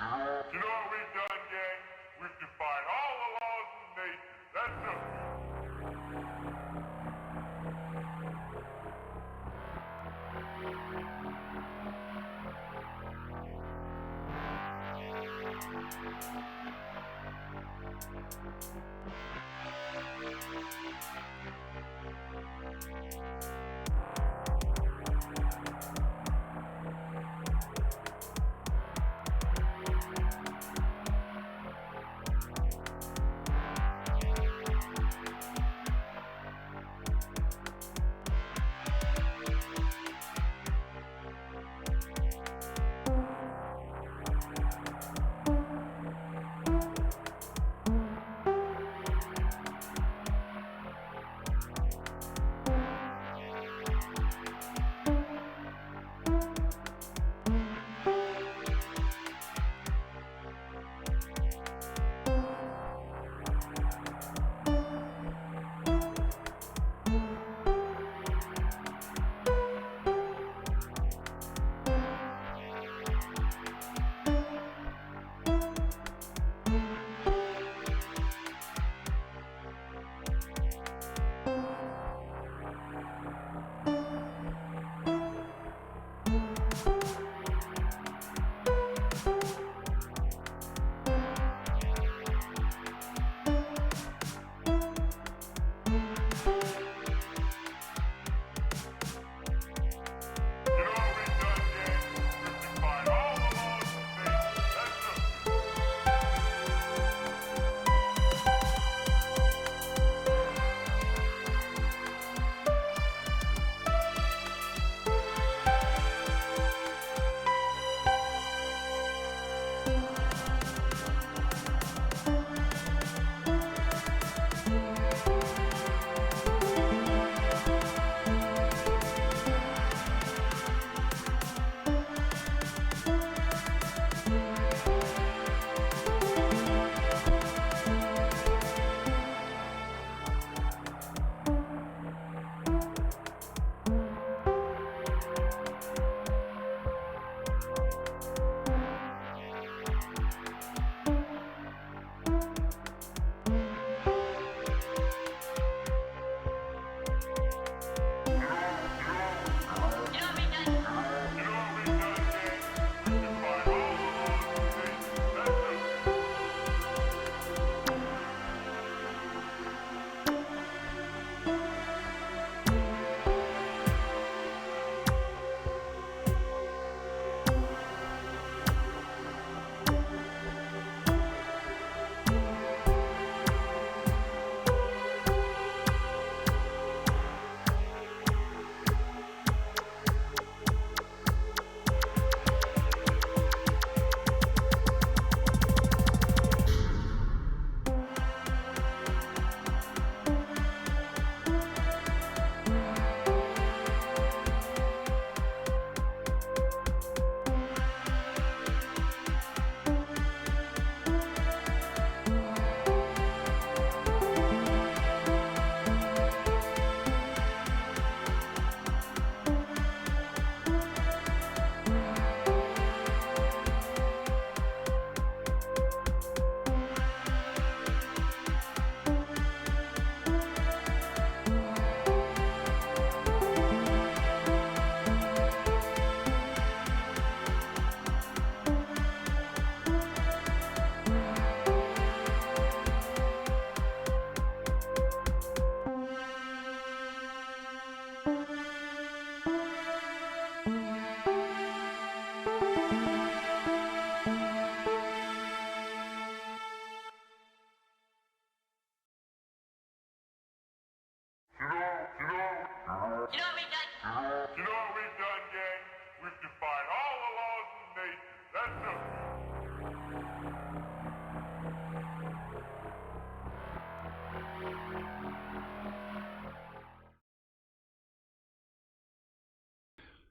You know what we've done, gang? We've defied all the laws of nature. That's a... You know what we've done, gang? We've defied all the laws of nature. That's a...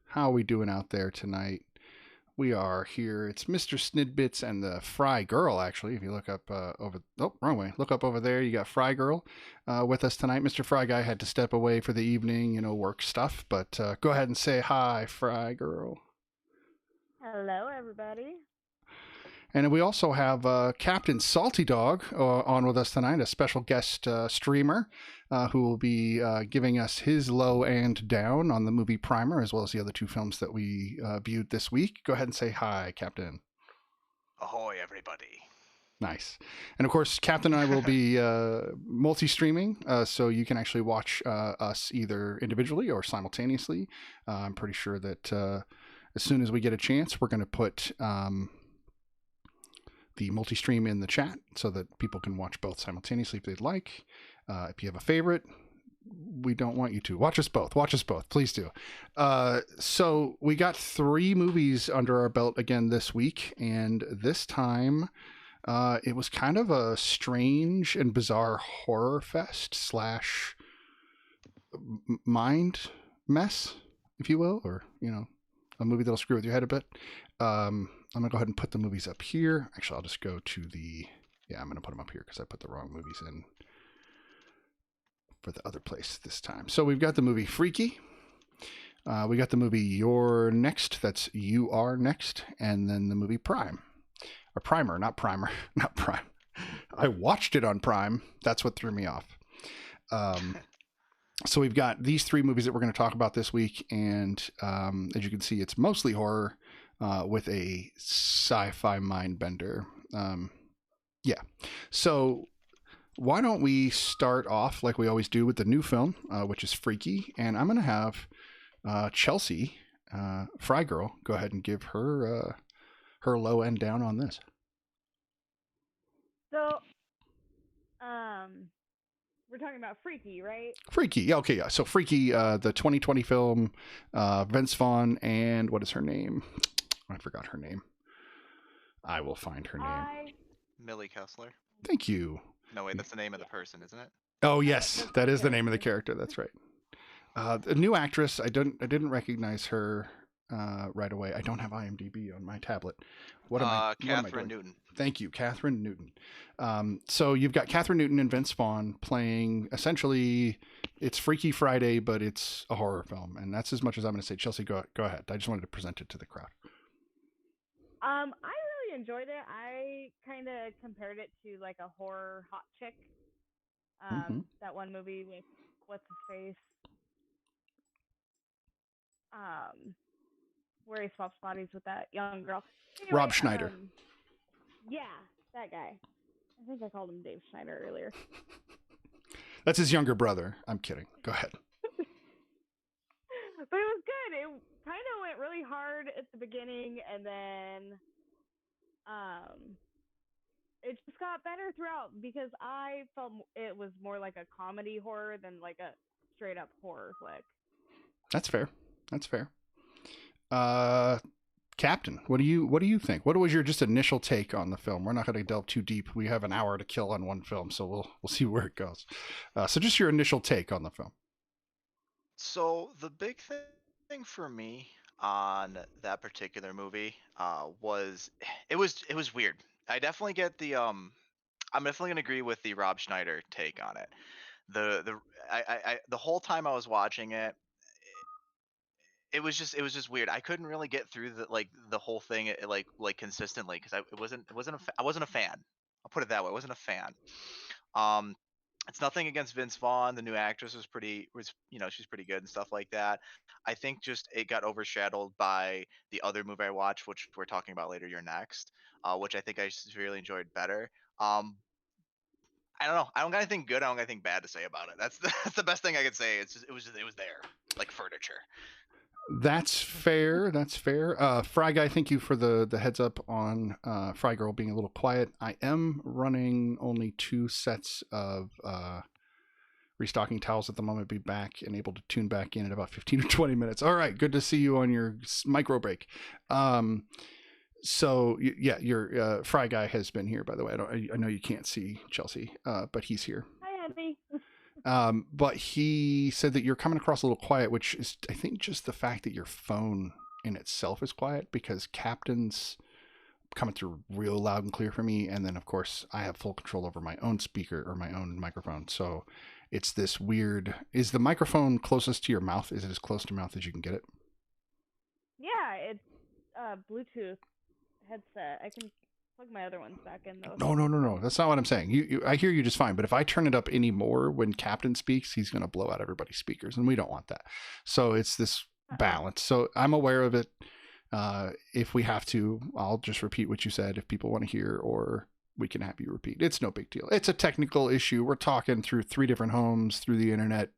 How are we doing out there tonight? We are here. It's MrSnidBitS and the TheFryGurl, actually. If you look up wrong way. Look up over there. You got TheFryGurl with us tonight. Mr. Fry Guy had to step away for the evening, work stuff. But go ahead and say hi, TheFryGurl. Hello, everybody. And we also have Captain Salty Dog on with us tonight, a special guest streamer who will be giving us his low and down on the movie Primer, as well as the other two films that we viewed this week. Go ahead and say hi, Captain. Ahoy, everybody. Nice. And of course, Captain and I will be multi-streaming, so you can actually watch us either individually or simultaneously. I'm pretty sure that as soon as we get a chance, we're going to put the multi-stream in the chat so that people can watch both simultaneously if they'd like. If you have a favorite, we don't want you to. Watch us both. Watch us both. Please do. So we got 3 movies under our belt again this week, and this time it was kind of a strange and bizarre horror fest slash mind mess, if you will, or, you know, a movie that'll screw with your head a bit. I'm going to go ahead and put the movies up here. Actually, I'll just go to the... Yeah, I'm going to put them up here because I put the wrong movies in for the other place this time. So we've got the movie Freaky. We got the movie You're Next. That's You Are Next. And then the movie Prime. Or Primer, not Primer. Not Prime. I watched it on Prime. That's what threw me off. So we've got these 3 movies that we're going to talk about this week. And as you can see, it's mostly horror with a sci-fi mind bender. Yeah. So why don't we start off like we always do with the new film, which is Freaky. And I'm going to have Chelsea, TheFryGurl, go ahead and give her low end down on this. So, we're talking about Freaky, right? Freaky, yeah, okay, yeah. So Freaky, the 2020 film, Vince Vaughn, and what is her name? I forgot her name. I will find her name. Millie Kessler. Thank you. No, wait, that's the name of the person, isn't it? Oh yes, that is the name of the character. That's right. The new actress. I didn't recognize her right away. I don't have IMDb on my tablet. Catherine Newton. Thank you, Catherine Newton. So you've got Catherine Newton and Vince Vaughn playing, essentially, it's Freaky Friday, but it's a horror film. And that's as much as I'm going to say. Chelsea, go ahead. I just wanted to present it to the crowd. I really enjoyed it. I kind of compared it to like a horror hot chick. That one movie with, what's his face? Where he swaps bodies with that young girl. Anyway, Rob Schneider. Yeah, that guy. I think I called him Dave Schneider earlier. That's his younger brother. I'm kidding. Go ahead. But it was good. It kind of went really hard at the beginning, and then it just got better throughout because I felt it was more like a comedy horror than like a straight up horror flick. That's fair. That's fair. Captain, what do you think? What was your just initial take on the film? We're not going to delve too deep. We have an hour to kill on one film, so we'll see where it goes. So just your initial take on the film. So the big thing for me on that particular movie was it was weird. I definitely get the I'm definitely gonna agree with the Rob Schneider take on it. The whole time I was watching it, it was just weird. I couldn't really get through the whole thing like consistently because I wasn't a fan. I'll put it that way. I wasn't a fan. It's nothing against Vince Vaughn. The new actress was she's pretty good and stuff like that. I think just it got overshadowed by the other movie I watched, which we're talking about later. You're Next, which I think I really enjoyed better. I don't know. I don't got anything good. I don't got anything bad to say about it. That's the best thing I could say. It was there like furniture. That's fair. That's fair. Fry Guy, thank you for the heads up on TheFryGurl being a little quiet. I am running only 2 sets of restocking towels at the moment. Be back and able to tune back in about 15 or 20 minutes. All right. Good to see you on your micro break. So yeah, your Fry Guy has been here, by the way. I know you can't see Chelsea, but he's here. Hi, Andy. But he said that you're coming across a little quiet, which is, I think, just the fact that your phone in itself is quiet, because Captain's coming through real loud and clear for me. And then, of course, I have full control over my own speaker or my own microphone. So it's this weird, is the microphone closest to your mouth? Is it as close to your mouth as you can get it? Yeah, it's a Bluetooth headset. I can plug plug my other ones back in though. No. That's not what I'm saying. I hear you just fine, but if I turn it up any more when Captain speaks, he's going to blow out everybody's speakers, and we don't want that. So it's this balance. So I'm aware of it. If we have to, I'll just repeat what you said if people want to hear, or we can have you repeat. It's no big deal. It's a technical issue. We're talking through 3 different homes through the internet.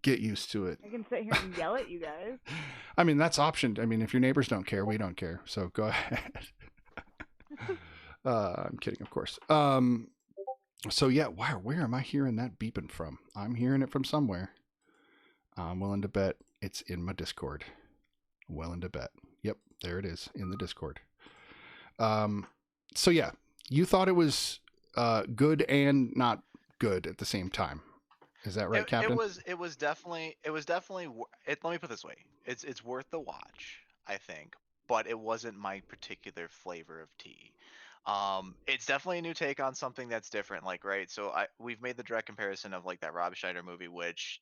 Get used to it. I can sit here and yell at you guys. I mean, that's optioned. I mean, if your neighbors don't care, we don't care. So go ahead. I'm kidding, of course. So yeah, where am I hearing that beeping from? I'm hearing it from somewhere. I'm willing to bet it's in my Discord. Willing to bet. Yep, there it is in the Discord. So yeah, you thought it was good and not good at the same time. Is that right, Captain? It was definitely let me put it this way. It's worth the watch, I think, but it wasn't my particular flavor of tea. It's definitely a new take on something that's different, like, right? So we've made the direct comparison of like that Rob Schneider movie, which,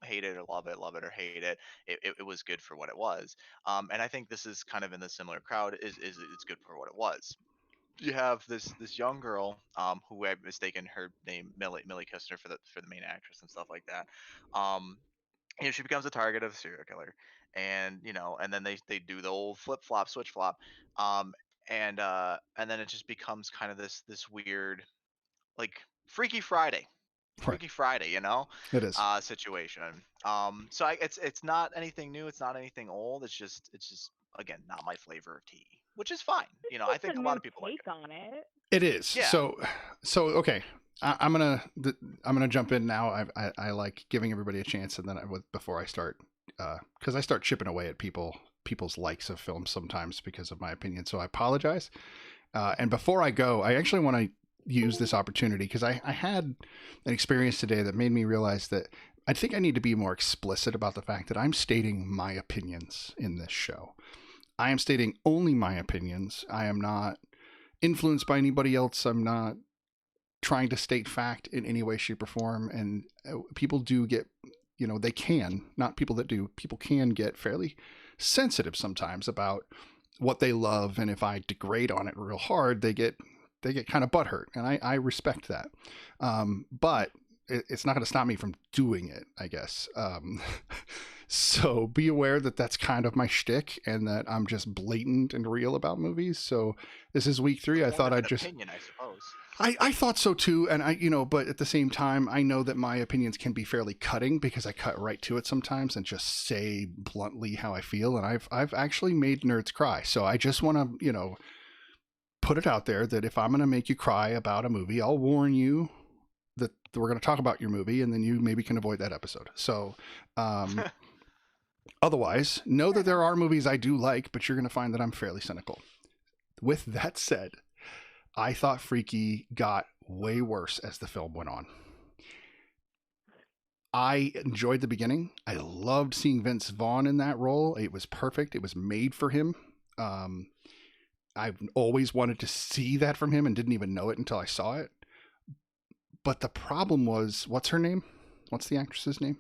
hate it or love it or hate it. It was good for what it was. And I think this is kind of in the similar crowd, is it's good for what it was. You have this young girl, who I've mistaken her name Millie Kistner for the main actress and stuff like that. She becomes a target of a serial killer, and and then they do the old flip flop switch flop, um, and then it just becomes kind of this weird, like, Freaky Friday. Right. Freaky Friday, It is. situation. So it's not anything new. It's not anything old. It's just again not my flavor of tea, which is fine. I think a lot of people like it. On it. It is. Yeah. So okay. I'm gonna jump in now. I like giving everybody a chance, and then before I start, because I start chipping away at people's likes of films sometimes because of my opinion. So I apologize. And before I go, I actually want to use this opportunity because I had an experience today that made me realize that I think I need to be more explicit about the fact that I'm stating my opinions in this show. I am stating only my opinions. I am not influenced by anybody else. I'm not trying to state fact in any way, shape, or form. And people do get, they can, not people that do, people can get fairly sensitive sometimes about what they love. And if I degrade on it real hard, they get kind of butthurt. And I respect that. But it's not going to stop me from doing it, I guess. So be aware that that's kind of my shtick and that I'm just blatant and real about movies. So this is week 3. I thought I'd just opinion, I suppose. I thought so too. And but at the same time, I know that my opinions can be fairly cutting because I cut right to it sometimes and just say bluntly how I feel. And I've actually made nerds cry. So I just want to, put it out there that if I'm going to make you cry about a movie, I'll warn you that we're going to talk about your movie, and then you maybe can avoid that episode. So, otherwise, know that there are movies I do like, but you're going to find that I'm fairly cynical. With that said, I thought Freaky got way worse as the film went on. I enjoyed the beginning. I loved seeing Vince Vaughn in that role. It was perfect. It was made for him. I've always wanted to see that from him and didn't even know it until I saw it. But the problem was, what's her name? What's the actress's name?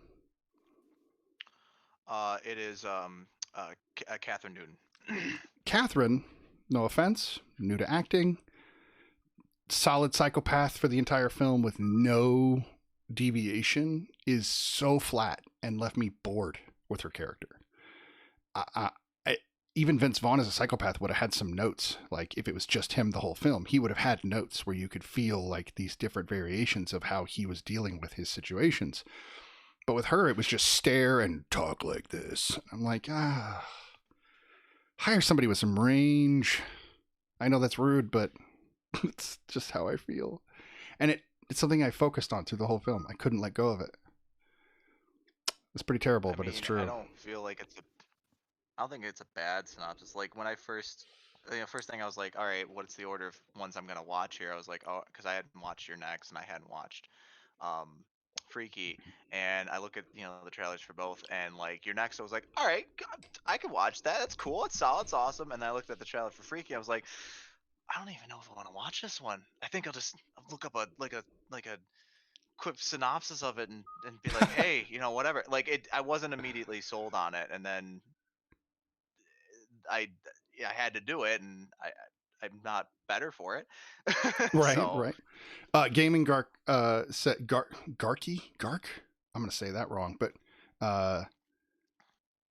It is Catherine Newton. Catherine, no offense, new to acting, solid psychopath for the entire film with no deviation, is so flat and left me bored with her character. Even Vince Vaughn as a psychopath would have had some notes. Like if it was just him the whole film, he would have had notes where you could feel like these different variations of how he was dealing with his situations. But with her, it was just stare and talk like this. I'm like, hire somebody with some range. I know that's rude, but it's just how I feel. And it's something I focused on through the whole film. I couldn't let go of it. It's pretty terrible, but it's true. I don't feel like I don't think it's a bad synopsis. Like when I first thing I was like, all right, what's the order of ones I'm gonna watch here? I was like, oh, because I hadn't watched Your Next and I hadn't watched Freaky, and I look at the trailers for both, and like Your Next, I was like, all right, I can watch that. That's cool. It's solid. It's awesome. And then I looked at the trailer for Freaky. I was like, I don't even know if I want to watch this one. I think I'll just look up a quick synopsis of it and be like, hey, whatever. Like I wasn't immediately sold on it, and then I had to do it, and I'm not better for it. Right, So right. Gaming Gark said Garky Gark. I'm gonna say that wrong, but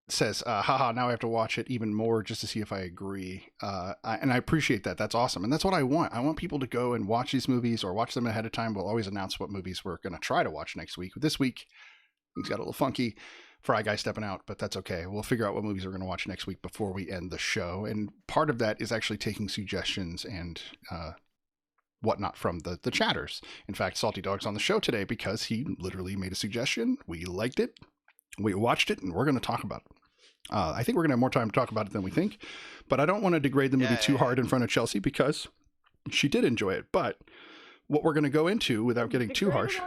says, haha, now I have to watch it even more just to see if I agree. And I appreciate that. That's awesome. And that's what I want. I want people to go and watch these movies or watch them ahead of time. We'll always announce what movies we're going to try to watch next week. This week, things got a little funky. Fry Guy stepping out, but that's okay. We'll figure out what movies we're going to watch next week before we end the show. And part of that is actually taking suggestions and whatnot from the chatters. In fact, Salty Dog's on the show today because he literally made a suggestion. We liked it. We watched it, and we're going to talk about it. I think we're going to have more time to talk about it than we think, but I don't want to degrade the movie too hard in front of Chelsea because she did enjoy it. But what we're going to go into without getting too harsh.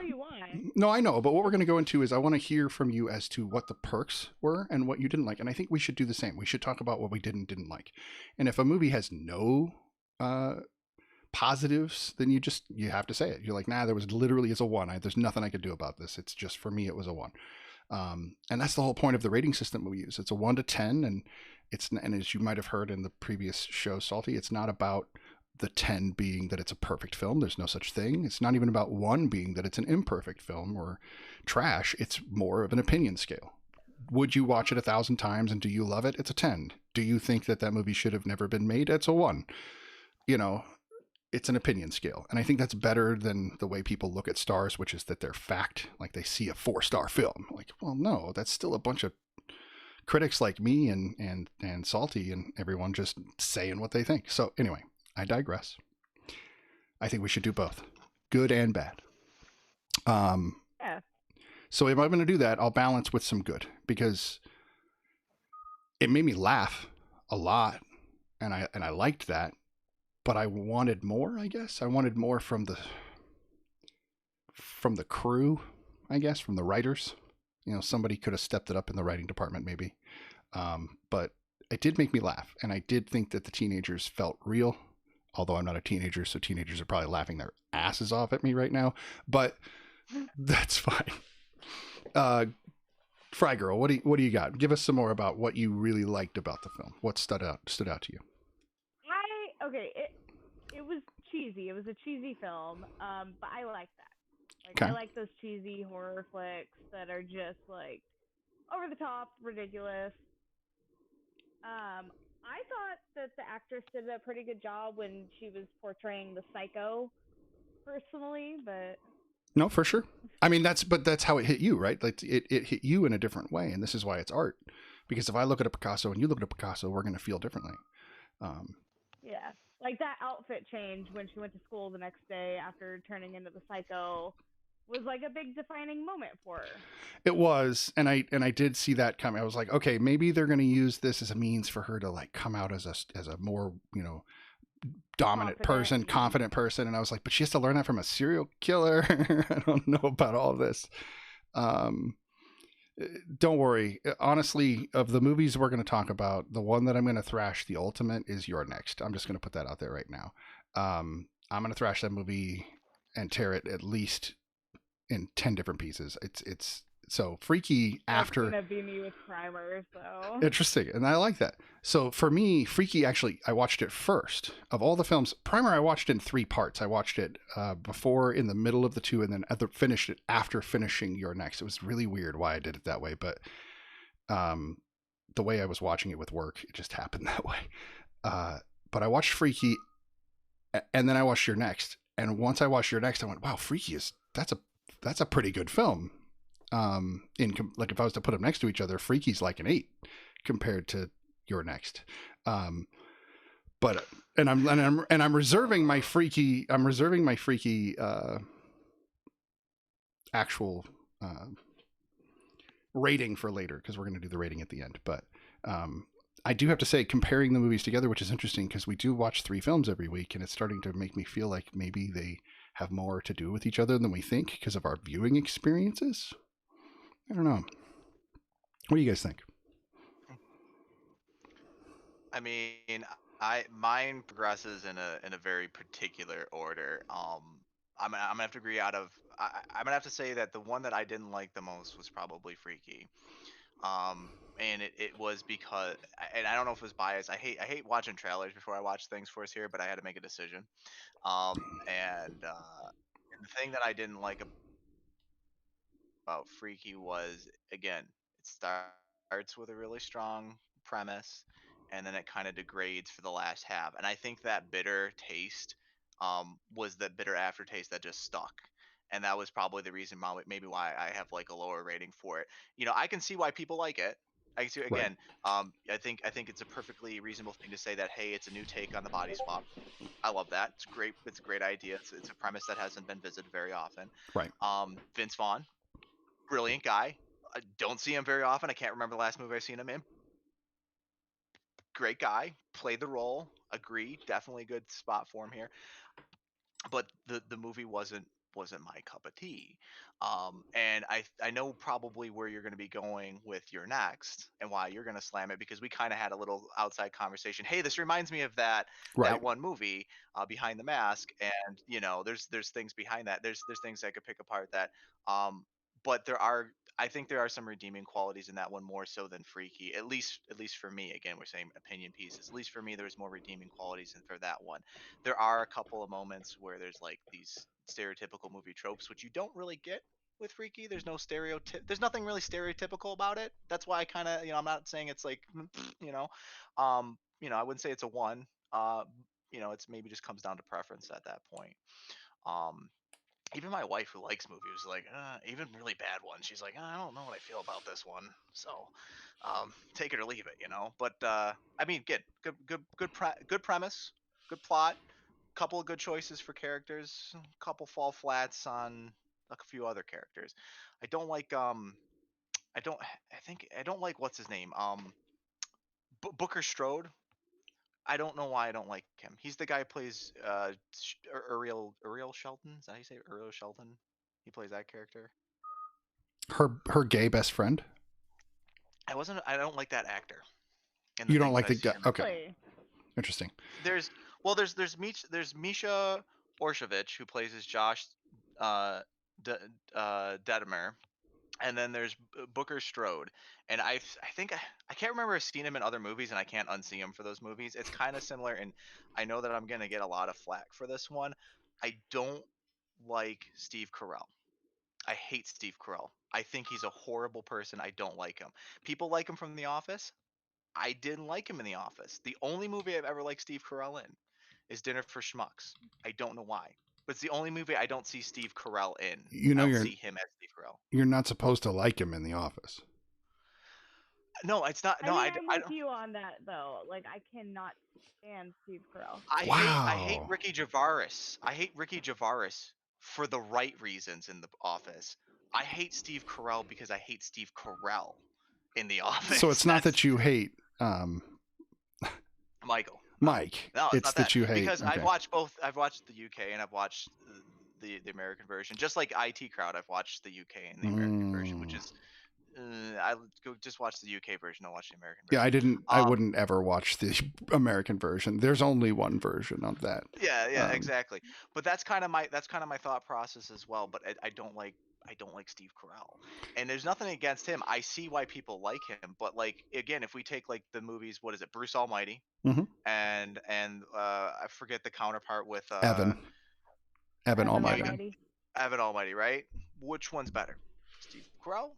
No, I know, but what we're going to go into is I want to hear from you as to what the perks were and what you didn't like. And I think we should do the same. We should talk about what we did and didn't like. And if a movie has no positives, then you have to say it. You're like, nah, there was literally is a 1. There's nothing I could do about this. It's just, for me, it was a 1. And that's the whole point of the rating system we use. It's a 1 to 10, and as you might have heard in the previous show, Salty, it's not about the 10 being that it's a perfect film. There's no such thing. It's not even about 1 being that it's an imperfect film or trash. It's more of an opinion scale. Would you watch it 1,000 times and do you love it? It's a 10. Do you think that movie should have never been made? It's a 1. It's an opinion scale. And I think that's better than the way people look at stars, which is that they're fact. Like they see a 4-star film. Like, well, no, that's still a bunch of critics like me and Salty and everyone just saying what they think. So anyway, I digress. I think we should do both, good and bad. Yeah. So if I'm going to do that, I'll balance with some good because it made me laugh a lot. And I liked that. But I wanted more, I guess. I wanted more from the crew, I guess, from the writers. Somebody could have stepped it up in the writing department, maybe. But it did make me laugh. And I did think that the teenagers felt real. Although I'm not a teenager, so teenagers are probably laughing their asses off at me right now. But that's fine. TheFryGurl, what do you got? Give us some more about what you really liked about the film. What stood out to you? It was cheesy. It was a cheesy film, but I like that. Okay. I like those cheesy horror flicks that are just like over the top, ridiculous. I thought that the actress did a pretty good job when she was portraying the psycho, personally, but no, for sure. I mean, that's how it hit you, right? Like it hit you in a different way, and this is why it's art. Because if I look at a Picasso and you look at a Picasso, we're going to feel differently. Yeah, like that outfit change when she went to school the next day after turning into the psycho was like a big defining moment for her. It was, and I did see that coming. I was like, okay, maybe they're going to use this as a means for her to like come out as a more dominant person, confident person. And I was like, but she has to learn that from a serial killer. I don't know about all this. Don't worry. Honestly, of the movies we're going to talk about, the one that I'm going to thrash the ultimate is You're Next. I'm just going to put that out there right now. I'm going to thrash that movie and tear it at least in 10 different pieces. It's so Freaky after. That's gonna be me with Primer, so interesting, and I like that. So for me, Freaky, actually, I watched it first of all the films. Primer, I watched in 3 parts. I watched it before, in the middle of the 2, and then finished it after finishing You're Next. It was really weird why I did it that way, but the way I was watching it with work, it just happened that way. But I watched Freaky, and then I watched You're Next. And once I watched You're Next, I went, wow, Freaky that's a pretty good film. Like if I was to put them next to each other, Freaky's like an 8 compared to You're Next. But I'm reserving my Freaky. I'm reserving my Freaky actual rating for later because we're going to do the rating at the end. But I do have to say, comparing the movies together, which is interesting because we do watch 3 films every week, and it's starting to make me feel like maybe they have more to do with each other than we think because of our viewing experiences. I don't know. What do you guys think? I mean, mine progresses in a very particular order. I'm gonna have to agree. I'm gonna have to say that the one that I didn't like the most was probably Freaky. and it was because, and I don't know if it was biased. I hate watching trailers before I watch things for us here, but I had to make a decision. And the thing that I didn't like about Freaky was, again, it starts with a really strong premise, and then it kind of degrades for the last half. And I think that bitter taste was the bitter aftertaste that just stuck. And that was probably the reason maybe why I have like a lower rating for it. I can see why people like it. I can see, Right. again. I think it's a perfectly reasonable thing to say that, hey, it's a new take on the body swap. I love that. It's great. It's a great idea. It's a premise that hasn't been visited very often. Right. Vince Vaughn, brilliant guy. I don't see him very often. I can't remember the last movie I've seen him in. Great guy. Played the role. Agree. Definitely a good spot for him here. But the movie wasn't my cup of tea. And I know probably where you're going to be going with your next and why you're going to slam it, because we kind of had a little outside conversation. Hey, this reminds me of that Right. one movie, Behind the Mask, and there's things behind that. There's things I could pick apart that. But I think there are some redeeming qualities in that one, more so than Freaky. At least for me. Again, we're saying opinion pieces. At least for me, there's more redeeming qualities for that one. There are a couple of moments where there's like these stereotypical movie tropes, which you don't really get with Freaky. There's nothing really stereotypical about it. That's why I kind of, I'm not saying it's like, I wouldn't say it's a one. It's maybe just comes down to preference at that point. Um, Even my wife, who likes movies, like, even really bad ones, she's like, I don't know what I feel about this one. So, take it or leave it. But I mean, good premise, good plot, couple of good choices for characters, couple fall flats on a few other characters. I don't like I don't like, what's his name, Booker Strode. I don't know why I don't like him. He's the guy who plays Uriel Shelton. Is that how you say it? Uriel Shelton? He plays that character. Her gay best friend. I don't like that actor. You don't like the guy? Okay, Really? interesting. There's Misha Orshovich, who plays as Josh Detmer, and then there's Booker Strode. And I think I can't remember seeing him in other movies, and I can't unsee him for those movies. It's kind of similar, and I know that I'm gonna get a lot of flack for this one. I don't like Steve Carell. I hate Steve Carell. I think he's a horrible person. I don't like him. People like him from The Office. I didn't like him in The Office. The only movie I've ever liked Steve Carell in is Dinner for Schmucks. I don't know why, but it's the only movie I don't see Steve Carell in. I don't see him as Steve Carell. You're not supposed to like him in The Office. No, it's not. No, I'm with you on that though. Like, I cannot stand Steve Carell. I hate Ricky Gervais. I hate Ricky Gervais for the right reasons in The Office. I hate Steve Carell because I hate Steve Carell in The Office. So it's not that you hate Michael. Mike. No, it's not that you hate. because okay. I've watched both. I've watched the UK and I've watched the American version. Just like IT Crowd, I've watched the UK and the American version, which is I go just watch the UK version. I'll watch the American version. Yeah, I wouldn't ever watch the American version. There's only one version of that. Yeah, exactly. But that's kind of my thought process as well. But I don't like Steve Carell, and there's nothing against him. I see why people like him, but like, again, if we take like the movies, what is it, Bruce Almighty, and I forget the counterpart with Evan Almighty. Evan Almighty, right? Which one's better, Steve Carell?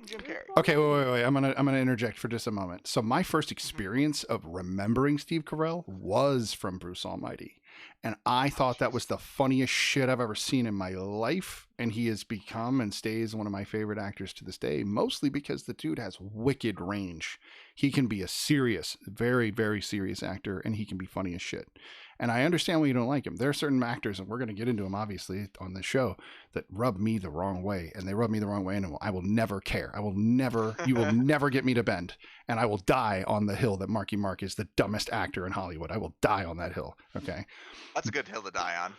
Jim Carrey. Okay, wait. I'm gonna interject for just a moment. So my first experience of remembering Steve Carell was from Bruce Almighty, and I thought that was the funniest shit I've ever seen in my life. And he has become and stays one of my favorite actors to this day, mostly because the dude has wicked range. He can be a serious, very, very serious actor, and he can be funny as shit. And I understand why you don't like him. There are certain actors, and we're going to get into them, obviously, on this show, that rub me the wrong way. And they rub me the wrong way, and I will never care. You will never get me to bend. And I will die on the hill that Marky Mark is the dumbest actor in Hollywood. I will die on that hill, okay? That's a good hill to die on.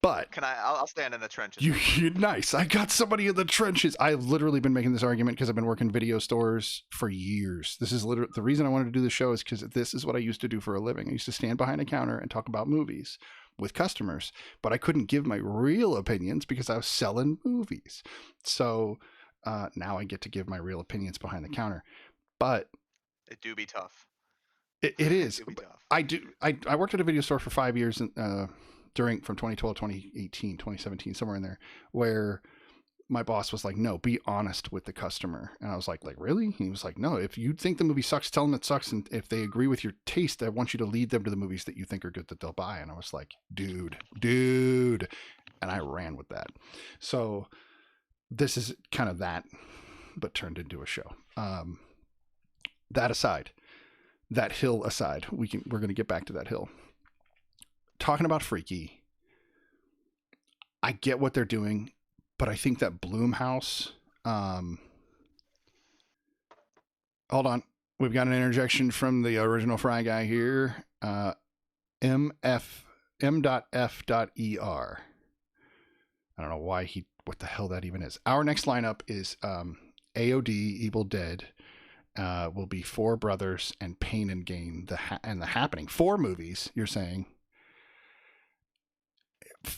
But I'll stand in the trenches. You're nice. I got somebody in the trenches. I've literally been making this argument because I've been working video stores for years. This is literally the reason I wanted to do the show, is because this is what I used to do for a living. I used to stand behind a counter and talk about movies with customers, but I couldn't give my real opinions because I was selling movies. So now I get to give my real opinions behind the counter. but It do be tough. it is. do be tough. I worked at a video store for 5 years during from 2012, 2018, 2017, somewhere in there, where my boss was like, no, be honest with the customer. And I was like, really? He was like, no, if you think the movie sucks, tell them it sucks. And if they agree with your taste, I want you to lead them to the movies that you think are good that they'll buy. And I was like, dude. And I ran with that. So this is kind of that, but turned into a show. That aside, that hill aside, we're going to get back to that hill. Talking about Freaky, I get what they're doing. But I think that Blumhouse, hold on. We've got an interjection from the original Fry guy here. M.F.E.R. I don't know what the hell that even is. Our next lineup is AOD, Evil Dead, will be Four Brothers and Pain and Gain, and The Happening. 4 movies, you're saying.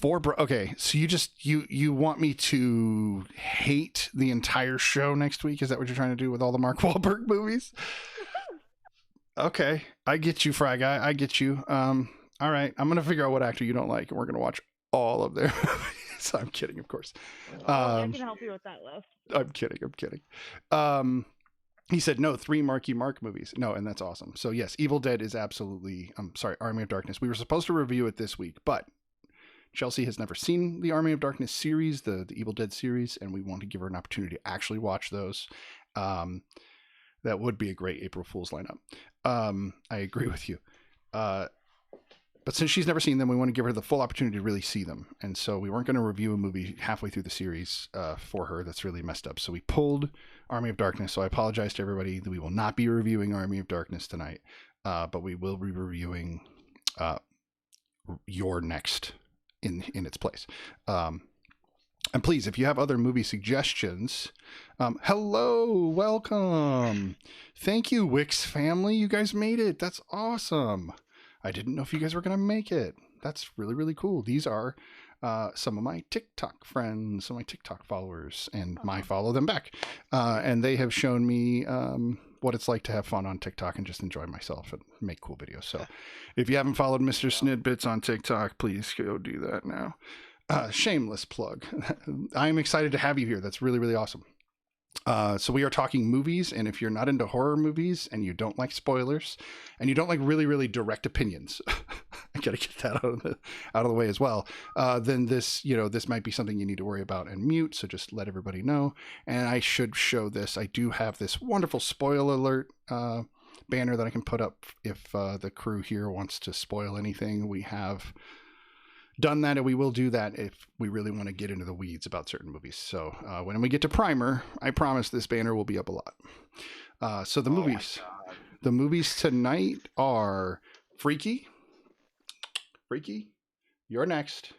Okay, so you want me to hate the entire show next week? Is that what you're trying to do with all the Mark Wahlberg movies? Okay, I get you, Fry Guy. I get you. All right, I'm gonna figure out what actor you don't like, and we're gonna watch all of their movies. I'm kidding, of course. I can help you with that list. I'm kidding. He said no, 3 Marky Mark movies. No, and that's awesome. So yes, Evil Dead is absolutely. I'm sorry, Army of Darkness. We were supposed to review it this week, but Chelsea has never seen the Army of Darkness series, the Evil Dead series, and we want to give her an opportunity to actually watch those. That would be a great April Fool's lineup. I agree with you. But since she's never seen them, we want to give her the full opportunity to really see them. And so we weren't going to review a movie halfway through the series for her that's really messed up. So we pulled Army of Darkness. So I apologize to everybody that we will not be reviewing Army of Darkness tonight, but we will be reviewing Your Next in its place. And please, if you have other movie suggestions, hello, welcome. Thank you, Wix family. You guys made it. That's awesome. I didn't know if you guys were going to make it. That's really, really cool. These are some of my TikTok friends, some of my TikTok followers, and I follow them back. And they have shown me what it's like to have fun on TikTok and just enjoy myself and make cool videos. So if you haven't followed MrSnidBitS on TikTok, please go do that now. Shameless plug. I'm excited to have you here. That's really, really awesome. So we are talking movies, and if you're not into horror movies and you don't like spoilers and you don't like really, really direct opinions, I gotta get that out of the way as well. Then this might be something you need to worry about and mute. So just let everybody know. And I should show this. I do have this wonderful spoiler alert banner that I can put up if the crew here wants to spoil anything. We have done that, and we will do that if we really want to get into the weeds about certain movies. So when we get to Primer, I promise this banner will be up a lot. So the movies tonight are Freaky, You're Next,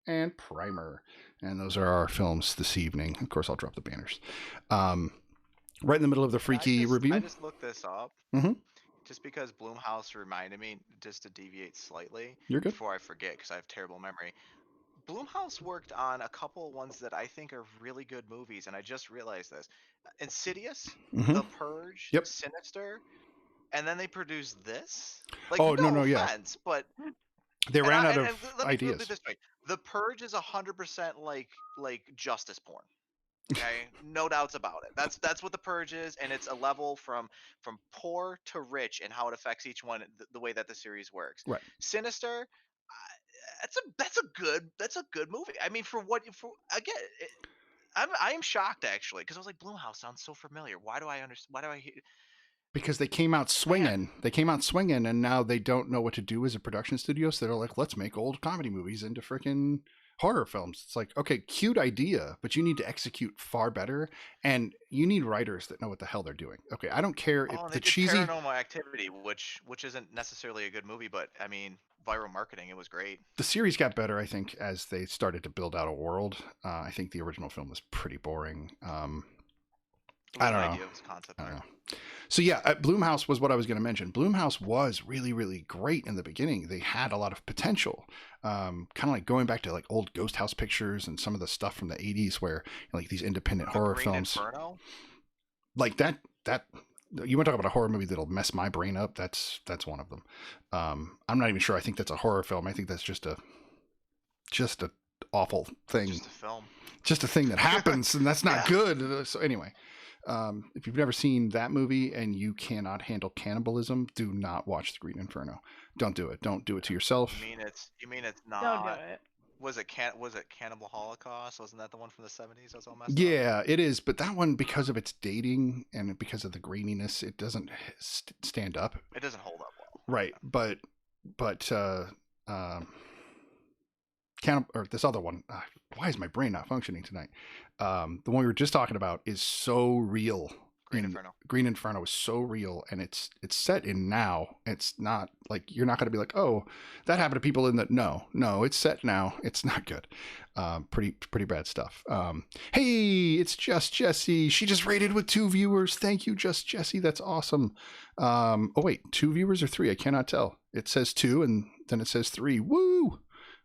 and Primer. And those are our films this evening. Of course, I'll drop the banners. Right in the middle of the Freaky review. I just looked this up. Mm-hmm. Just because Blumhouse reminded me, just to deviate slightly, You're good. before I forget, because I have terrible memory. Blumhouse worked on a couple ones that I think are really good movies, and I just realized this. Insidious, Mm-hmm. The Purge, Yep. Sinister, and then they produced this. Offense, but they ran out of let me put ideas. it this way. The Purge is 100% like justice porn. Okay, no doubts about it. That's what The Purge is, and it's a level from poor to rich and how it affects each one, the way that the series works. Right. Sinister, that's a good movie. I mean, I am shocked actually, because I was like, Blumhouse sounds so familiar. Why do I understand? Why do I hear? Because they came out swinging. They came out swinging, and now they don't know what to do as a production studio. So they're like, let's make old comedy movies into freaking horror films. It's like, okay, cute idea, but you need to execute far better, and you need writers that know what the hell they're doing. Okay, I don't care if the cheesy Paranormal Activity, which isn't necessarily a good movie, but I mean, viral marketing, it was great. The series got better, I think, as they started to build out a world. I think the original film was pretty boring. I don't know. It was concept art. So yeah, Blumhouse was what I was going to mention. Blumhouse was really, really great in the beginning. They had a lot of potential, kind of like going back to like old Ghost House Pictures and some of the stuff from the 80s where like these independent horror Green films Inferno? like that you want to talk about a horror movie that'll mess my brain up? That's one of them. I'm not even sure I think that's a horror film. I think that's just a awful thing. Just a film. Just a thing that happens, and that's not Yeah. good. So anyway, if you've never seen that movie and you cannot handle cannibalism, do not watch The Green Inferno. Don't do it. Don't do it to yourself. You mean it's not? Don't do it. Was it Cannibal Holocaust? Wasn't that the one from the 70s? That was all messed up. Yeah, it is. But that one, because of its dating and because of the graininess, it doesn't stand up. It doesn't hold up well. Right. But or this other one. Why is my brain not functioning tonight? The one we were just talking about is so real. Green Inferno. Green Inferno is so real, and it's set in now. It's not like you're not going to be like, oh, that happened to people in the no, it's set now. It's not good. Pretty bad stuff. Hey, it's Just Jessie. She just rated with 2 viewers. Thank you, Just Jessie. That's awesome. Oh wait, 2 viewers or 3? I cannot tell. It says 2, and then it says 3. Woo!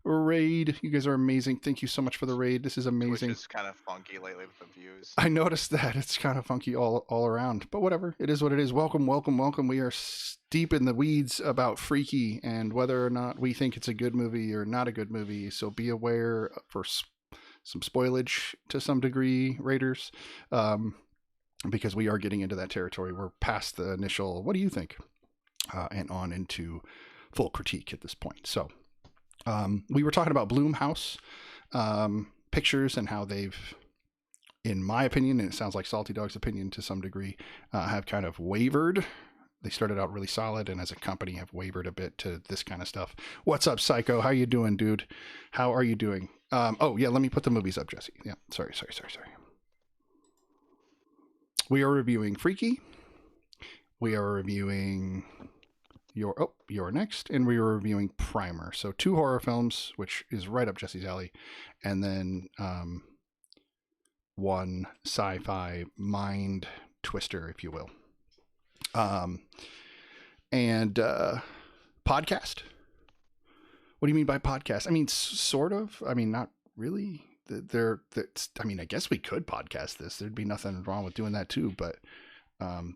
Raid. You guys are amazing. Thank you so much for the raid. This is amazing. Which is kind of funky lately with the views. I noticed that. It's kind of funky all around. But whatever. It is what it is. Welcome. We are deep in the weeds about Freaky and whether or not we think it's a good movie or not a good movie. So be aware for some spoilage to some degree, Raiders. Because we are getting into that territory. We're past the initial, what do you think? And on into full critique at this point. So we were talking about Blumhouse pictures and how they've, in my opinion, and it sounds like Salty Dog's opinion to some degree, have kind of wavered. They started out really solid, and as a company have wavered a bit to this kind of stuff. What's up, Psycho? How you doing, dude? How are you doing? Oh, yeah, let me put the movies up, Jesse. Yeah, sorry. We are reviewing Freaky. We are reviewing You're Next, and we were reviewing Primer. So 2 horror films, which is right up Jesse's alley, and then 1 sci-fi mind twister, if you will. And podcast. What do you mean by podcast? I mean, sort of. I mean, not really. I guess we could podcast this. There'd be nothing wrong with doing that too, but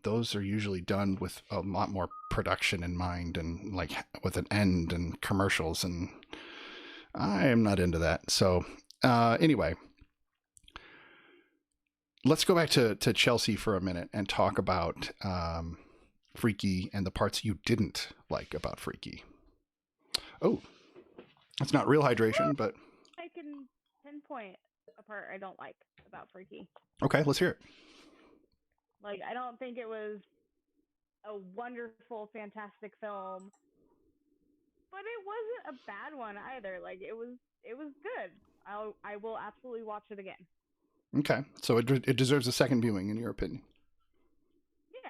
those are usually done with a lot more production in mind and like with an end and commercials, and I am not into that. So anyway, let's go back to Chelsea for a minute and talk about Freaky and the parts you didn't like about Freaky. Oh, that's not real hydration, but I can pinpoint a part I don't like about Freaky. Okay, let's hear it. Like, I don't think it was a wonderful, fantastic film, but it wasn't a bad one either. Like, it was good. I will absolutely watch it again. Okay, so it deserves a second viewing, in your opinion. Yeah.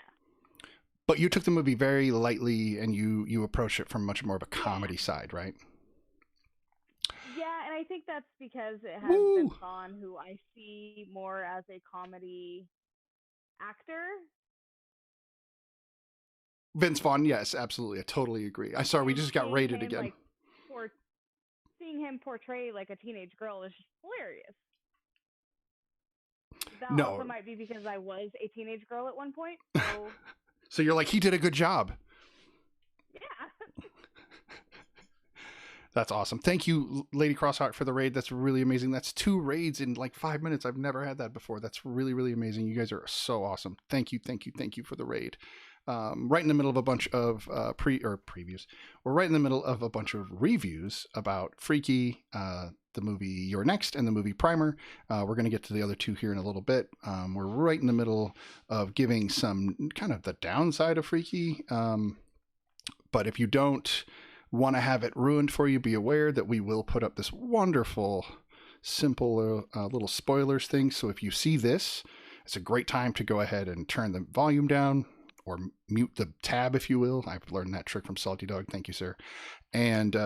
But you took the movie very lightly, and you approached it from much more of a comedy side, right? Yeah, and I think that's because it has Woo! Vince Vaughn, who I see more as a comedy actor. Vince Vaughn, yes, absolutely. I totally agree. I'm sorry, we just got rated again. Seeing him portray like a teenage girl is just hilarious. That No. also might be because I was a teenage girl at one point. So So you're like, he did a good job. yeah. That's awesome. Thank you, Lady Crossheart, for the raid. That's really amazing. That's 2 raids in like 5 minutes. I've never had that before. That's really, really amazing. You guys are so awesome. Thank you for the raid. Right in the middle of a bunch of previews. We're right in the middle of a bunch of reviews about Freaky, the movie You're Next, and the movie Primer. We're going to get to the other 2 here in a little bit. We're right in the middle of giving some kind of the downside of Freaky. But if you don't want to have it ruined for you, be aware that we will put up this wonderful, simple little spoilers thing. So if you see this, it's a great time to go ahead and turn the volume down or mute the tab, if you will. I've learned that trick from Salty Dog. Thank you, sir. And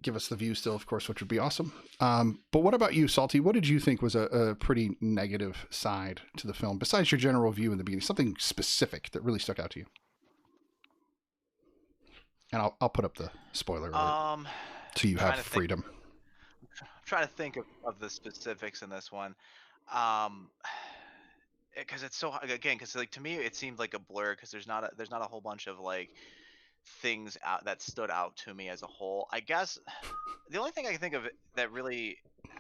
give us the view still, of course, which would be awesome. But what about you, Salty? What did you think was a pretty negative side to the film, besides your general view in the beginning? Something specific that really stuck out to you? And I'll put up the spoiler alert so you have freedom. I'm trying to think of the specifics in this one. because it's so again, because like to me it seemed like a blur, because there's not a whole bunch of like things out that stood out to me as a whole. I guess the only thing I can think of that really,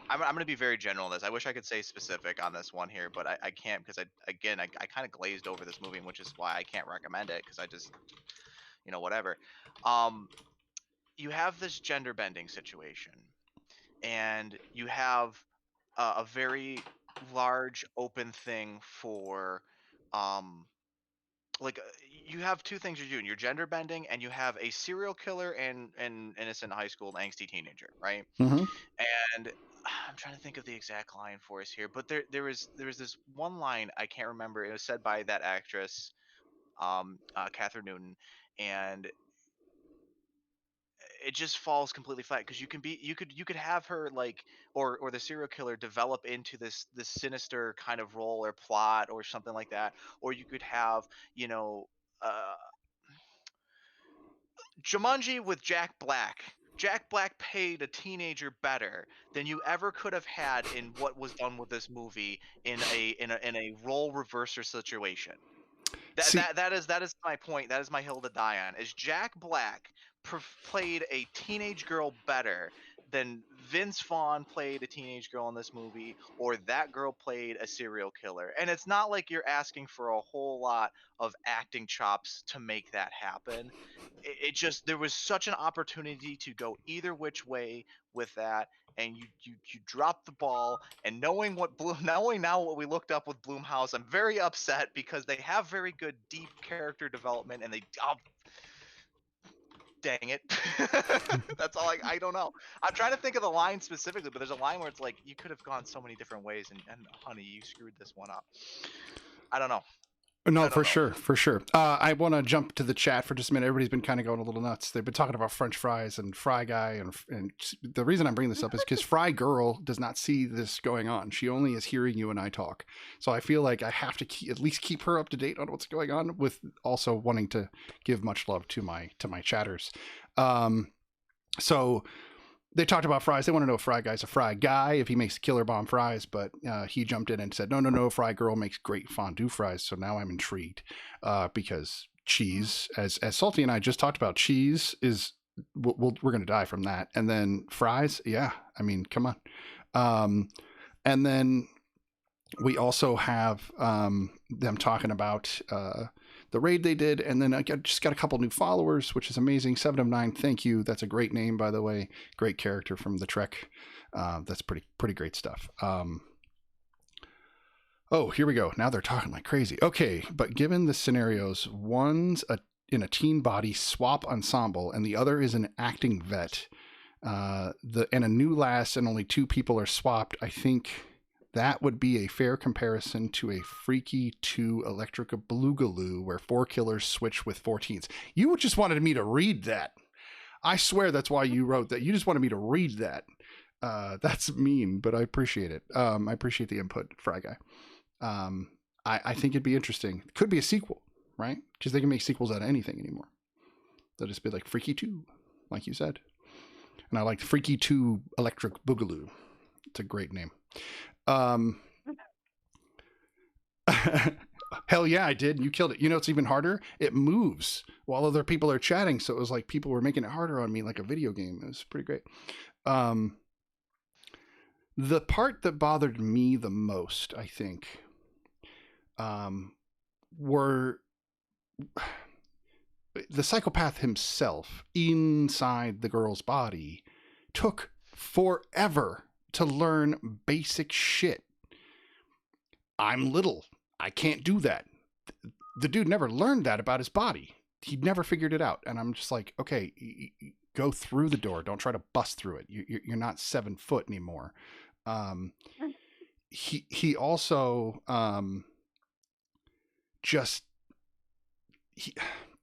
I'm going to be very general in this. I wish I could say specific on this one here, but I can't, because I kind of glazed over this movie, which is why I can't recommend it, because I just, whatever. Um, you have this gender bending situation, and you have a very large open thing for, um, like you have two things you're doing: you're gender bending, and you have a serial killer and an innocent high school angsty teenager, right? Mm-hmm. And I'm trying to think of the exact line for us here, but there was this one line I can't remember. It was said by that actress, Catherine Newton, and it just falls completely flat, because you could have her like, or the serial killer develop into this sinister kind of role or plot or something like that, or you could have, you know uh Jumanji with Jack Black. Jack Black paid a teenager better than you ever could have had in what was done with this movie in a role reverser situation. That See, that that is my point. That is my hill to die on. Is Jack Black played a teenage girl better than Vince Vaughn played a teenage girl in this movie, or that girl played a serial killer. And it's not like you're asking for a whole lot of acting chops to make that happen. It just, there was such an opportunity to go either which way with that, and you dropped the ball. And knowing what Bloom, knowing now what we looked up with Bloomhouse, I'm very upset, because they have very good deep character development, and they, oh, dang it. That's all. I don't know. I'm trying to think of the line specifically, but there's a line where it's like, you could have gone so many different ways, and honey, you screwed this one up. I don't know. no, I don't for know. sure, for sure. I want to jump to the chat for just a minute. Everybody's been kind of going a little nuts. They've been talking about French fries and Fry Guy, and the reason I'm bringing this up is because Fry Girl does not see this going on. She only is hearing you and I talk. So I feel like I have to at least keep her up to date on what's going on, with also wanting to give much love to my chatters. So they talked about fries. They want to know if Fry Guy's a fry guy, if he makes killer bomb fries, but he jumped in and said, no, Fry Girl makes great fondue fries. So now I'm intrigued, because cheese, as Salty and I just talked about, cheese is, we're going to die from that. And then fries, yeah, I mean, come on. And then we also have them talking about the raid they did, and then I just got a couple new followers, which is amazing. 7 of 9, thank you. That's a great name, by the way. Great character from the Trek. That's pretty great stuff. Oh, here we go. Now they're talking like crazy. Okay, but given the scenarios, one's in a teen body swap ensemble, and the other is an acting vet, and a new lass, and only 2 people are swapped, I think that would be a fair comparison to a Freaky 2 Electric Boogaloo, where 4 killers switch with 4 teens. You just wanted me to read that. I swear that's why you wrote that. You just wanted me to read that. That's mean, but I appreciate it. I appreciate the input, Fry Guy. I think it'd be interesting. It could be a sequel, right? Because they can make sequels out of anything anymore. They'll just be like Freaky 2, like you said. And I like Freaky 2 Electric Boogaloo. It's a great name. Hell yeah, I did. You killed it. You know, it's even harder. It moves while other people are chatting. So it was like people were making it harder on me, like a video game. It was pretty great. The part that bothered me the most, I think, were the psychopath himself inside the girl's body took forever to learn basic shit. I'm little. I can't do that. The dude never learned that about his body. He never figured it out. And I'm just like, okay, go through the door. Don't try to bust through it. You're not 7 foot anymore. He also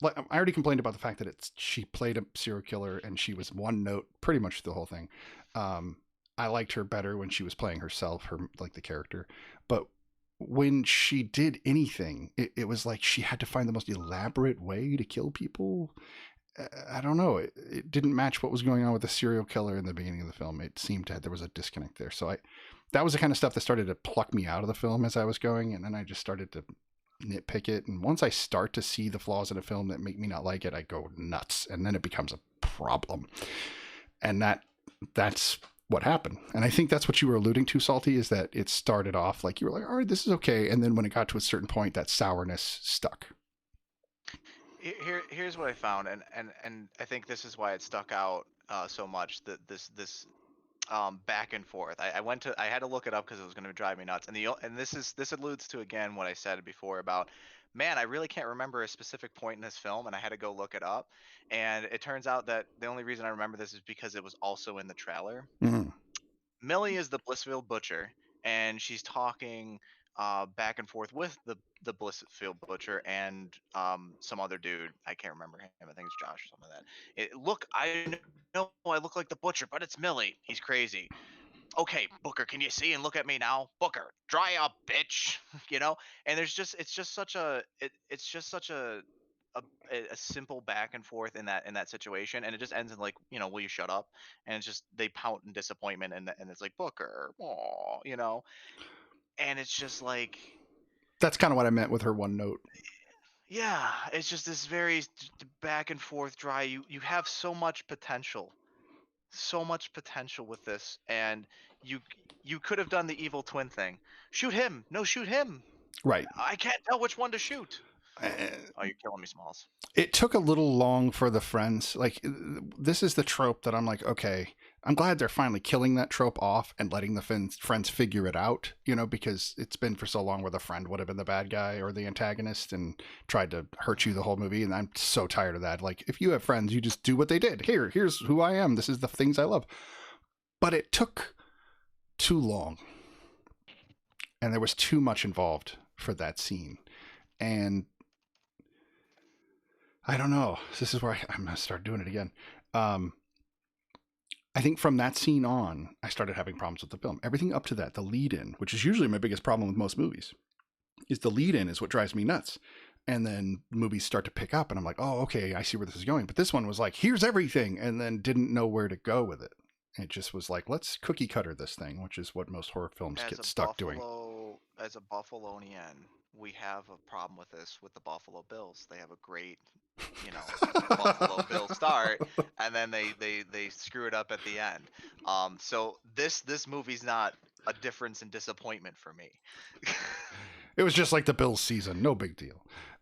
like, I already complained about the fact that she played a serial killer and she was one note pretty much the whole thing. I liked her better when she was playing herself, like the character. But when she did anything, it was like she had to find the most elaborate way to kill people. I don't know. It didn't match what was going on with the serial killer in the beginning of the film. It seemed that there was a disconnect there. So that was the kind of stuff that started to pluck me out of the film as I was going, and then I just started to nitpick it. And once I start to see the flaws in a film that make me not like it, I go nuts, and then it becomes a problem. And that's what happened. And I think that's what you were alluding to, Salty, is that it started off like you were like, all right, this is okay. And then when it got to a certain point, that sourness stuck. Here's what I found, and I think this is why it stuck out so much. That this back and forth. I had to look it up because it was going to drive me nuts. And this alludes to again what I said before about, man, I really can't remember a specific point in this film, and I had to go look it up. And it turns out that the only reason I remember this is because it was also in the trailer. Mm-hmm. Millie is the Blissfield butcher, and she's talking back and forth with the Blissfield butcher and some other dude. I can't remember him. I think it's Josh or something like that. Look, I know I look like the butcher, but it's Millie. He's crazy. Okay, Booker, can you see and look at me now? Booker, dry up, bitch. You know, and it's just such a a simple back and forth in that situation, and it just ends in like, will you shut up? And it's just they pout in disappointment, and it's like, Booker, aw, and it's just like, that's kind of what I meant with her one note. yeah, it's just this very back and forth dry. You have so much potential with this, and you could have done the evil twin thing. Shoot him. No, shoot him. Right. I can't tell which one to shoot. Oh, you're killing me, Smalls. It took a little long for the friends. Like, this is the trope that I'm like, okay, I'm glad they're finally killing that trope off and letting the friends figure it out, because it's been for so long where the friend would have been the bad guy or the antagonist and tried to hurt you the whole movie. And I'm so tired of that. Like, if you have friends, you just do what they did. Here's who I am. This is the things I love. But it took too long. And there was too much involved for that scene. And I don't know. This is where I'm going to start doing it again. I think from that scene on, I started having problems with the film. Everything up to that, the lead-in, which is usually my biggest problem with most movies, is the lead-in is what drives me nuts. And then movies start to pick up, and I'm like, oh, okay, I see where this is going. But this one was like, here's everything, and then didn't know where to go with it. It just was like, let's cookie cutter this thing, which is what most horror films get stuck doing. As a Buffalonian, we have a problem with this with the Buffalo Bills. They have a great, Buffalo Bill start, and then they screw it up at the end. So this movie's not a difference in disappointment for me. It was just like the Bills season, no big deal.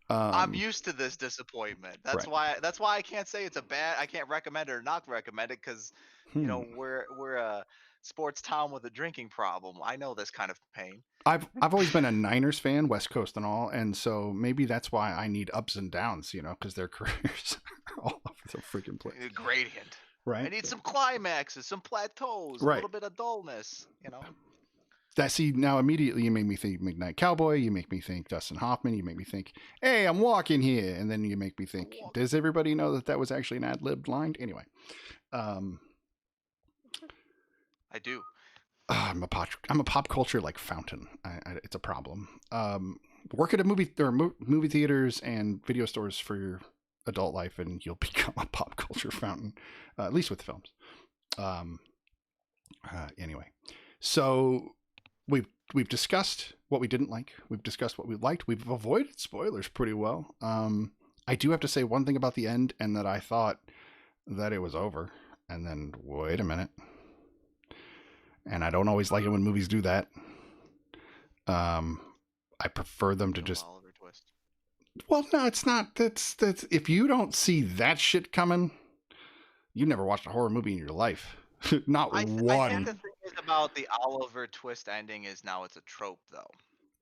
I'm used to this disappointment. That's right. why I can't say it's a bad. I can't recommend it or not recommend it because we're a sports town with a drinking problem. I know this kind of pain. I've always been a Niners fan, West Coast and all, and so maybe that's why I need ups and downs, because their careers are all over the freaking place. Gradient. Right. I need some climaxes, some plateaus, a little bit of dullness, Now immediately you make me think Midnight Cowboy, you make me think Dustin Hoffman, you make me think, hey, I'm walking here, and then you make me think, does everybody know that was actually an ad-libbed line? Anyway. I do. I'm a pop culture like fountain. It's a problem. Work at a movie theaters and video stores for your adult life, and you'll become a pop culture fountain, at least with films. Anyway, so we've discussed what we didn't like. We've discussed what we liked. We've avoided spoilers pretty well. I do have to say one thing about the end, and that I thought that it was over, and then wait a minute. And I don't always like it when movies do that. I prefer them to just. Oliver Twist. Well, no, it's not. That's if you don't see that shit coming, you never watched a horror movie in your life. Not one. I think the thing is about the Oliver Twist ending is now it's a trope, though.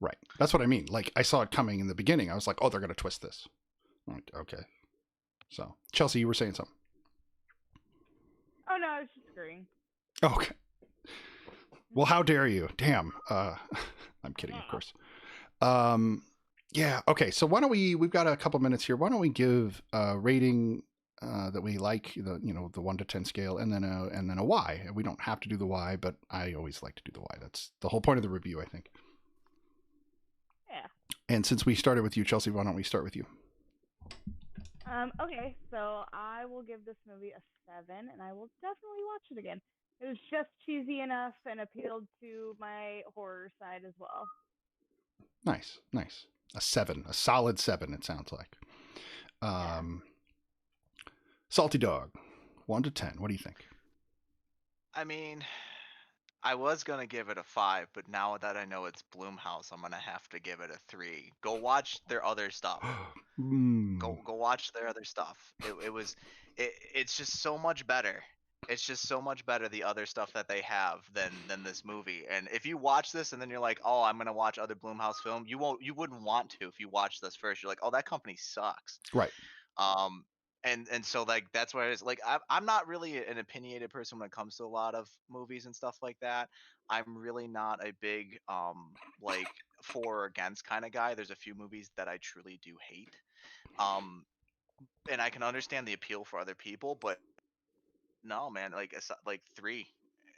Right. That's what I mean. Like, I saw it coming in the beginning. I was like, oh, they're gonna twist this. I'm like, okay. So, Chelsea, you were saying something. Oh no, I was just agreeing. Okay. Well, how dare you? Damn. I'm kidding, of course. Yeah. Okay. So why don't we've got a couple minutes here. Why don't we give a rating that we like, the 1 to 10 scale, and then a why. We don't have to do the why, but I always like to do the why. That's the whole point of the review, I think. Yeah. And since we started with you, Chelsea, why don't we start with you? Okay, so I will give this movie a 7, and I will definitely watch it again. It was just cheesy enough and appealed to my horror side as well. Nice, nice. A 7, a solid 7. It sounds like. Salty Dog, 1 to 10. What do you think? I mean, I was gonna give it a 5, but now that I know it's Bloomhouse, I'm gonna have to give it a 3. Go watch their other stuff. Go watch their other stuff. It's just so much better. It's just so much better, the other stuff that they have than this movie. And if you watch this and then you're like, oh, I'm gonna watch other Bloomhouse film, you wouldn't want to if you watch this first. You're like, oh, that company sucks. Right. Um, and so like that's where it's like I'm not really an opinionated person when it comes to a lot of movies and stuff like that. I'm really not a big like for or against kind of guy. There's a few movies that I truly do hate. Um, and I can understand the appeal for other people, but no, man, like it's like 3.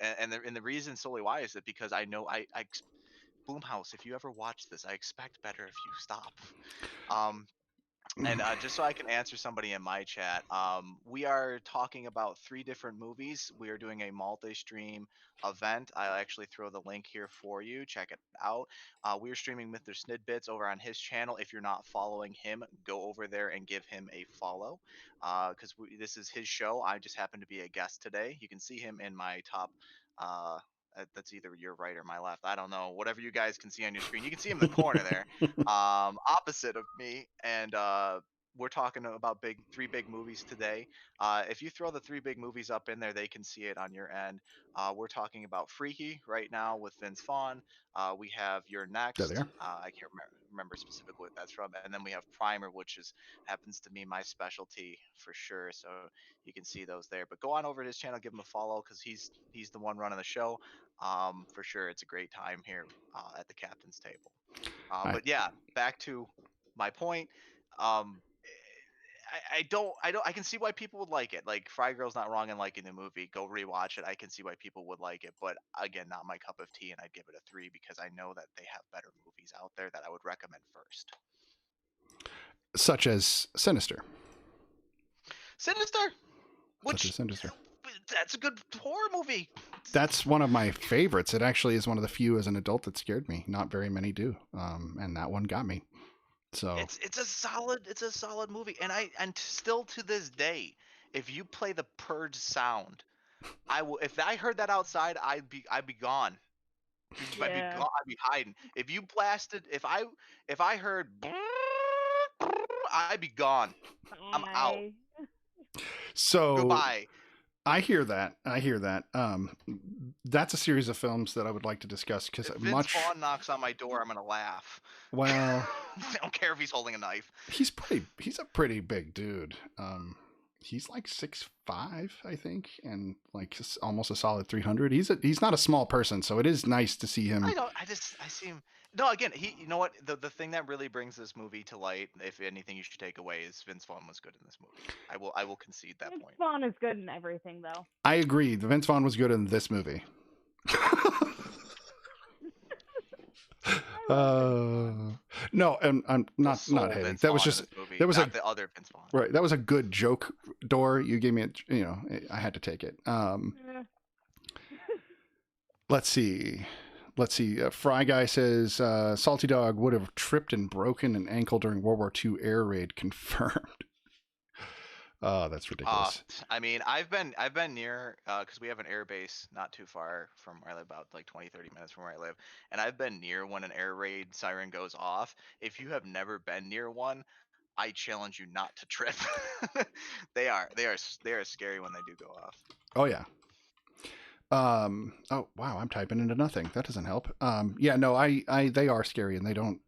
And the reason solely why is that because I know Boomhouse, if you ever watch this, I expect better if you stop. Um, and just so I can answer somebody in my chat, we are talking about 3 different movies. We are doing a multi-stream event. I'll actually throw the link here for you. Check it out. We are streaming MrSnidBitS over on his channel. If you're not following him, go over there and give him a follow, because this is his show. I just happen to be a guest today. You can see him in my top. That's either your right or my left. I don't know. Whatever you guys can see on your screen, you can see him in the corner there, opposite of me. And we're talking about 3 big movies today. If you throw the 3 big movies up in there, they can see it on your end. We're talking about Freaky right now with Vince Vaughn. We have Your There they Next. are. I can't remember specifically what that's from. And then we have Primer, which happens to be my specialty for sure. So you can see those there. But go on over to his channel, give him a follow, because he's the one running the show. For sure, it's a great time here at the captain's table. But yeah, back to my point. I can see why people would like it. Like, FryGurl's not wrong in liking the movie. Go rewatch it. I can see why people would like it, but again, not my cup of tea, and I'd give it a 3 because I know that they have better movies out there that I would recommend first. Such as Sinister. Sinister, Such as Sinister. That's a good horror movie. That's one of my favorites. It actually is one of the few as an adult that scared me. Not very many do, and that one got me. So it's a solid movie, and still to this day, if you play the Purge sound, I will. If I heard that outside, I'd be gone. Yeah. I'd be hiding. If you blasted, if I heard, I'd be gone. I'm out. Bye. So Goodbye. I hear that. That's a series of films that I would like to discuss because If Vince Vaughn knocks on my door, I'm gonna laugh. Well, I don't care if he's holding a knife. he's a pretty big dude. He's like 6'5", I think, and like almost a solid 300. He's not a small person, so it is nice to see him. I see him. No, again, you know what? The thing that really brings this movie to light, if anything you should take away, is Vince Vaughn was good in this movie. I will concede that Vince point. Vaughn is good in everything, though. I agree. Vince Vaughn was good in this movie. No, and I'm not hating. Vince That was Vaughn in just this movie, that was not a the other Vince Vaughn. right. That was a good joke door. You gave me I had to take it. Let's see. Fry Guy says Salty Dog would have tripped and broken an ankle during World War II air raid. Confirmed. Oh, that's ridiculous. I mean, I've been near, because we have an air base not too far from where I live, about like 20-30 minutes from where I live, and I've been near when an air raid siren goes off. If you have never been near one, I challenge you not to trip. They are scary when they do go off. Oh yeah. Oh wow, I'm typing into nothing. That doesn't help. Yeah, no, they are scary, and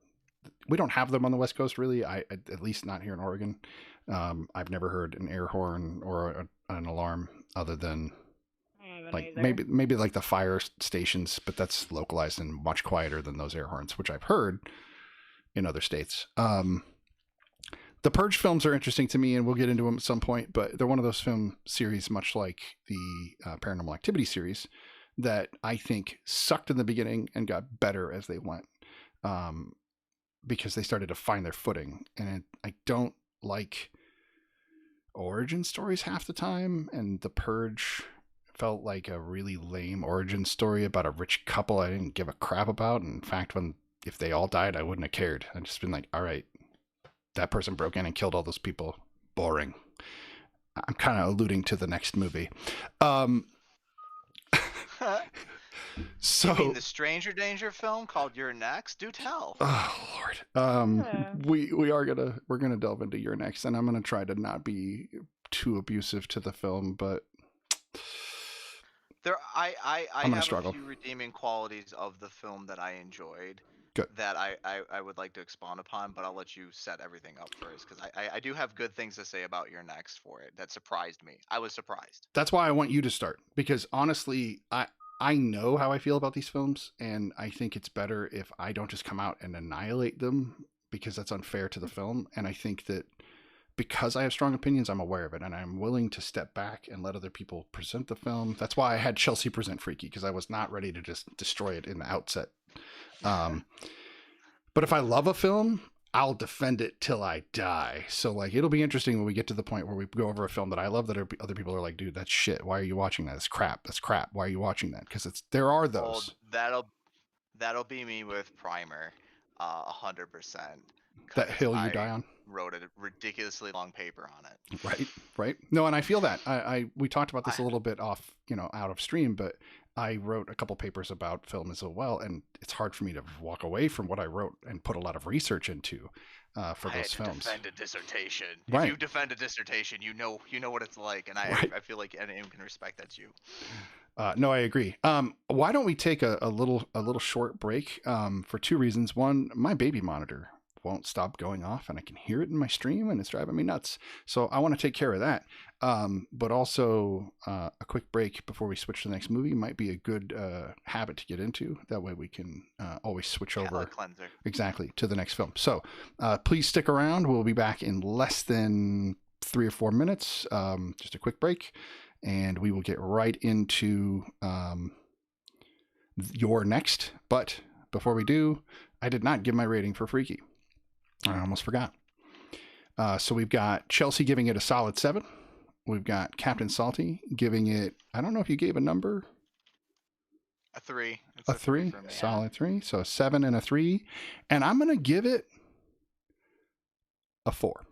we don't have them on the West Coast really. At least not here in Oregon. I've never heard an air horn or an alarm other than like maybe like the fire stations, but that's localized and much quieter than those air horns, which I've heard in other states. The Purge films are interesting to me, and we'll get into them at some point, but they're one of those film series, much like the Paranormal Activity series, that I think sucked in the beginning and got better as they went, because they started to find their footing. And I don't like origin stories half the time, and The Purge felt like a really lame origin story about a rich couple I didn't give a crap about. In fact, if they all died, I wouldn't have cared. I'd just been like, all right, that person broke in and killed all those people. Boring. I'm kind of alluding to the next movie. So, You mean the Stranger Danger film called You're Next? Do tell. oh Lord, Yeah. we're gonna delve into Your Next, and I'm gonna try to not be too abusive to the film, but I I'm gonna have struggle. a few redeeming qualities of the film that I enjoyed. Good. That I would like to expound upon, but I'll let you set everything up first because I do have good things to say about Your Next for it. That surprised me. I was surprised. That's why I want you to start, because honestly, I know how I feel about these films, and I think it's better if I don't just come out and annihilate them, because that's unfair to the film. And I think that because I have strong opinions, I'm aware of it, and I'm willing to step back and let other people present the film. That's why I had Chelsea present Freaky, because I was not ready to just destroy it in the outset. But if I love a film, I'll defend it till I die. So like, it'll be interesting when we get to the point where we go over a film that I love that other people are like, dude, that's shit. Why are you watching that? It's crap. That's crap. Why are you watching that? Because there are those. Well, that'll be me with Primer, 100%. That hill you die on. Wrote a ridiculously long paper on it. Right. No, and I feel that. We talked about this a little bit off, out of stream, but I wrote a couple papers about film as well, and it's hard for me to walk away from what I wrote and put a lot of research into for those films. Defend a dissertation. Right. If you defend a dissertation, you know what it's like, and I feel like anyone can respect that's you. No, I agree. Why don't we take a little short break for two reasons. One, my baby monitor won't stop going off, and I can hear it in my stream, and it's driving me nuts. So I want to take care of that. But also a quick break before we switch to the next movie might be a good habit to get into. That way we can always switch over cleanser. Exactly to the next film. So please stick around. We'll be back in less than 3 or 4 minutes. Just a quick break, and we will get right into Your Next. But before we do, I did not give my rating for Freaky. I almost forgot. So we've got Chelsea giving it a solid 7. We've got Captain Salty giving it, I don't know if you gave a number. A 3. It's a 3? For me. Solid 3. So 7 and a 3. And I'm going to give it a 4.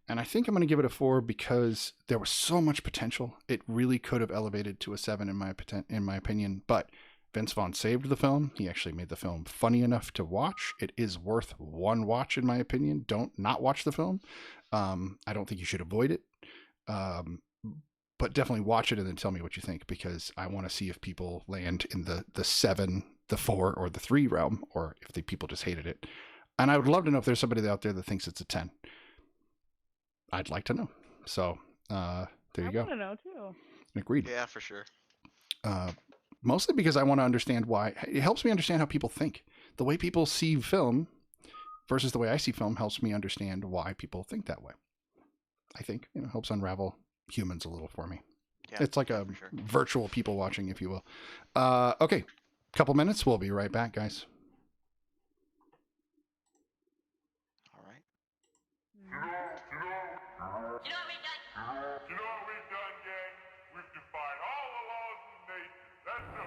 And I think I'm going to give it a 4 because there was so much potential. It really could have elevated to a 7 in my opinion. But Vince Vaughn saved the film. He actually made the film funny enough to watch. It is worth one watch, in my opinion. Don't not watch the film. I don't think you should avoid it. But definitely watch it and then tell me what you think, because I want to see if people land in the 7, the 4, or the 3 realm, or if the people just hated it. And I would love to know if there's somebody out there that thinks it's a 10. I'd like to know. So there you go. I want to know too. Agreed. Yeah, for sure. Mostly because I want to understand why. It helps me understand how people think. The way people see film versus the way I see film helps me understand why people think that way. I think, helps unravel humans a little for me. Yeah, it's like a virtual people watching, if you will. Okay, couple minutes. We'll be right back, guys. All right. You know what we've done, gang? We've defied all the laws of nature. That's a...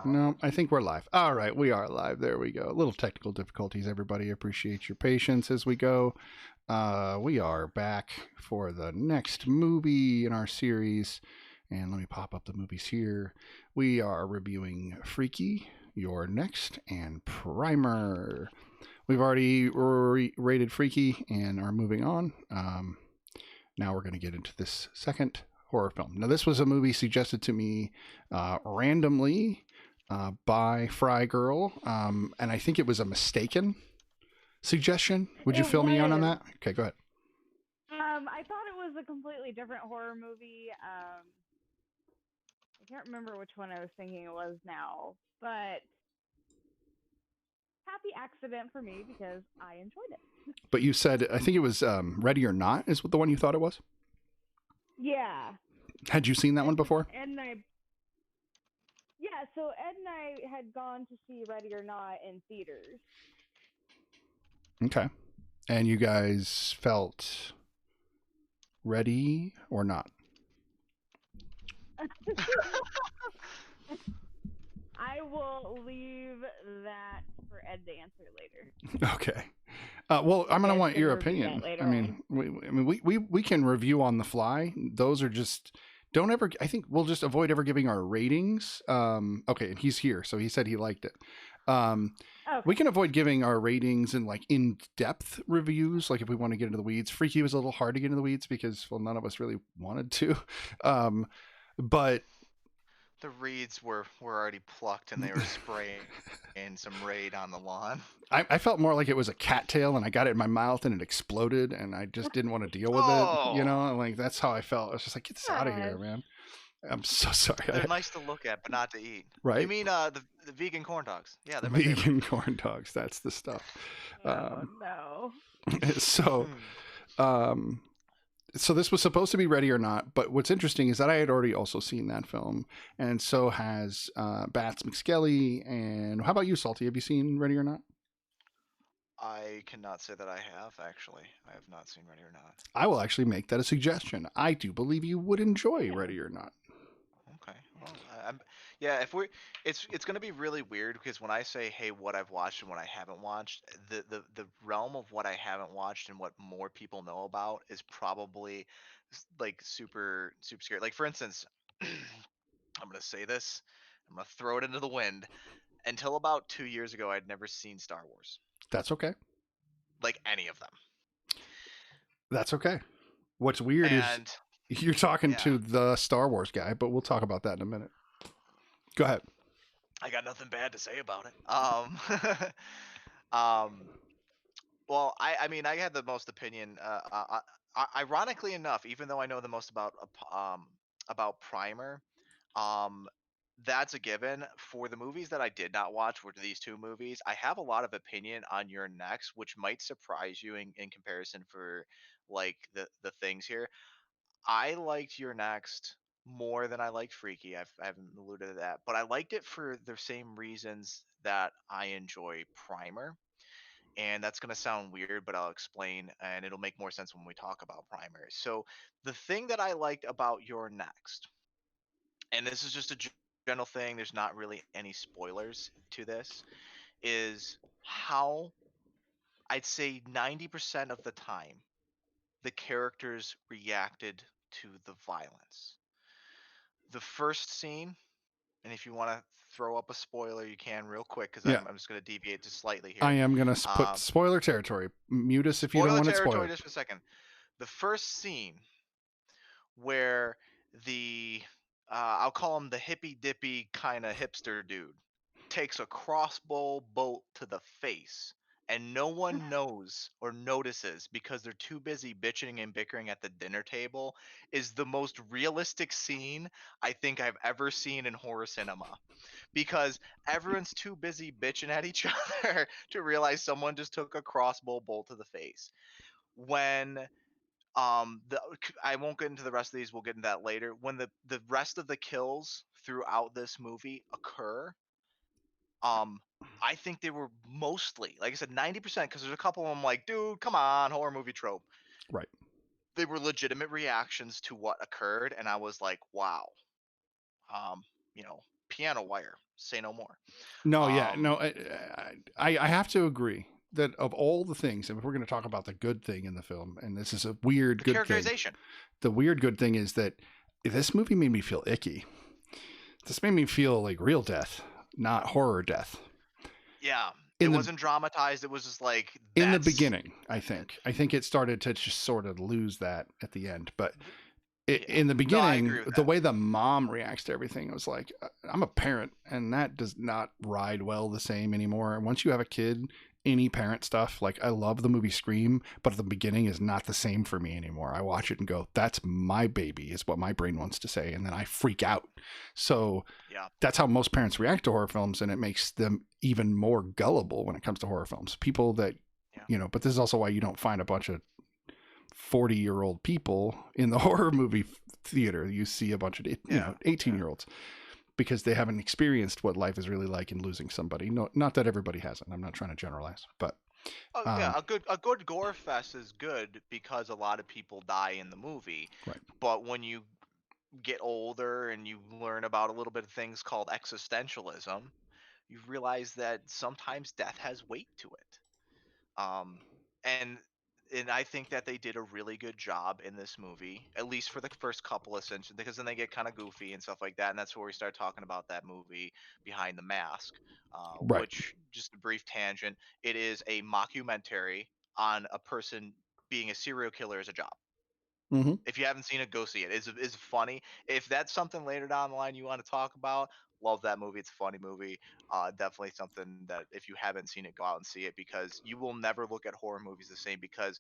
No, I think we're live. All right, we are live. There we go. Little technical difficulties, everybody. Appreciate your patience as we go. We are back for the next movie in our series. And let me pop up the movies here. We are reviewing Freaky, You're Next, and Primer. We've already rated Freaky and are moving on. Now we're going to get into this second horror film. Now, this was a movie suggested to me randomly by TheFryGurl, and I think it was a mistaken suggestion. Would you fill me in on that? Okay, go ahead. I thought it was a completely different horror movie. I can't remember which one I was thinking it was now, but happy accident for me because I enjoyed it. But you said, I think it was Ready or Not is what the one you thought it was? Yeah. Had you seen that one before? So Ed and I had gone to see Ready or Not in theaters. Okay. And you guys felt ready or not? I will leave that for Ed to answer later. Okay. Well, I'm going to want your opinion. I mean, we can review on the fly. Those are just, don't ever, I think we'll just avoid ever giving our ratings. Okay. And he's here. So he said he liked it. Okay. We can avoid giving our ratings and like in-depth reviews. Like if we want to get into the weeds. Freaky was a little hard to get into the weeds because, well, none of us really wanted to. But the reeds were already plucked and they were spraying some Raid on the lawn. I felt more like it was a cattail and I got it in my mouth and it exploded and I just didn't want to deal with it. You know, like that's how I felt. I was just like, get this out of here, man. I'm so sorry. They're nice to look at, but not to eat. Right? You mean the vegan corn dogs? Yeah, they're vegan corn dogs. That's the stuff. No. So this was supposed to be Ready or Not, but what's interesting is that I had already also seen that film, and so has Bats McSkelly. And how about you, Salty? Have you seen Ready or Not? I cannot say that I have, actually. I have not seen Ready or Not. I will actually make that a suggestion. I do believe you would enjoy Ready or Not. Okay. Well, yeah, it's going to be really weird because when I say, hey, what I've watched and what I haven't watched, the realm of what I haven't watched and what more people know about is probably like super scary. Like, for instance, I'm going to say this, I'm going to throw it into the wind. Until about 2 years ago, I'd never seen Star Wars. That's okay. Like any of them. That's okay. What's weird is you're talking to the Star Wars guy, but we'll talk about that in a minute. Go ahead. I got nothing bad to say about it. Well, I mean, I had the most opinion. Ironically enough, even though I know the most about Primer, that's a given. For the movies that I did not watch, which are these two movies, I have a lot of opinion on Your Next, which might surprise you in comparison for like the things here. I liked Your Next more than I liked Freaky. I haven't alluded to that, but I liked it for the same reasons that I enjoy Primer. And that's going to sound weird, but I'll explain, and it'll make more sense when we talk about Primer. So the thing that I liked about Your Next, and this is just a general thing, there's not really any spoilers to this, is how I'd say 90% of the time the characters reacted to the violence. The first scene, and if you want to throw up a spoiler, you can real quick because I'm just going to deviate just slightly here. I am going to put spoiler territory. Mute us if you don't want to spoil. Spoiler territory just for a second. The first scene where the I'll call him the hippy dippy kind of hipster dude takes a crossbow bolt to the face and no one knows or notices because they're too busy bitching and bickering at the dinner table is the most realistic scene I think I've ever seen in horror cinema, because everyone's too busy bitching at each other to realize someone just took a crossbow bolt to the face. When I won't get into the rest of these, we'll get into that later. When the rest of the kills throughout this movie occur, I think they were mostly, like I said, 90%, because there's a couple of them like, dude, come on, horror movie trope. Right. They were legitimate reactions to what occurred, and I was like, wow. Piano wire. Say no more. No, yeah, Um, no, I have to agree that of all the things, and if we're going to talk about the good thing in the film, and this is a weird the good thing, characterization. the weird good thing is that this movie made me feel icky. This made me feel like real death, not horror death. Yeah, In it the wasn't dramatized. It was just like in the that's beginning, I think it started to just sort of lose that at the end, but yeah. in the No, I agree beginning, with the that. way the mom reacts to everything, was like, I'm a parent, and that does not ride well the same anymore. And once you have a kid, any parent stuff, like I love the movie Scream, but at the beginning is not the same for me anymore. I watch it and go, that's my baby, is what my brain wants to say. And then I freak out. So Yeah, that's how most parents react to horror films, and it makes them even more gullible when it comes to horror films. People that, yeah, but this is also why you don't find a bunch of 40-year-old people in the horror movie theater. You see a bunch of 18-year-olds because they haven't experienced what life is really like in losing somebody. No, not that everybody hasn't. I'm not trying to generalize, but Oh yeah, a good gore fest is good because a lot of people die in the movie. right. But when you get older and you learn about a little bit of things called existentialism, you realize that sometimes death has weight to it. And I think that they did a really good job in this movie, at least for the first couple of scenes, because then they get kind of goofy and stuff like that, and that's where we start talking about that movie Behind the Mask, Right. which, just a brief tangent, it is a mockumentary on a person being a serial killer as a job. Mm-hmm. If you haven't seen it, go see it. It's funny. If that's something later down the line you want to talk about, love that movie. It's a funny movie. Definitely something that if you haven't seen it, go out and see it, because you will never look at horror movies the same. Because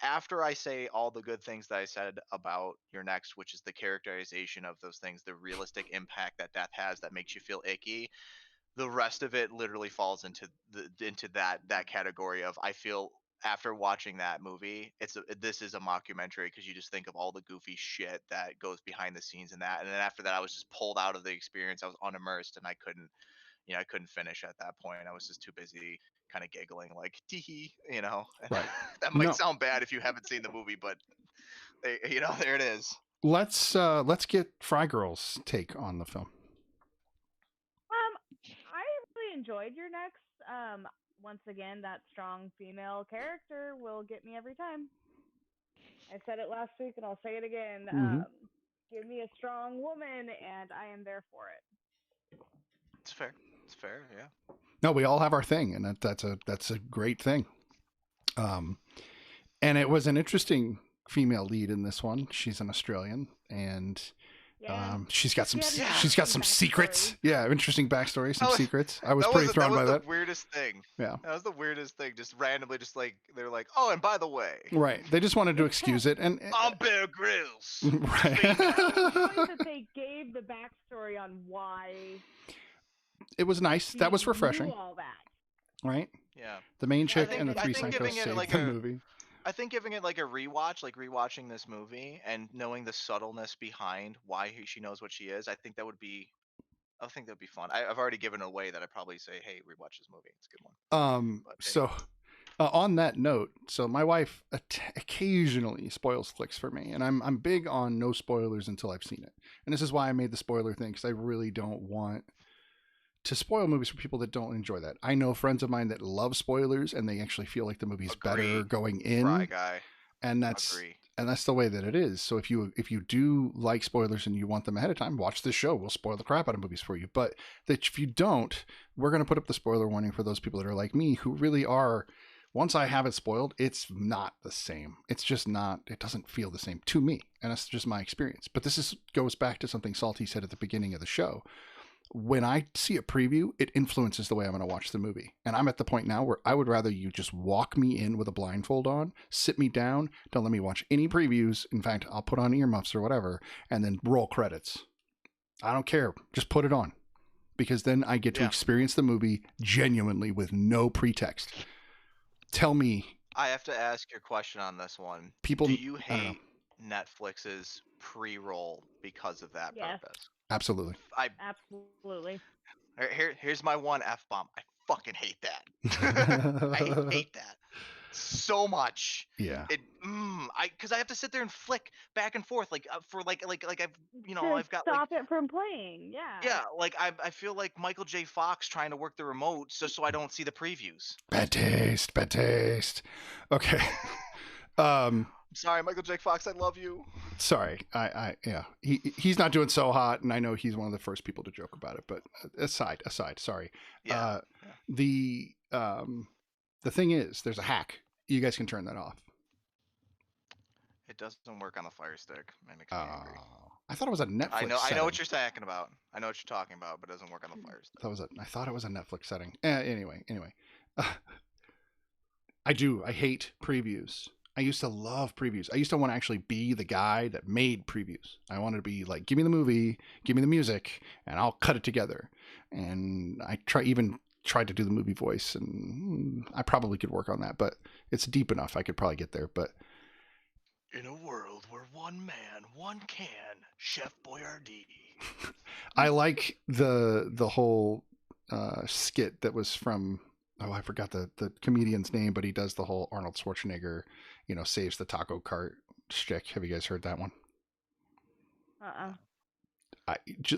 after I say all the good things that I said about your next, which is the characterization of those things, the realistic impact that death has that makes you feel icky, the rest of it literally falls into that category of, I feel, after watching that movie, this is a mockumentary, because you just think of all the goofy shit that goes behind the scenes in that, and then after that I was just pulled out of the experience. I was unimmersed, and I couldn't finish at that point. I was just too busy kind of giggling like tee, Right. that might No, sound bad if you haven't seen the movie, but there it is. let's get Fry Girl's take on the film. I really enjoyed your next. Once again, that strong female character will get me every time. I said it last week, and I'll say it again. Mm-hmm. Give me a strong woman, and I am there for it. It's fair, yeah. No, we all have our thing, and that's a great thing. And it was an interesting female lead in this one. She's an Australian, and Yeah, she's got some she had an she's got interesting some secrets. backstory. Yeah, interesting backstory, some That was- secrets. I was that pretty was thrown by the that. weirdest thing. Yeah. That was the weirdest thing. Just randomly, just like they're like, oh, and by the way, Right. They just wanted to excuse it, and I'm Bear Grylls. right. It's nice that they gave the backstory on why It was nice. she That was knew refreshing, all that. right? Yeah. The main chick think- and the I three think psychos giving it saved like the a- movie. I think giving it like a rewatch, like rewatching this movie and knowing the subtleness behind why she knows what she is, I think that'd be fun. I've already given it away that I'd probably say, hey, rewatch this movie. It's a good one. But, hey. So on that note, so my wife occasionally spoils flicks for me, and I'm big on no spoilers until I've seen it. And this is why I made the spoiler thing, because I really don't want to spoil movies for people that don't enjoy that. I know friends of mine that love spoilers, and they actually feel like the movie's better Agreed. going in. Fry guy. And that's Agree. the way that it is. So if you do like spoilers and you want them ahead of time, watch this show. We'll spoil the crap out of movies for you. But that if you don't, we're going to put up the spoiler warning for those people that are like me, who really are. Once I have it spoiled, it's not the same. It's just not. It doesn't feel the same to me, and that's just my experience. But this goes back to something Salty said at the beginning of the show. When I see a preview, it influences the way I'm going to watch the movie. And I'm at the point now where I would rather you just walk me in with a blindfold on, sit me down, don't let me watch any previews. In fact, I'll put on earmuffs or whatever, and then roll credits. I don't care. Just put it on. Because then I get to experience the movie genuinely with no pretext. Tell me. I have to ask your question on this one. People, do you hate Netflix's pre-roll because of that purpose? Absolutely. Absolutely. Here's my one F-bomb. I fucking hate that. I hate that. so much. Yeah. Because I have to sit there and flick back and forth for To I've got stop it from playing. Yeah. I feel like Michael J. Fox trying to work the remote just so I don't see the previews. Bad taste. Bad taste. Okay. Sorry, Michael J. Fox, I love you. Sorry. Yeah. He's not doing so hot, and I know he's one of the first people to joke about it. But aside. Sorry. Yeah. The thing is, there's a hack. You guys can turn that off. It doesn't work on the Fire Stick. It makes me angry. I thought it was a Netflix. I know setting. what you're talking about. I know what you're talking about, but it doesn't work on the Fire Stick. I thought it was a Netflix setting. Anyway. I hate previews. I used to love previews. I used to want to actually be the guy that made previews. I wanted to be like, give me the movie, give me the music, and I'll cut it together. And I tried to do the movie voice, and I probably could work on that, but it's deep enough. I could probably get there. But in a world where one man, one can, Chef Boyardee. I like the whole skit that was from, I forgot the comedian's name, but he does the whole Arnold Schwarzenegger, saves the taco cart shtick. Have you guys heard that one?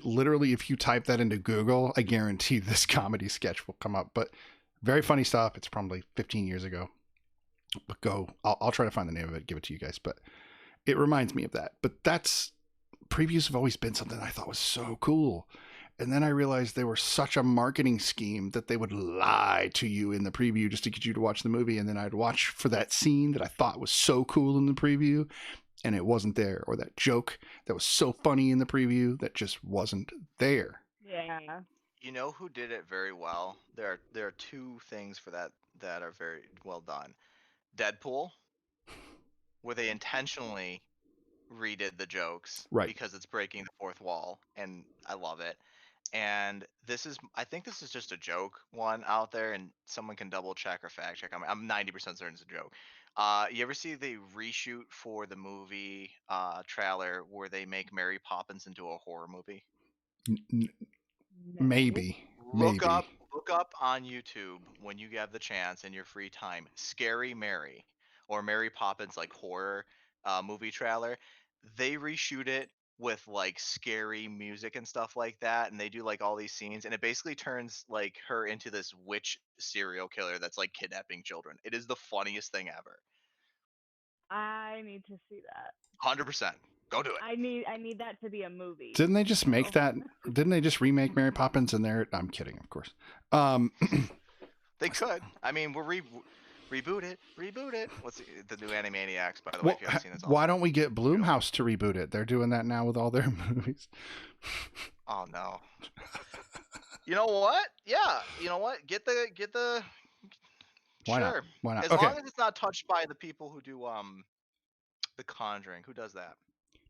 Literally, if you type that into Google, I guarantee this comedy sketch will come up. But very funny stuff. It's probably 15 years ago. But I'll try to find the name of it, give it to you guys. But it reminds me of that. But previews have always been something I thought was so cool. And then I realized they were such a marketing scheme that they would lie to you in the preview just to get you to watch the movie. And then I'd watch for that scene that I thought was so cool in the preview, and it wasn't there. Or that joke that was so funny in the preview that just wasn't there. Yeah. You know who did it very well? There are two things for that are very well done. Deadpool, where they intentionally redid the jokes because it's breaking the fourth wall, and I love it. And I think this is just a joke one out there, and someone can double check or fact check. I'm 90% certain it's a joke. You ever see the reshoot for the movie trailer where they make Mary Poppins into a horror movie? Maybe. Look up on YouTube when you have the chance in your free time, Scary Mary or Mary Poppins horror movie trailer. They reshoot it with scary music and stuff like that, and they do all these scenes, and it basically turns her into this witch serial killer that's kidnapping children. It is the funniest thing ever. I need to see that. 100%. Go do it. I need that to be a movie. Didn't they just make that? Didn't they just remake Mary Poppins in there? I'm kidding, of course. They could. I mean, we're reboot it. What's the new Animaniacs, by the way? If you haven't seen this, why don't we get Blumhouse to reboot it? They're doing that now with all their movies. Oh no. You know what? Yeah. You know what? Get the. Why sure. not? Why not? As long as it's not touched by the people who do The Conjuring. Who does that?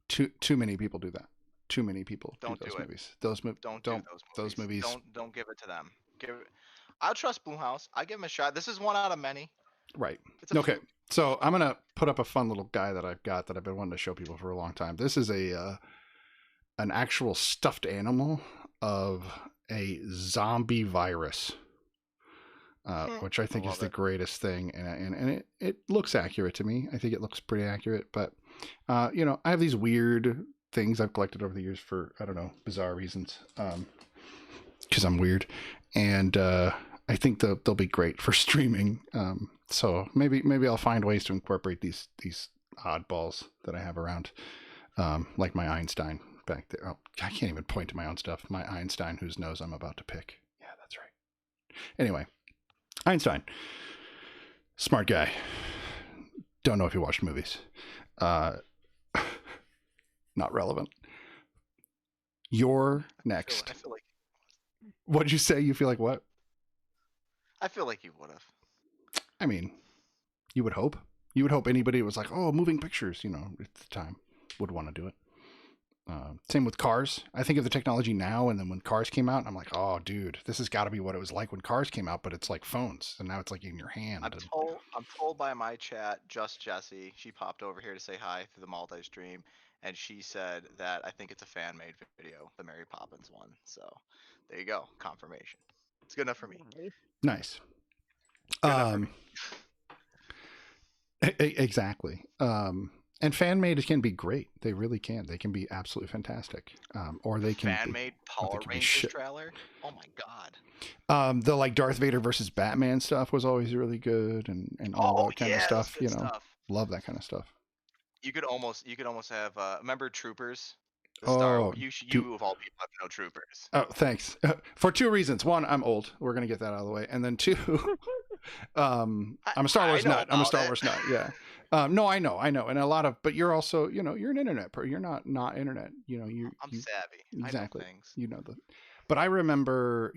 Too many people do that. Too many people don't do those movies. Don't do those movies. Don't give it to them. I'll trust Blumhouse. I give them a shot. This is one out of many. Right. Okay. So I'm gonna put up a fun little guy that I've got that I've been wanting to show people for a long time. This is an actual stuffed animal of a zombie virus, which I think is the greatest thing, and it looks accurate to me. I think it looks pretty accurate, but I have these weird things I've collected over the years for, I don't know, bizarre reasons, because I'm weird, and I think they'll be great for streaming. So maybe I'll find ways to incorporate these oddballs that I have around, like my Einstein back there. Oh, I can't even point to my own stuff. My Einstein, whose nose I'm about to pick. Yeah, that's right. Anyway, Einstein, smart guy. Don't know if you watched movies. Not relevant. You're next. I feel like. What'd you say? You feel like what? I feel like you would have. I mean, you would hope. You would hope anybody who was like, oh, moving pictures, at the time would want to do it. Same with cars. I think of the technology now, and then when cars came out, I'm like, oh, dude, this has got to be what it was like when cars came out, but it's like phones, and now it's like in your hand. I'm told by my chat, Just Jessie, she popped over here to say hi through the multi-stream, and she said that I think it's a fan-made video, the Mary Poppins one. So there you go, confirmation. It's good enough for me. Nice. Exactly. And fan made can be great. They really can. They can be absolutely fantastic. Or they can Fan be, made or they Power can be Rangers shit. trailer. Oh my god. The like Darth Vader versus Batman stuff was always really good, and all Oh that kind yeah, of that's stuff. good stuff. Love that kind of stuff. You could almost have remember Troopers? The Star Oh, you of all people have to know Troopers. oh, thanks. For two reasons. One, I'm old. We're gonna get that out of the way, and then two, I'm a Star Wars I know nut. I'm a about Star it. Wars nut. Yeah. No, I know, and a lot of, but you're also, you're an internet You're not internet. I'm savvy. exactly. I know things. But I remember,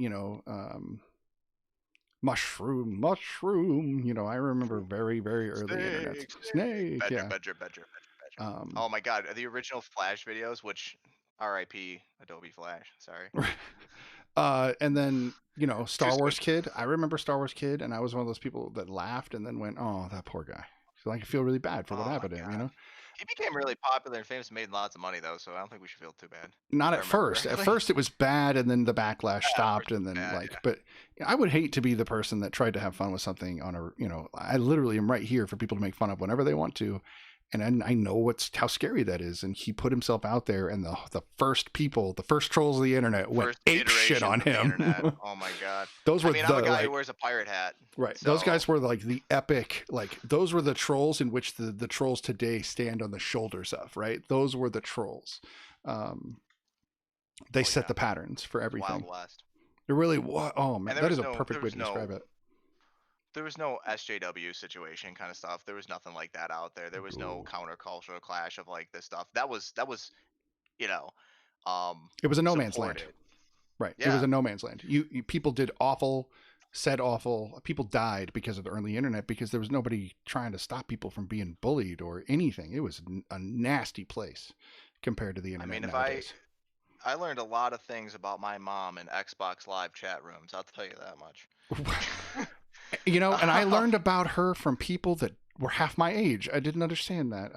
mushroom. I remember very, very early internet. Snake. Badger, Yeah. badger. Oh my god, the original Flash videos, which R.I.P. Adobe Flash. Sorry. And then, Star soon. Wars Kid. I remember Star Wars Kid, and I was one of those people that laughed and then went, "Oh, that poor guy." So I feel really bad for what Oh my happened to him. God. He became really popular and famous, made lots of money though, so I don't think we should feel too bad. Not if I at remember first. At correctly. first, it was bad, and then the backlash Yeah, stopped, first it and was then bad, yeah. But I would hate to be the person that tried to have fun with something on a. I literally am right here for people to make fun of whenever they want to, and I know how scary that is. And he put himself out there, and the first trolls of the internet went First ape shit on iterations of the him. internet. Oh my god. Those were I'm a guy who wears a pirate hat. right. So Those guys were like the epic, those were the trolls in which the trolls today stand on the shoulders of. Right. Those were the trolls. They set the patterns for everything. Wild West. It really was. Oh man, that is a perfect way to no- describe it. There was no SJW situation kind of stuff. There was nothing like that out there. There was no countercultural clash of like this stuff. That was you know, It was a no man's land. supported. Right. It Yeah. was a no man's land. You people did awful, said awful. People died because of the early internet because there was nobody trying to stop people from being bullied or anything. It was a nasty place compared to the internet I mean, nowadays. I learned a lot of things about my mom in Xbox Live chat rooms. I'll tell you that much. And I learned about her from people that were half my age. I didn't understand that.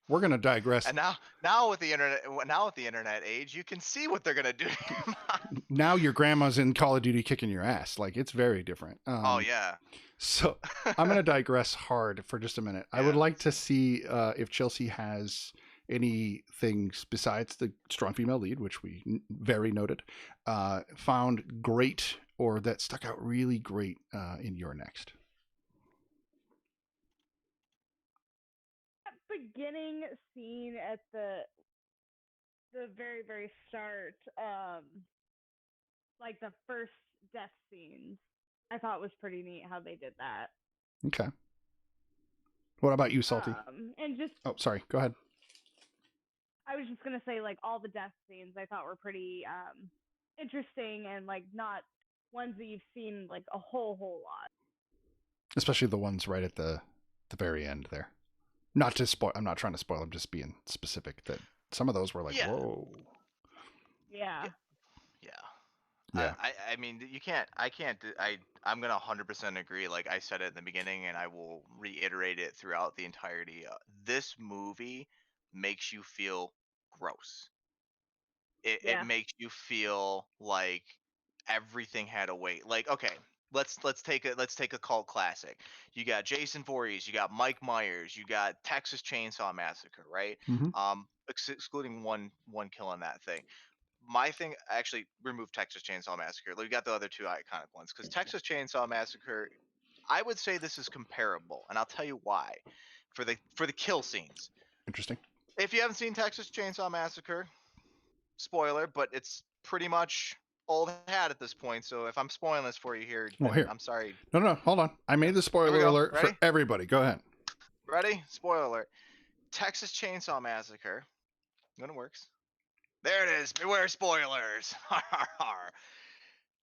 We're gonna digress. And now with the internet age, you can see what they're gonna do. Now your grandma's in Call of Duty kicking your ass. It's very different. Oh yeah. So I'm gonna digress hard for just a minute. I would like to see if Chelsea has any things besides the strong female lead, which we very noted, found great or that stuck out really great in your next. That beginning scene at the very, very start, like the first death scenes, I thought was pretty neat how they did that. Okay. What about you, Salty? And just Oh, sorry. Go ahead. I was just gonna say, like, all the death scenes I thought were pretty interesting and like not ones that you've seen like a whole lot. Especially the ones right at the very end there. Not to spoil. I'm not trying to spoil. I'm just being specific that some of those were like, whoa. Yeah. Yeah. I mean, I'm gonna 100% agree. Like I said it in the beginning, and I will reiterate it throughout the entirety. This movie makes you feel gross. It makes you feel like everything had a weight. Like, okay, let's take a cult classic. You got Jason Voorhees, you got Mike Myers, you got Texas Chainsaw Massacre, right? Mm-hmm. Excluding one kill on that thing. My thing, actually remove Texas Chainsaw Massacre. We got the other two iconic ones because Texas Chainsaw Massacre, I would say this is comparable, and I'll tell you why. For the kill scenes. Interesting. If you haven't seen Texas Chainsaw Massacre, spoiler, but it's pretty much old hat at this point. So if I'm spoiling this for you here, I'm sorry. No, hold on. I made the spoiler alert for everybody. Go ahead. Ready? Spoiler alert. Texas Chainsaw Massacre. When it works. There it is. Beware spoilers.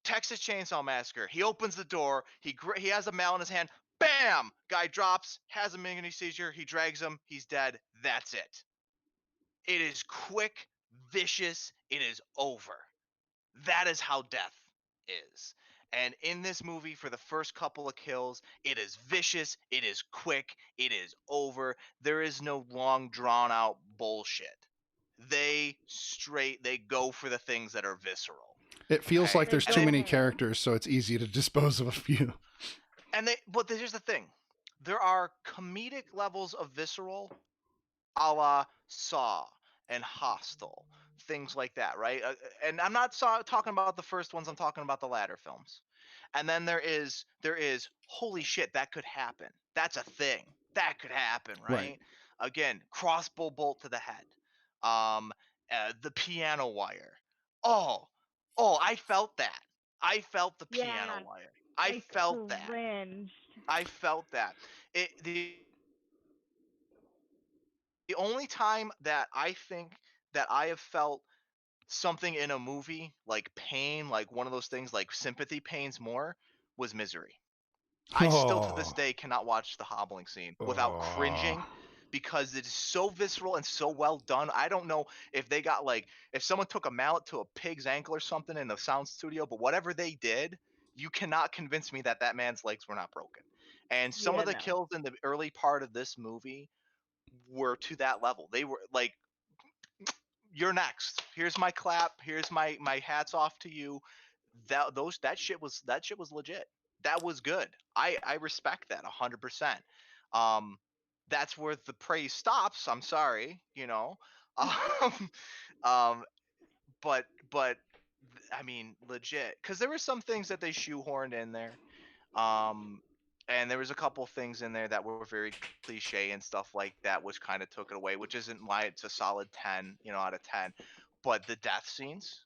Texas Chainsaw Massacre. He opens the door. He has a mallet in his hand. Bam! Guy drops. Has a mini seizure. He drags him. He's dead. That's it. It is quick, vicious. It is over. That is how death is. And in this movie, for the first couple of kills, it is vicious, it is quick, it is over. There is no long, drawn-out bullshit. They go for the things that are visceral. It feels like there's too many characters, so it's easy to dispose of a few. But here's the thing. there are comedic levels of visceral, a la Saw and Hostel, things like that, right? And I'm not talking about the first ones. I'm talking about the latter films. And then there is holy shit, that could happen. That's a thing that could happen, Right. right? Again, crossbow bolt to the head, um, the piano wire. Oh, I felt that. I felt the piano Yeah, wire. I I felt that. cringed. I felt that. The only time that I think that I have felt something in a movie like pain, like one of those things like sympathy pains more, was Misery. I still to this Oh. day cannot watch the hobbling scene without Oh. cringing because it is so visceral and so well done. I don't know if they got like if someone took a mallet to a pig's ankle or something in the sound studio, but whatever they did, you cannot convince me that that man's legs were not broken. And some Yeah, of the no. kills in the early part of this movie were to that level. They were like, "You're next. Here's my clap. Here's my hats off to you." That shit was legit. That was good. I respect that 100%. Um, that's where the praise stops. I'm sorry, you know. Um, um, but I mean, legit, because there were some things that they shoehorned in there. Um, and there was a couple things in there that were very cliche and stuff like that, which kind of took it away, which isn't why it's a solid 10, out of 10. But the death scenes,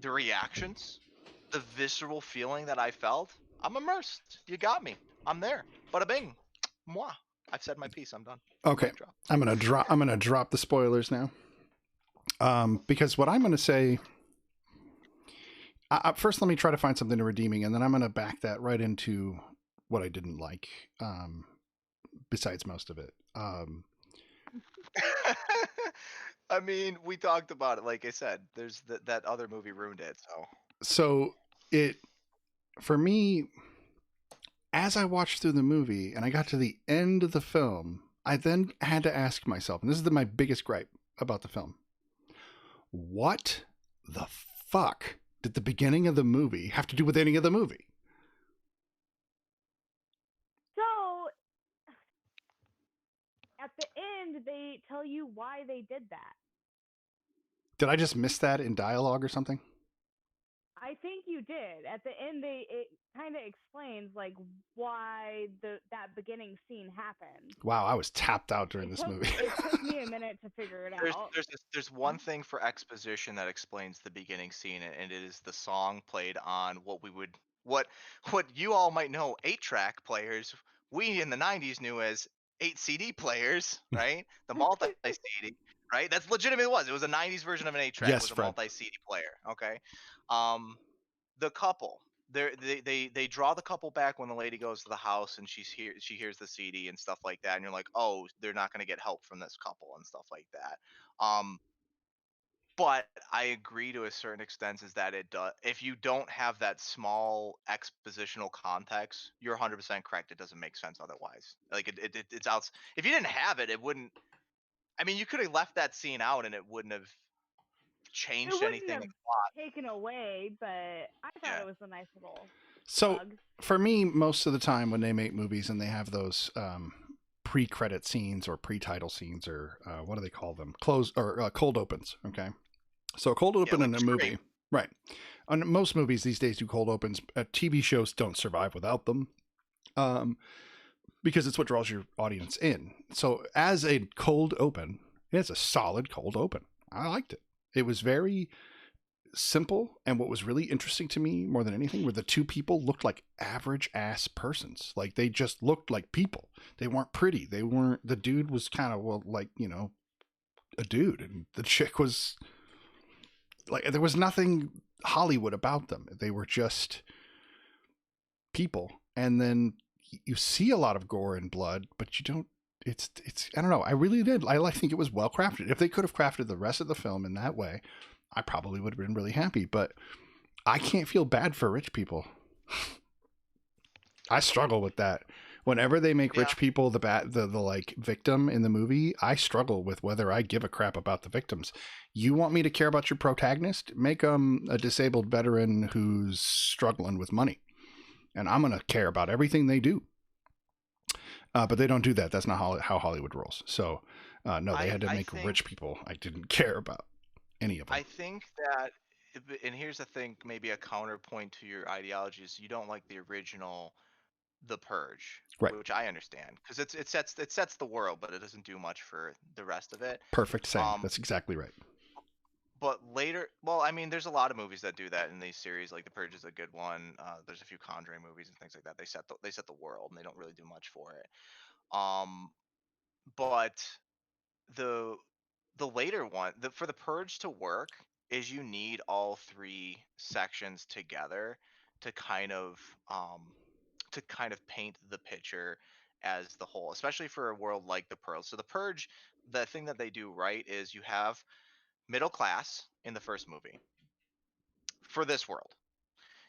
the reactions, the visceral feeling that I felt, I'm immersed. You got me. I'm there. Bada bing. Moi. I've said my piece. I'm done. Okay. Mic drop. I'm gonna drop the spoilers now. Because what I'm gonna say. First, let me try to find something redeeming, and then I'm gonna back that right into what I didn't like. Besides most of it. I mean, we talked about it. Like I said, there's that other movie ruined it. So it, for me, as I watched through the movie and I got to the end of the film, I then had to ask myself, and this is my biggest gripe about the film: what the fuck did the beginning of the movie have to do with any of the movie? So at the end, they tell you why they did that. Did I just miss that in dialogue or something? I think you did. At the end, it kind of explains like why that beginning scene happened. Wow, I was tapped out during this movie. It took me a minute to figure it out. There's one thing for exposition that explains the beginning scene, and it is the song played on what you all might know 8-track players. We in the 90s knew as 8 CD players, right? The multi CD, right? That's legitimately it was a 90s version of an 8-track. Yes, It was a Fred. multi CD player. Okay, the couple. They draw the couple back when the lady goes to the house and she hears the CD and stuff like that, and you're like, oh, they're not going to get help from this couple and stuff like that. But I agree to a certain extent is that it does. If you don't have that small expositional context, you're 100% correct. It doesn't make sense otherwise. Like it's out. If you didn't have it, it wouldn't. I mean, you could have left that scene out and it wouldn't have changed It wouldn't anything. have in plot. taken away, but I thought it was a nice little So bug. for me, most of the time when they make movies and they have those pre-credit scenes or pre-title scenes or what do they call them? Cold opens. Okay, so a cold open like in a Scream. movie, right? On most movies these days do cold opens. TV shows don't survive without them, because it's what draws your audience in. So as a cold open, it's a solid cold open. I liked it. It was very simple, and what was really interesting to me more than anything were the two people looked like average ass persons. Like they just looked like people. They weren't pretty. They weren't. The dude was kind of a dude, and the chick was like, there was nothing Hollywood about them. They were just people. And then you see a lot of gore and blood, but you don't. It's I don't know. I really did. I think it was well crafted. If they could have crafted the rest of the film in that way, I probably would have been really happy. But I can't feel bad for rich people. I struggle with that. Whenever they make rich people the like victim in the movie, I struggle with whether I give a crap about the victims. You want me to care about your protagonist? Make them a disabled veteran who's struggling with money, and I'm gonna care about everything they do. But they don't do that. That's not how Hollywood rolls. So no, they had to make rich people I didn't care about any of them. I think that, and here's the thing, maybe a counterpoint to your ideology is you don't like the original The Purge, Right. which I understand because it sets the world, but it doesn't do much for the rest of it. Perfect saying. That's exactly right. But later, well, I mean, there's a lot of movies that do that in these series. Like The Purge is a good one. There's a few Conjuring movies and things like that. They set the world and they don't really do much for it. But the later one, for The Purge to work, is you need all three sections together to kind of paint the picture as the whole, especially for a world like the Pearl. So The Purge, the thing that they do right is you have middle class in the first movie for this world.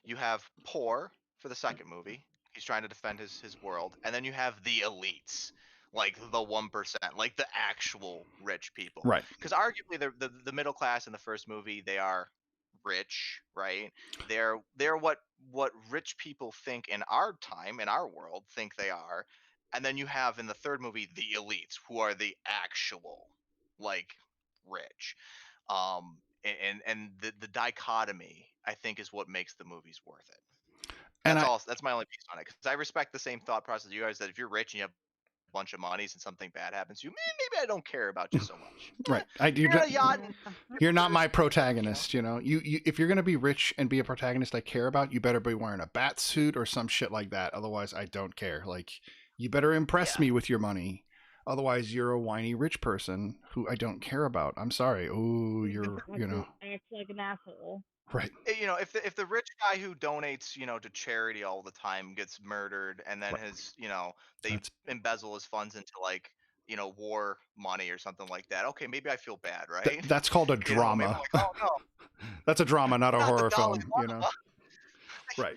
You have poor for the second movie. He's trying to defend his world, and then you have the elites, like the 1%, like the actual rich people. Right. Because arguably, the middle class in the first movie, they are rich, right? They're what rich people think in our time, in our world, think they are. And then you have in the third movie the elites, who are the actual like rich. And the dichotomy, I think, is what makes the movies worth it. That's my only piece on it, because I respect the same thought process you guys, that if you're rich and you have a bunch of monies and something bad happens to you, maybe I don't care about you so much. Right. You're not my protagonist, you know. You if you're gonna be rich and be a protagonist I care about, you better be wearing a bat suit or some shit like that. Otherwise, I don't care. Like, you better impress me with your money. Otherwise, you're a whiny rich person who I don't care about. I'm sorry. Oh, Act like an asshole. Right. You know, if the rich guy who donates, to charity all the time gets murdered, and then they embezzle his funds into like, war money or something like that. Okay, maybe I feel bad, right? That's called a drama. Like, oh no. That's a drama, not a horror film. Right.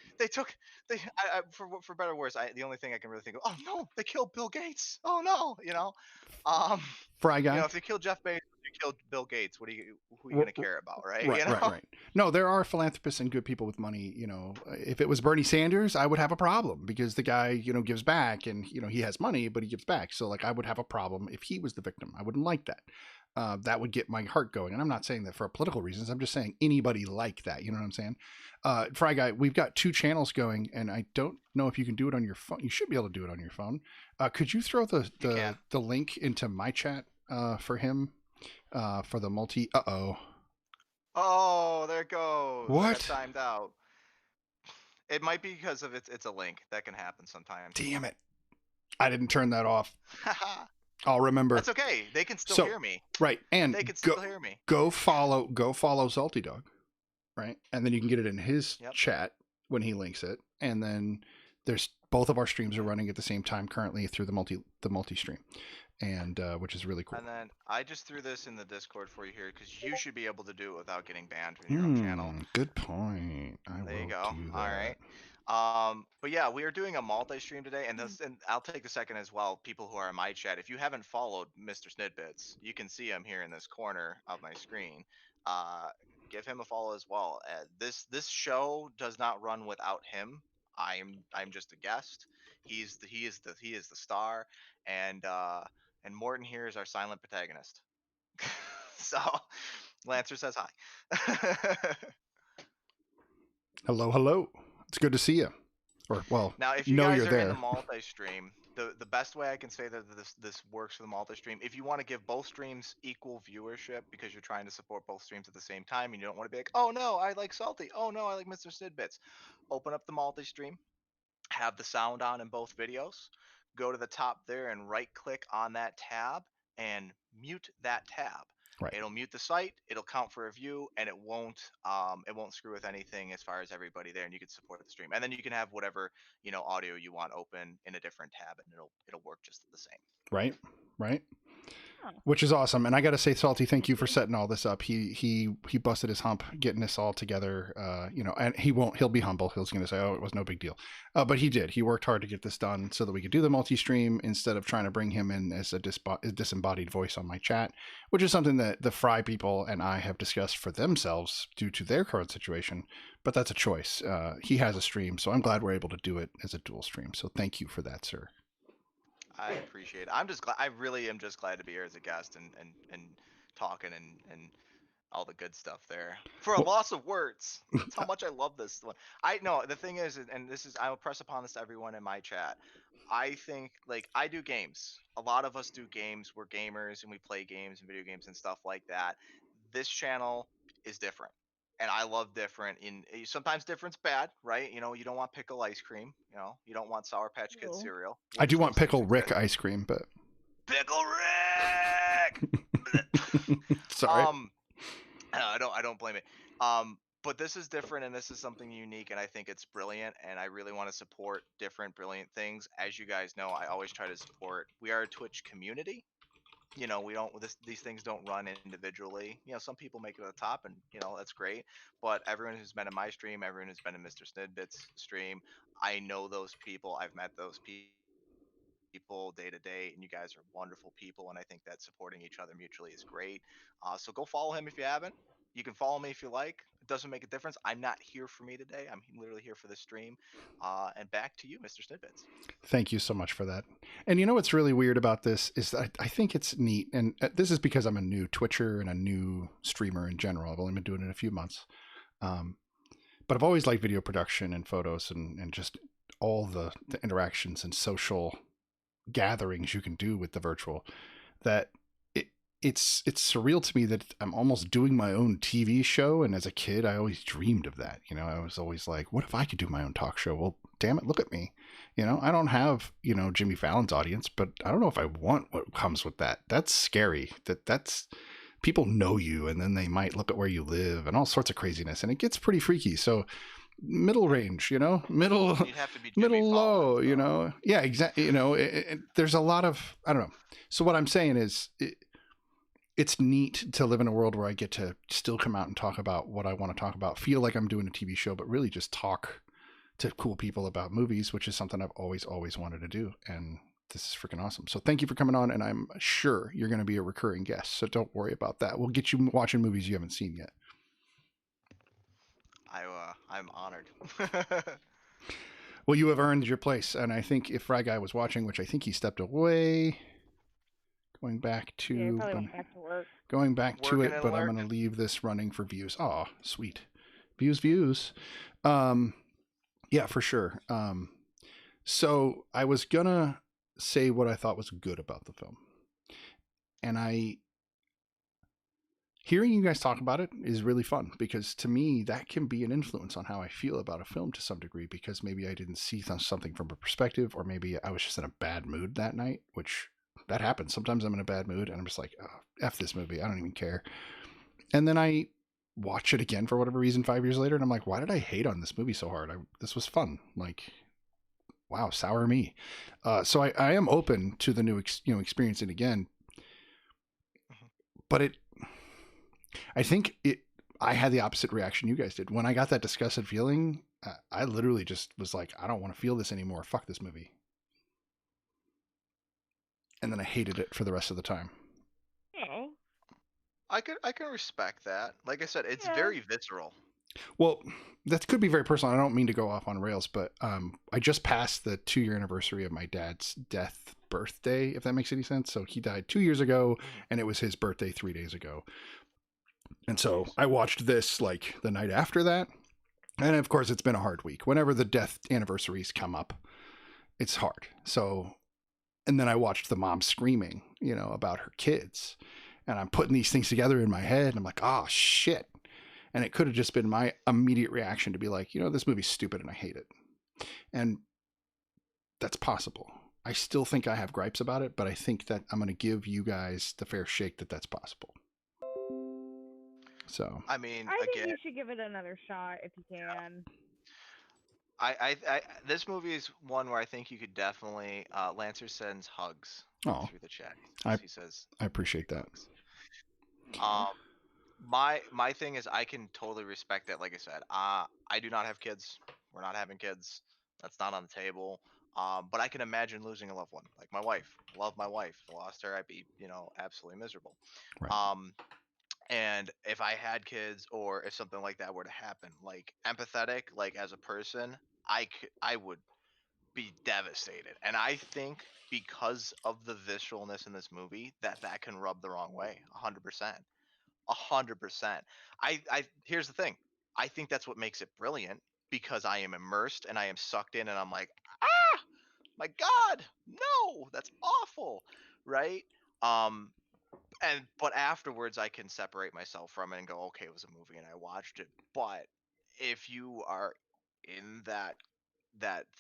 For better or worse, the only thing I can really think of, oh no, they killed Bill Gates. Oh no, Fry Guy. If they killed Jeff Bezos, they killed Bill Gates. Who are you gonna care about, right? Right. No, there are philanthropists and good people with money. If it was Bernie Sanders, I would have a problem, because the guy, gives back, and he has money, but he gives back. So like, I would have a problem if he was the victim. I wouldn't like that. That would get my heart going. And I'm not saying that for political reasons. I'm just saying anybody like that. You know what I'm saying? Fry Guy, we've got 2 channels going, and I don't know if you can do it on your phone. You should be able to do it on your phone. Could you throw the link into my chat for him for the multi? Oh, there it goes. What? I got timed out. It might be because of it's a link. That can happen sometimes. Damn it. I didn't turn that off. I'll remember. That's okay. They can still hear me. Right. And they can still hear me. Go follow Salty Dog. Right. And then you can get it in his chat when he links it. And then there's both of our streams are running at the same time currently through the multi stream. And which is really cool. And then I just threw this in the Discord for you here, because you should be able to do it without getting banned from your own channel. Good point. There you go. Do that. All right. But yeah, we are doing a multi-stream today, and I'll take a second as well. People who are in my chat, if you haven't followed MrSnidBitS, you can see him here in this corner of my screen. Give him a follow as well. This show does not run without him. I'm just a guest. He is the star, and Morton here is our silent protagonist. So Lancer says hi. Hello. It's good to see you. Or, well, now if you guys you're are there. in the multi-stream, the best way I can say that this works for the multi-stream, if you want to give both streams equal viewership, because you're trying to support both streams at the same time, and you don't want to be like, oh no, I like Salty, oh no, I like MrSnidBitS, open up the multi-stream, have the sound on in both videos, go to the top there and right click on that tab and mute that tab. Right. It'll mute the site, it'll count for a view, and it won't screw with anything as far as everybody there, and you can support the stream. And then you can have whatever, audio you want open in a different tab, and it'll work just the same. Right. Which is awesome. And I got to say, Salty, thank you for setting all this up. He busted his hump getting this all together, and he'll be humble. He's going to say, oh, it was no big deal. But he did. He worked hard to get this done so that we could do the multi-stream instead of trying to bring him in as a disembodied voice on my chat, which is something that the Fry people and I have discussed for themselves due to their current situation. But that's a choice. He has a stream, so I'm glad we're able to do it as a dual stream. So thank you for that, sir. I appreciate it. I'm just glad. I really am just glad to be here as a guest and talking and all the good stuff there. For a Well, loss of words, that's how much I love this one. I know the thing is, and this is I will press upon this to everyone in my chat. I think like I do games. A lot of us do games. We're gamers and we play games and video games and stuff like that. This channel is different. And I love different. Sometimes different's bad, right? You don't want pickle ice cream. You don't want Sour Patch Kids Ew. cereal, I do which want those things Pickle Rick exist. ice cream, but Pickle Rick. sorry. um, I don't blame it. But this is different and this is something unique and I think it's brilliant and I really want to support different brilliant things. As you guys know, I always try to support. We are a Twitch community. We don't these things don't run individually. Some people make it to the top and that's great. But everyone who's been in my stream, everyone who's been in MrSnidBitS stream, I know those people. I've met those people day to day, and you guys are wonderful people. And I think that supporting each other mutually is great. So go follow him if you haven't. You can follow me if you like. It doesn't make a difference. I'm not here for me today. I'm literally here for the stream. And back to you, MrSnidBitS. Thank you so much for that. And you know what's really weird about this is that I think it's neat, and this is because I'm a new Twitcher and a new streamer in general. I've only been doing it a few months, um, but I've always liked video production and photos and just all the interactions and social gatherings you can do with the virtual. That it's surreal to me that I'm almost doing my own TV show. And as a kid, I always dreamed of that. I was always like, what if I could do my own talk show? Well, damn it, look at me. I don't have, Jimmy Fallon's audience, but I don't know if I want what comes with that. That's scary. That's people know you and then they might look at where you live and all sorts of craziness. And it gets pretty freaky. So middle range, middle You'd have to be Jimmy middle low, Fallon, so. Yeah, exactly. There's a lot of, I don't know. So what I'm saying is it's neat to live in a world where I get to still come out and talk about what I want to talk about, feel like I'm doing a TV show, but really just talk to cool people about movies, which is something I've always wanted to do. And this is freaking awesome. So thank you for coming on. And I'm sure you're going to be a recurring guest. So don't worry about that. We'll get you watching movies you haven't seen yet. I'm honored. Well, you have earned your place. And I think if Fry Guy was watching, which I think he stepped away, going back to, Yeah, probably went back to work. going back to Working it, and but I'm learning. going to leave this running for views. Oh, sweet. Views. Yeah, for sure. So I was going to say what I thought was good about the film. And hearing you guys talk about it is really fun because to me, that can be an influence on how I feel about a film to some degree because maybe I didn't see something from a perspective or maybe I was just in a bad mood that night, which that happens. Sometimes I'm in a bad mood and I'm just like, oh, F this movie. I don't even care. And then I watch it again for whatever reason 5 years later and I'm like, why did I hate on this movie so hard? This was fun. Like, wow, sour me. So I am open to the new, experiencing again. But I think I had the opposite reaction you guys did. When I got that disgusted feeling, I literally just was like, I don't want to feel this anymore. Fuck this movie. And then I hated it for the rest of the time. Oh. I can respect that. Like I said, it's Yeah. very visceral. Well, that could be very personal. I don't mean to go off on rails, but I just passed the 2-year anniversary of my dad's birthday, if that makes any sense. So he died 2 years ago, and it was his birthday 3 days ago. And so I watched this like the night after that. And of course, it's been a hard week. Whenever the death anniversaries come up, it's hard. So, and then I watched the mom screaming, about her kids. And I'm putting these things together in my head. And I'm like, oh, shit. And it could have just been my immediate reaction to be like, this movie's stupid and I hate it. And that's possible. I still think I have gripes about it, but I think that I'm going to give you guys the fair shake that that's possible. So I mean, I think again, you should give it another shot if you can. I this movie is one where I think you could definitely. Lancer sends hugs through the chat. He says I appreciate that. Hugs. My thing is I can totally respect that. Like I said, I do not have kids. We're not having kids. That's not on the table. But I can imagine losing a loved one, like my wife. I love my wife. If I lost her, I'd be, absolutely miserable. Right. And if I had kids or if something like that were to happen, like empathetic, like as a person, I would be devastated. And I think because of the visceralness in this movie, that can rub the wrong way. 100%. 100%. I here's the thing. I think that's what makes it brilliant, because I am immersed and I am sucked in, and I'm like, ah, my God, no, that's awful, right? Um, but afterwards I can separate myself from it and go, okay, it was a movie and I watched it. But if you are in that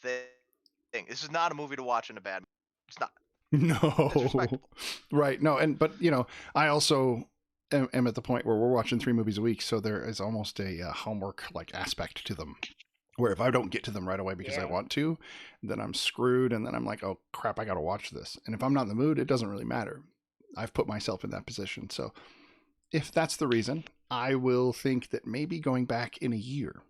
thing, this is not a movie to watch in a bad mood. It's not. It's No, respectable. right? No, but I also am at the point where we're watching 3 movies a week, so there is almost a homework like aspect to them. Where if I don't get to them right away because I want to, then I'm screwed, and then I'm like, oh crap, I got to watch this. And if I'm not in the mood, it doesn't really matter. I've put myself in that position. So if that's the reason, I will think that maybe going back in a year,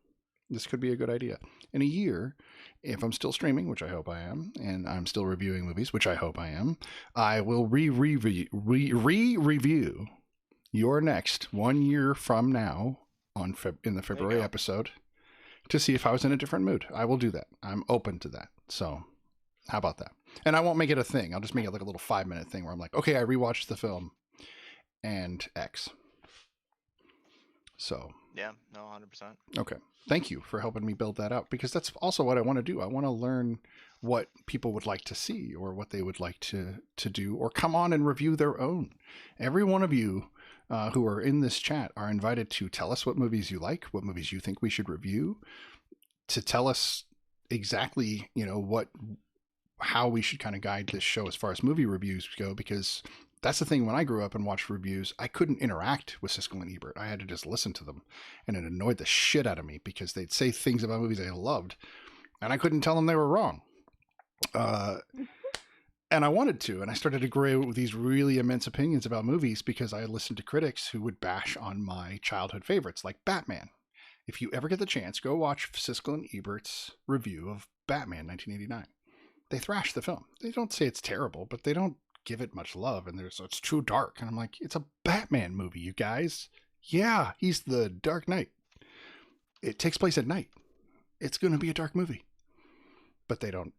this could be a good idea. In a year, if I'm still streaming, which I hope I am, and I'm still reviewing movies, which I hope I am, I will re-review your next 1 year from now in the February episode to see if I was in a different mood. I will do that. I'm open to that. So how about that? And I won't make it a thing. I'll just make it like a little 5-minute thing where I'm like, okay, I rewatched the film and X. So Yeah, no, 100%. Okay. Thank you for helping me build that out, because that's also what I want to do. I want to learn what people would like to see or what they would like to do, or come on and review their own. Every one of you who are in this chat are invited to tell us what movies you like, what movies you think we should review, to tell us exactly, how we should kind of guide this show as far as movie reviews go, because that's the thing. When I grew up and watched reviews, I couldn't interact with Siskel and Ebert. I had to just listen to them, and it annoyed the shit out of me because they'd say things about movies I loved, and I couldn't tell them they were wrong. And I wanted to, and I started to grow these really immense opinions about movies because I listened to critics who would bash on my childhood favorites, like Batman. If you ever get the chance, go watch Siskel and Ebert's review of Batman 1989. They thrash the film. They don't say it's terrible, but they don't give it much love, and it's too dark. And I'm like, it's a Batman movie, you guys. Yeah, he's the Dark Knight. It takes place at night. It's going to be a dark movie. But they don't,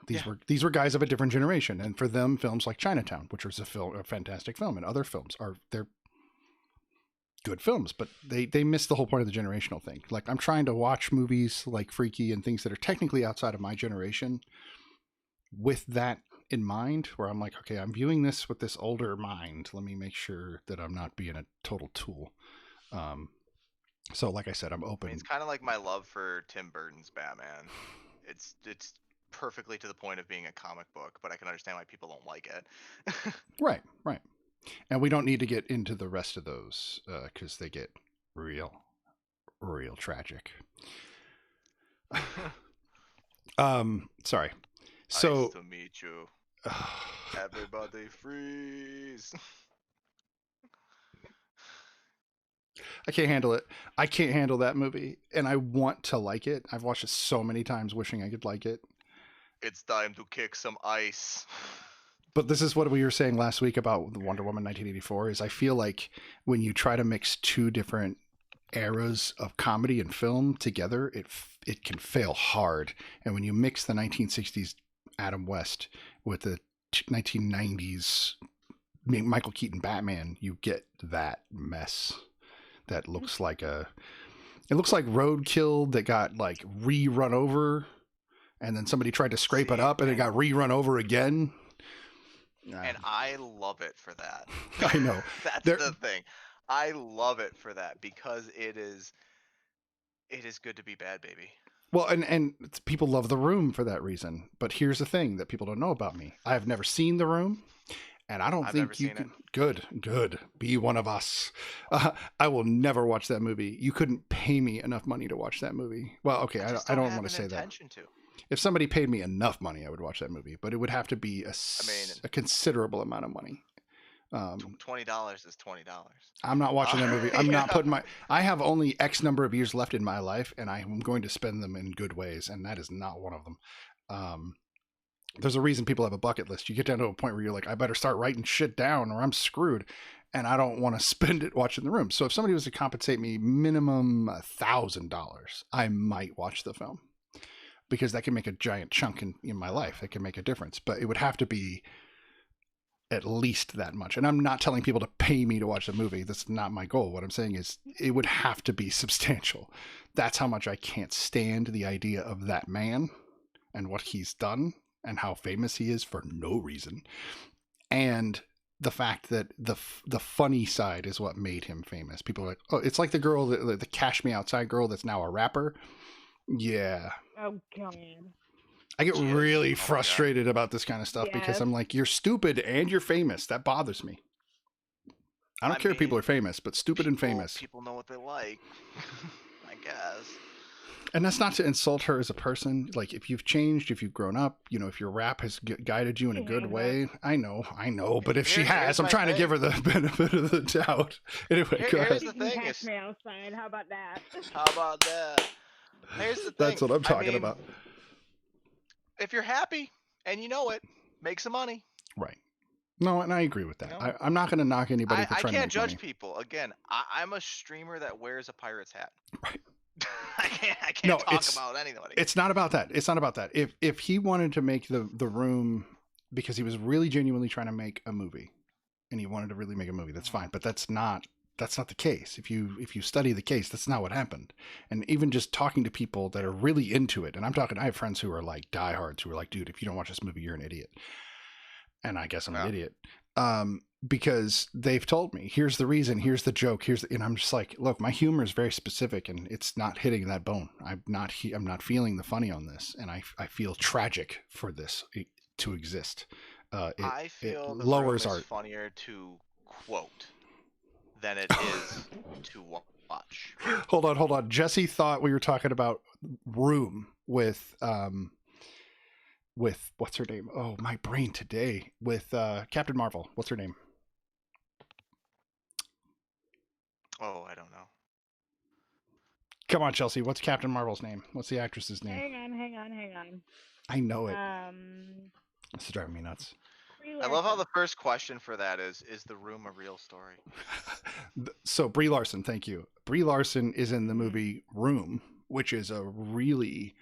these were guys of a different generation, and for them, films like Chinatown, which was a fantastic film, and other films they're good films, but they miss the whole point of the generational thing. Like, I'm trying to watch movies like Freaky and things that are technically outside of my generation with that in mind, where I'm like, okay, I'm viewing this with this older mind. Let me make sure that I'm not being a total tool. So like I said, I'm open. It's kind of like my love for Tim Burton's Batman. It's perfectly to the point of being a comic book, but I can understand why people don't like it. Right. And we don't need to get into the rest of those because they get real tragic. Sorry. So nice to meet you. Everybody freeze. I can't handle it. I can't handle that movie, and I want to like it. I've watched it so many times wishing I could like it. It's time to kick some ice. But this is what we were saying last week about the Wonder Woman 1984, is I feel like when you try to mix 2 different eras of comedy and film together, it can fail hard. And when you mix the 1960s Adam West with the 1990s Michael Keaton Batman, you get that mess that looks like roadkill that got like rerun over, and then somebody tried to scrape it up and it got rerun over again. And I love it for that. I know. That's the thing. I love it for that because it is good to be bad, baby. Well, and people love The Room for that reason. But here's the thing that people don't know about me. I've never seen The Room, and I don't think you can. Good. Be one of us. I will never watch that movie. You couldn't pay me enough money to watch that movie. Well, okay, I don't want to say that. If somebody paid me enough money, I would watch that movie, but it would have to be a considerable amount of money. $20 is $20. I'm not watching that movie. I'm not putting I have only X number of years left in my life, and I'm going to spend them in good ways, and that is not one of them. There's a reason people have a bucket list. You get down to a point where you're like, I better start writing shit down or I'm screwed. And I don't want to spend it watching The Room. So if somebody was to compensate me minimum $1,000, I might watch the film. because that can make a giant chunk in my life. It can make a difference, but it would have to be at least that much. And I'm not telling people to pay me to watch the movie. That's not my goal. What I'm saying is it would have to be substantial. That's how much I can't stand the idea of that man and what he's done and how famous he is for no reason. And the fact that the funny side is what made him famous. People are like, oh, it's like the girl, the Cash Me Outside girl that's now a rapper. Yeah. Oh god. I get She is. really Oh my God. frustrated about this kind of stuff because Yes. I'm like, you're stupid and you're famous. That bothers me. I don't I care if people mean, are famous, but stupid and famous. People know what they like. I guess. And that's not to insult her as a person. Like, if you've changed, if you've grown up, you know, if your rap has guided you in a good way, I know. But if she has, I'm trying to give her the benefit of the doubt. Anyway, go ahead. Here's You the can thing catch is, me outside. How about that? how about that? Here's the thing. That's what I'm I talking mean, about. If you're happy and you know it, make some money. Right. No, and I agree with that. You know? I'm not going to knock anybody for I trying to can't make judge money. people. Again, I'm a streamer that wears a pirate's hat. Right. I can't No, talk about anybody. It's not about that. It's not about that. If he wanted to make the room because he was really genuinely trying to make a movie, and he wanted to really make a movie, that's fine. But that's not the case. If you study the case, that's not what happened. And even just talking to people that are really into it, and I have friends who are like diehards who are like, dude, if you don't watch this movie, you're an idiot. And I guess I'm an idiot. Because they've told me, here's the reason, here's the joke, and I'm just like, look, my humor is very specific and it's not hitting that bone. I'm not feeling the funny on this, and I feel tragic for this to exist. I feel it the lowers room is art. funnier to quote than it is to watch. Hold on. Jesse thought we were talking about Room with what's her name? Oh, my brain today. With Captain Marvel. What's her name? Oh, I don't know. Come on, Chelsea. What's Captain Marvel's name? What's the actress's name? Hang on. I know it. This is driving me nuts. I love how the first question for that is the room a real story? So Brie Larson, thank you. Brie Larson is in the movie Room, which is a really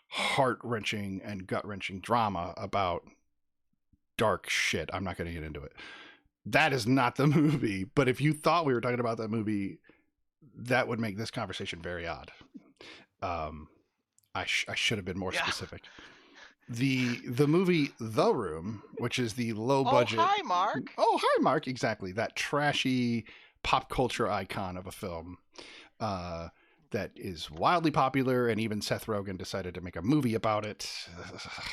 heart-wrenching and gut-wrenching drama about dark shit. I'm not going to get into it. That is not the movie, but if you thought we were talking about that movie, that would make this conversation very odd. I should have been more specific. The movie The Room, which is the low budget. Oh, hi, Mark. Oh, hi, Mark. Exactly. That trashy pop culture icon of a film that is wildly popular, and even Seth Rogen decided to make a movie about it.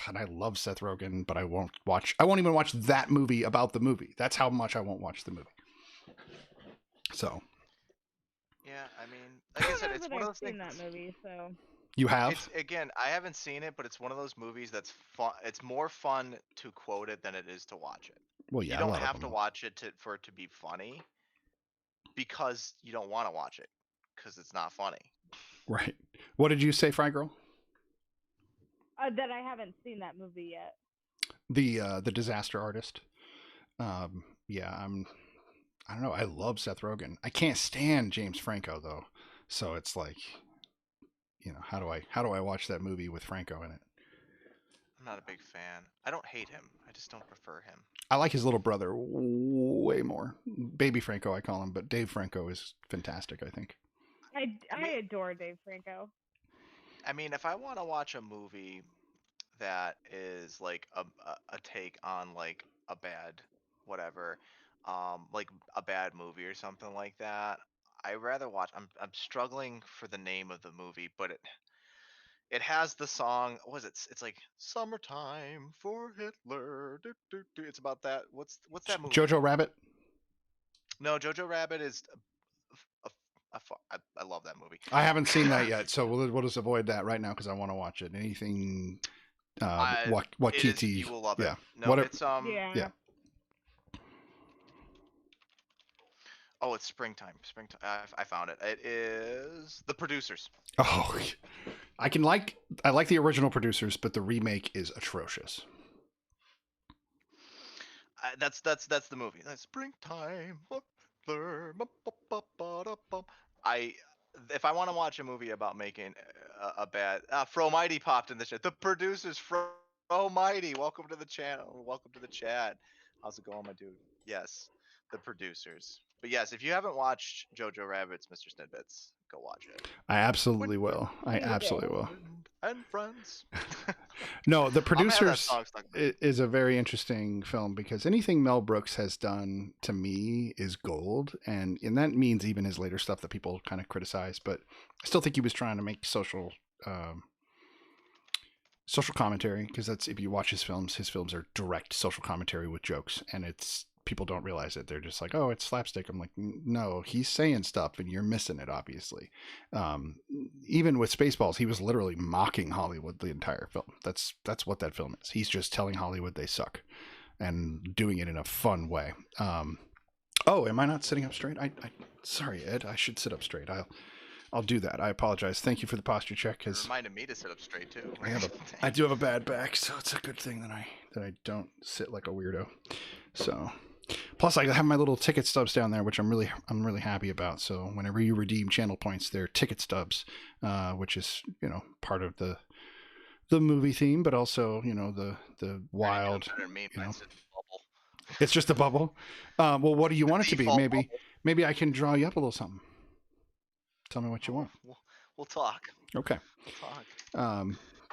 And I love Seth Rogen, but I won't even watch that movie about the movie. That's how much I won't watch the movie. So. Yeah, I mean, like I said, it's one of those things. I've seen that movie, so. You have? Again, I haven't seen it, but it's one of those movies that's fun. It's more fun to quote it than it is to watch it. Well, yeah, you don't have to watch it for it to be funny, because you don't want to watch it because it's not funny. Right. What did you say, FryGurl? That I haven't seen that movie yet. The Disaster Artist. Yeah, I don't know. I love Seth Rogen. I can't stand James Franco though. So it's like, you know, how do I watch that movie with Franco in it? I'm not a big fan. I don't hate him. I just don't prefer him. I like his little brother way more. Baby Franco, I call him, but Dave Franco is fantastic, I think. I adore Dave Franco. I mean, if I want to watch a movie that is like a take on like a bad whatever, like a bad movie or something like that, I rather watch. I'm struggling for the name of the movie, but it has the song. What was it? It's like "Summertime for Hitler." It's about that. What's that movie? Jojo Rabbit. No, Jojo Rabbit is. I love that movie. I haven't seen that yet, so we'll just avoid that right now because I want to watch it. Anything, what TT? You will love it. Yeah. No, it's Yeah. Oh, it's springtime. I found it. It is The Producers. Oh, I like the original Producers, but the remake is atrocious. That's the movie. That's springtime. If I want to watch a movie about making a bad. Fro Mighty popped in the chat. The producers, Fro Mighty, welcome to the channel. Welcome to the chat. How's it going, my dude? Yes, the producers. But yes, if you haven't watched Jojo Rabbit's MrSnidBitS, go watch it. I absolutely will. I absolutely will. And friends. No, The I'm gonna have that Producers song stuck in my- is a very interesting film because anything Mel Brooks has done to me is gold, and that means even his later stuff that people kind of criticize. But I still think he was trying to make social commentary, because that's, if you watch his films are direct social commentary with jokes, and it's, people don't realize it. They're just like, oh, it's slapstick. I'm like, no, he's saying stuff and you're missing it, obviously. Even with Spaceballs, he was literally mocking Hollywood the entire film. That's what that film is. He's just telling Hollywood they suck and doing it in a fun way. Oh, am I not sitting up straight? I sorry, Ed, I should sit up straight. I'll do that. I apologize. Thank you for the posture check. It reminded me to sit up straight too. I do have a bad back, so it's a good thing that I don't sit like a weirdo. So, plus I have my little ticket stubs down there, which I'm really happy about. So whenever you redeem channel points, they're ticket stubs, which is, part of the movie theme, but also, the wild. It's just a bubble. Well, what do you want it to be? Maybe I can draw you up a little something. Tell me what you want. We'll talk. Okay. We'll talk.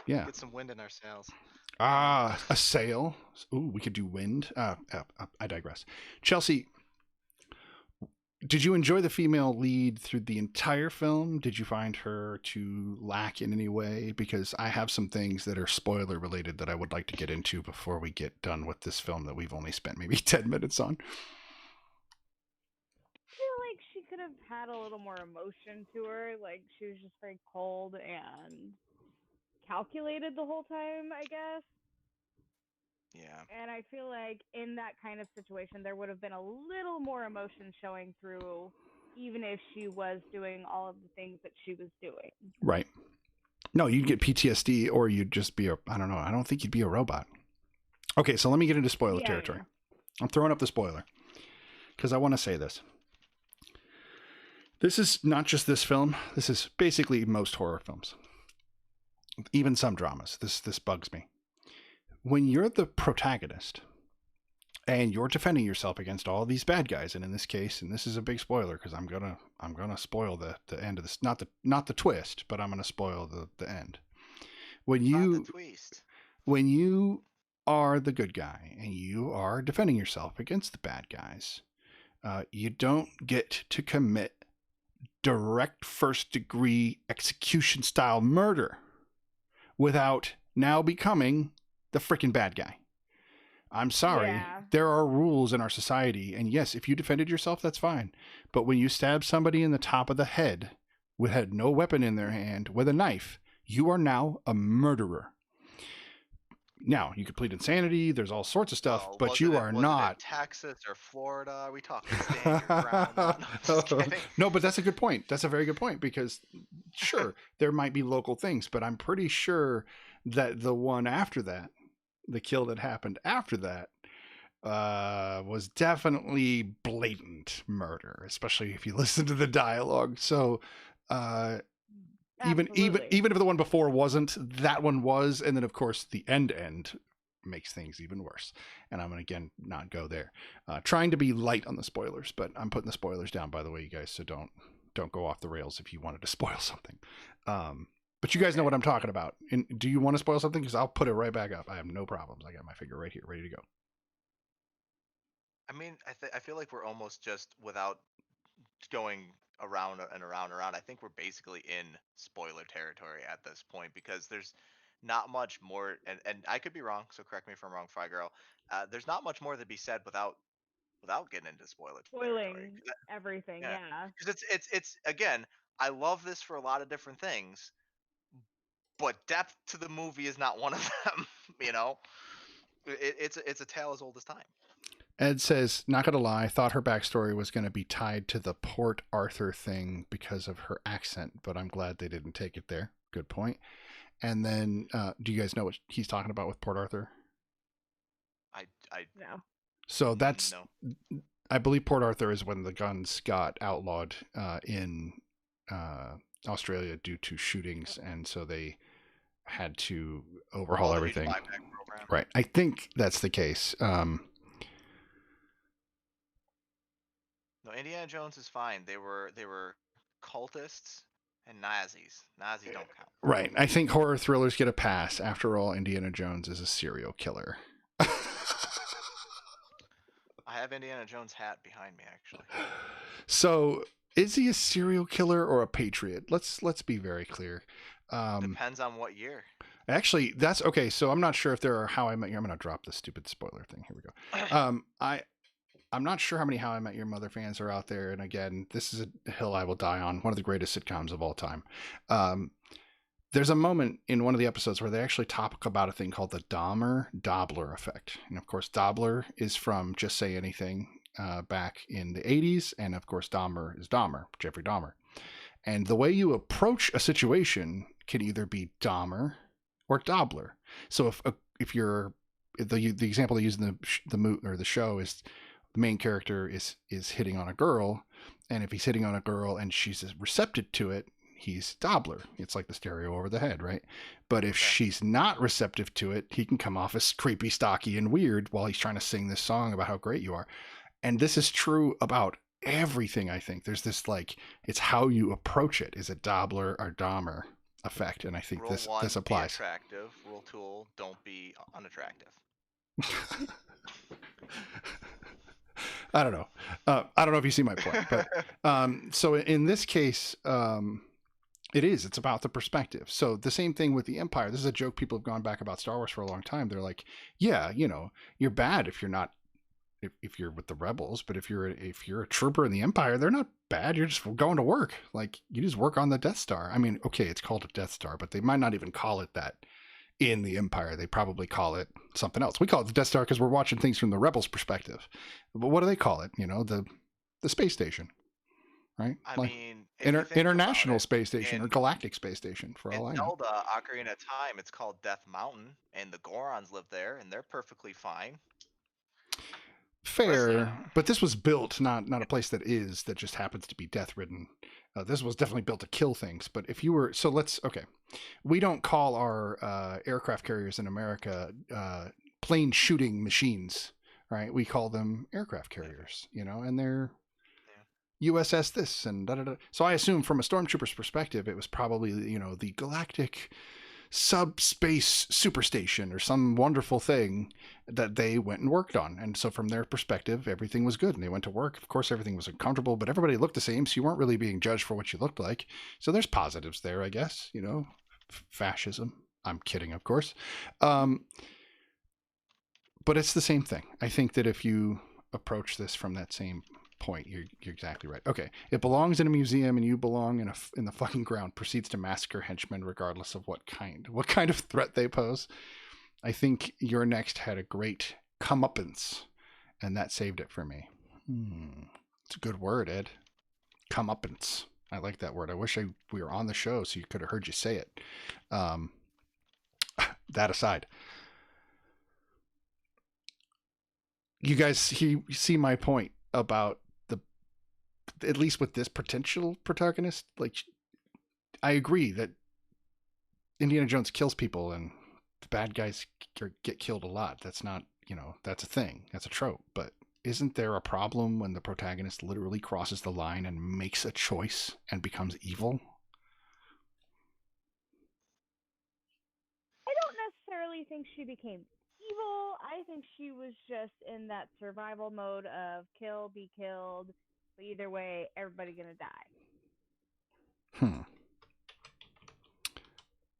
Yeah. Get some wind in our sails. A sail. Ooh, we could do wind. I digress. Chelsea, did you enjoy the female lead through the entire film? Did you find her to lack in any way? Because I have some things that are spoiler related that I would like to get into before we get done with this film that we've only spent maybe 10 minutes on. Could have had a little more emotion to her. Like, she was just very cold and calculated the whole time, I guess. Yeah. And I feel like in that kind of situation, there would have been a little more emotion showing through, even if she was doing all of the things that she was doing. Right. No, you'd get PTSD, or you'd just be I don't know. I don't think you'd be a robot. Okay, so let me get into spoiler territory. Yeah. I'm throwing up the spoiler because I want to say this. This is not just this film. This is basically most horror films. Even some dramas. This bugs me. When you're the protagonist and you're defending yourself against all these bad guys, and in this case, and this is a big spoiler because I'm gonna spoil the end of this. Not the twist, but I'm gonna spoil the end. When you are the good guy and you are defending yourself against the bad guys, you don't get to commit direct first degree execution style murder without now becoming the freaking bad guy. I'm sorry. Yeah. There are rules in our society, and yes, if you defended yourself, that's fine. But when you stab somebody in the top of the head with had no weapon in their hand with a knife, you are now a murderer. Now, you could plead insanity. There's all sorts of stuff, but you are not. Texas or Florida? Are we talking stand your ground? No, but that's a good point. That's a very good point, because sure, there might be local things, but I'm pretty sure that the one after that, the kill that happened after that, was definitely blatant murder, especially if you listen to the dialogue. So, even if the one before wasn't, that one was, and then of course the end makes things even worse. And I'm gonna again not go there. Trying to be light on the spoilers, but I'm putting the spoilers down, by the way, you guys. So don't go off the rails if you wanted to spoil something. But you guys know what I'm talking about. And do you want to spoil something? Because I'll put it right back up. I have no problems. I got my figure right here, ready to go. I mean, I feel like we're almost just, without going around and around and around, I think we're basically in spoiler territory at this point, because there's not much more, and I could be wrong, so correct me if I'm wrong, TheFryGurl. There's not much more to be said without getting into spoiling everything. Yeah, because it's again, I love this for a lot of different things, but depth to the movie is not one of them. It's a tale as old as time. Ed says, not gonna lie, thought her backstory was gonna be tied to the Port Arthur thing because of her accent, but I'm glad they didn't take it there. Good point. And then, do you guys know what he's talking about with Port Arthur? I no. So that's, no. I believe Port Arthur is when the guns got outlawed in Australia due to shootings, and so they had to overhaul the everything. buyback program. Right. I think that's the case. No, Indiana Jones is fine. They were cultists and Nazis. Nazi don't count. Right. I think horror thrillers get a pass. After all, Indiana Jones is a serial killer. I have Indiana Jones hat behind me, actually. So, is he a serial killer or a patriot? Let's be very clear. Depends on what year. Actually, that's okay. So I'm not sure if there are How I Met Your. I'm going to drop the stupid spoiler thing. Here we go. I'm not sure how many How I Met Your Mother fans are out there. And again, this is a hill I will die on. One of the greatest sitcoms of all time. There's a moment in one of the episodes where they actually talk about a thing called the Dahmer-Dobler effect. And of course, Dobler is from Just Say Anything back in the 80s. And of course, Dahmer is Dahmer, Jeffrey Dahmer. And the way you approach a situation can either be Dahmer or Dobler. So if you're the example they use in the show is the main character is hitting on a girl, and if he's hitting on a girl and she's receptive to it, he's Dobler. It's like the stereo over the head, right? But if she's not receptive to it, he can come off as creepy, stocky, and weird while he's trying to sing this song about how great you are. And this is true about everything. I think there's this it's how you approach it. Is it Dobler or Dahmer effect? And I think Rule this 1, applies. Be attractive. Rule 2, don't be unattractive. I don't know. I don't know if you see my point, but so in this case, it's about the perspective. So the same thing with the Empire. This is a joke people have gone back about Star Wars for a long time. They're like, yeah, you're bad if you're not, if you're with the rebels, but if you're a trooper in the Empire, they're not bad. You're just going to work. Like, you just work on the Death Star. I mean, okay, it's called a Death Star, but they might not even call it that in the Empire. They probably call it something else. We call it the Death Star because we're watching things from the rebels' perspective. But what do they call it? The space station, right? I mean, international space station or galactic space station, for all I know. In Zelda Ocarina of Time, it's called Death Mountain, and the Gorons live there, and they're perfectly fine. Fair, but this was built not a place that just happens to be death ridden. This was definitely built to kill things. But if you were, we don't call our aircraft carriers in America plane shooting machines, right? We call them aircraft carriers, and they're USS this and da da da. So I assume from a stormtrooper's perspective, it was probably the galactic subspace superstation or some wonderful thing that they went and worked on. And so from their perspective, everything was good and they went to work. Of course, everything was uncomfortable, but everybody looked the same. So you weren't really being judged for what you looked like. So there's positives there, I guess, fascism. I'm kidding, of course. But it's the same thing. I think that if you approach this from that same point, you're exactly right. Okay, it belongs in a museum and you belong in the fucking ground. Proceeds to massacre henchmen regardless of what kind of threat they pose. I think your next had a great comeuppance, and that saved it for me. It's a good word, Ed. Comeuppance. I like that word. I wish we were on the show so you could have heard you say it. That aside, you guys see my point about at least with this potential protagonist. Like, I agree that Indiana Jones kills people and the bad guys get killed a lot. That's not, that's a thing. That's a trope. But isn't there a problem when the protagonist literally crosses the line and makes a choice and becomes evil? I don't necessarily think she became evil. I think she was just in that survival mode of kill, be killed. But either way, everybody gonna die.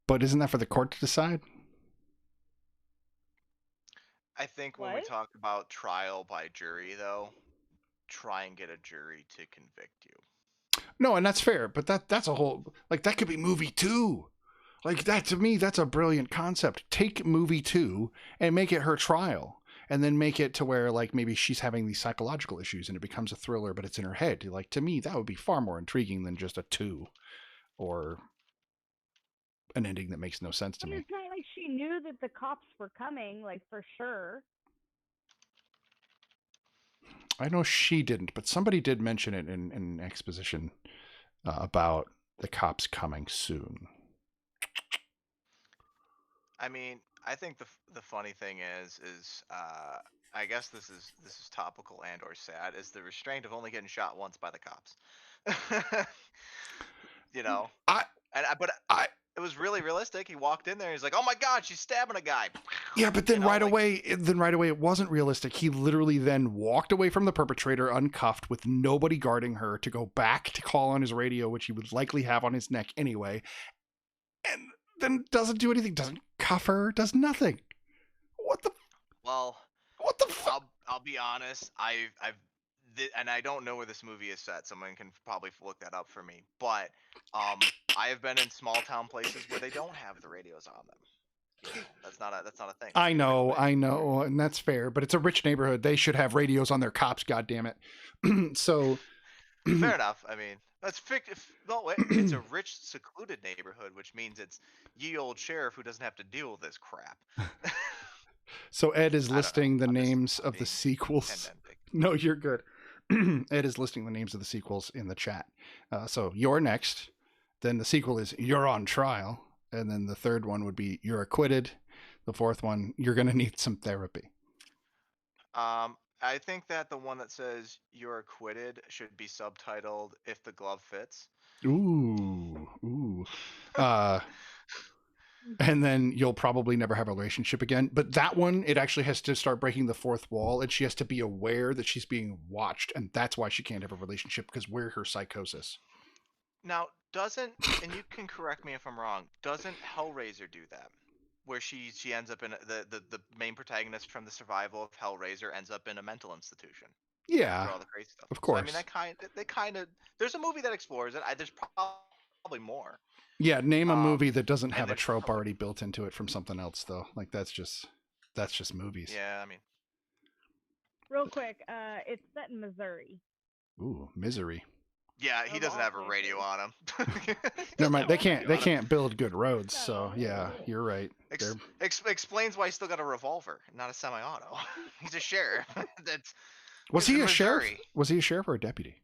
But isn't that for the court to decide? I think when we talk about trial by jury, though, try and get a jury to convict you. No, and that's fair, but that's a whole, that could be movie 2. That, to me, that's a brilliant concept. Take movie 2 and make it her trial. And then make it to where, maybe she's having these psychological issues and it becomes a thriller, but it's in her head. To me, that would be far more intriguing than just a 2 or an ending that makes no sense to me. It's not like she knew that the cops were coming, for sure. I know she didn't, but somebody did mention it in exposition about The cops coming soon. I mean, I think the funny thing is I guess this is topical and or sad is the restraint of only getting shot once by the cops. You know, I but I it was really realistic. He walked in there. He's like, "Oh my God, she's stabbing a guy." Yeah, but then You know, right like- away, it wasn't realistic. He literally then walked away from the perpetrator uncuffed with nobody guarding her to go back to call on his radio, which he would likely have on his neck anyway, and then doesn't do anything, doesn't cuff her, does nothing. Well, What the fuck? I'll be honest. And I don't know where this movie is set. Someone can probably look that up for me. But I have been in small town places where they don't have the radios on them. You know, that's not a thing. I know, and that's fair, but it's a rich neighborhood. They should have radios on their cops, goddammit. So fair enough. I mean, that's no, wait, it's a rich, secluded neighborhood, which means it's ye old sheriff who doesn't have to deal with this crap. So Ed is listing the I'm just names of the being sequels. pedantic. No, you're good. Ed is listing the names of the sequels in the chat. So you're next. Then the sequel is You're on Trial. And then the third one would be You're Acquitted. The fourth one, You're going to Need Some Therapy. I think that the one that says You're Acquitted should be subtitled If the Glove Fits. Ooh. And then you'll probably never have a relationship again. But that one, it actually has to start breaking the fourth wall, and she has to be aware that she's being watched, and that's why she can't have a relationship, because we're her psychosis. Now, and you can correct me if I'm wrong, doesn't Hellraiser do that? Where she ends up in the main protagonist from the survival of Hellraiser ends up in a mental institution. Yeah, For all the crazy stuff. of course. So, I mean, they kind of, there's a movie that explores it. There's probably more. Yeah, name a movie that doesn't and have a there's trope probably- already built into it from something else, though. Like that's just movies. Yeah, I mean, Real quick, it's set in Missouri. Ooh, Misery. yeah, he Of doesn't all have a radio on him. Never mind. They Doesn't have a radio on him. can't build good roads, so yeah, you're right. Explains why he's still got a revolver, not a semi-auto. He's a sheriff. Was He's he in a sheriff? Missouri. Was he a sheriff or a deputy?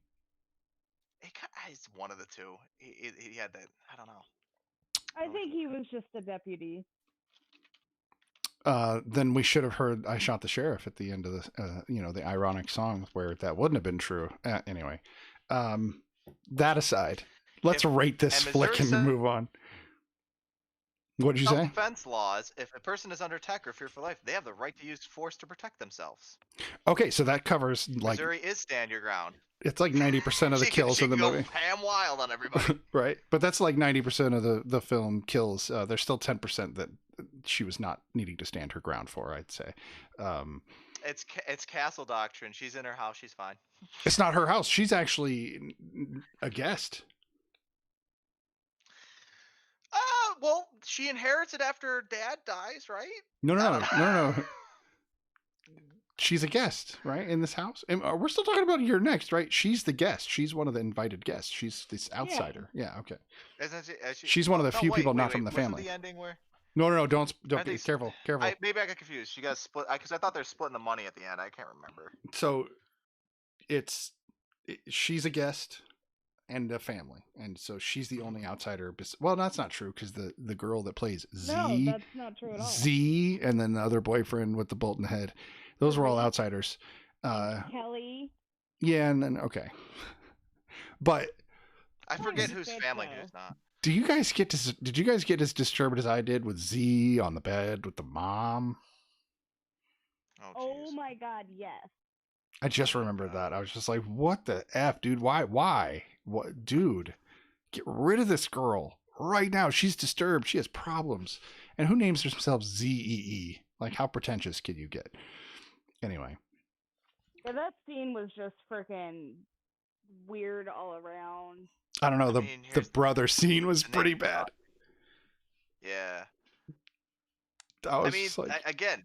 He's one of the two. He had that. I don't know. I think he was just a deputy. Then we should have heard "I Shot the Sheriff" at the end of the, the ironic song where that wouldn't have been true. Anyway, that aside, let's rate this and flick Missouri and move on. What did you say? Self-defense laws. If a person is under attack or fear for life, they have the right to use force to protect themselves. Okay, so that covers like Missouri is stand your ground. it's like 90% of the kills she in the can movie. Go ham wild on everybody. Right, but that's like 90% of the film kills. There's still 10% that she was not needing to stand her ground for, I'd say. It's castle doctrine. She's in her house. She's fine. It's not her house. She's actually a guest. Well, she inherits it after her dad dies, right? No. She's a guest, right, in this house. And we're still talking about You're Next, right? She's the guest. She's one of the invited guests. She's this outsider. Yeah, okay. She's one of the few people not from the family. The ending where? No, don't be think careful. Maybe I got confused. She got split because I thought they're splitting the money at the end. I can't remember. So she's a guest and a family, and so she's the only outsider. Well, that's not true because the girl that plays Z, No, that's not true at all. Z, and then the other boyfriend with the bolt in the head, those were all outsiders. Kelly. Yeah, and then okay, but I forget whose Good family show. who's not. did you guys get as disturbed as I did with Z on the bed with the mom? Oh, Oh jeez. my God, yes. I just remembered that. I was just like, what the F, dude? Why? What, dude? Get rid of this girl right now. She's disturbed. She has problems. And who names themselves ZEE? Like, how pretentious can you get? Anyway. Yeah, that scene was just freaking weird all around. I don't know. The here's brother scene was the pretty name bad. Yeah. I was I mean, just like, again,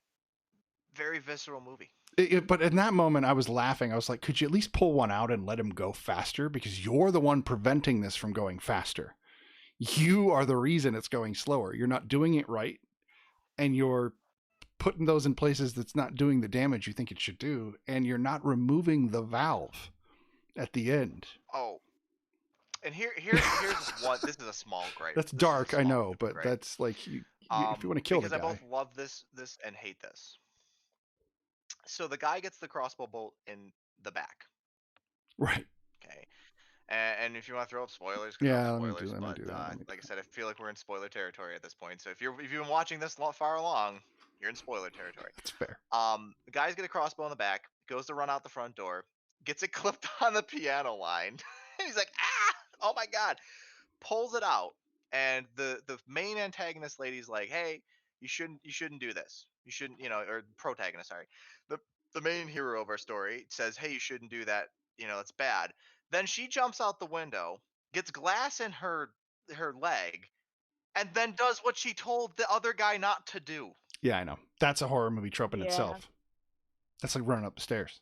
very visceral movie. but in that moment, I was laughing. I was like, could you at least pull one out and let him go faster? Because you're the one preventing this from going faster. You are the reason it's going slower. You're not doing it right. And you're putting those in places that's not doing the damage you think it should do. And you're not removing the valve at the end. Oh, And here's one. This is a small gripe. That's This is a dark, I small know, but gripe. that's like if you want to kill the Because I guy. both love this and hate this. So the guy gets the crossbow bolt in the back. Right. Okay. And if you want to throw up spoilers, Yeah, throw let up me spoilers. do that. Like I said, I feel like we're in spoiler territory at this point. So if you've been watching this far along, you're in spoiler territory. That's fair. The guy's got a crossbow in the back, goes to run out the front door, gets it clipped on the piano line. He's like, ah, oh my god, pulls it out, and the main antagonist lady's like, hey, you shouldn't do this. You shouldn't, or protagonist, sorry. The main hero of our story says, hey, you shouldn't do that. It's bad. Then she jumps out the window, gets glass in her leg, and then does what she told the other guy not to do. Yeah, I know. That's a horror movie trope in Yeah. itself. That's like running up the stairs.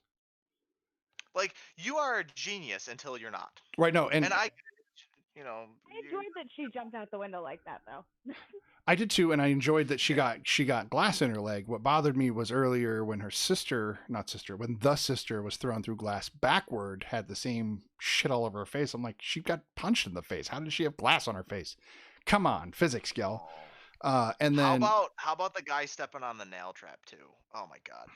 Like, you are a genius until you're not. Right, no, and I I enjoyed that she jumped out the window like that, though. I did too, and I enjoyed that she got glass in her leg. What bothered me was earlier when when the sister was thrown through glass backward, had the same shit all over her face. I'm like, she got punched in the face. How did she have glass on her face? Come on, physics, gal. And then how about the guy stepping on the nail trap too? Oh my god.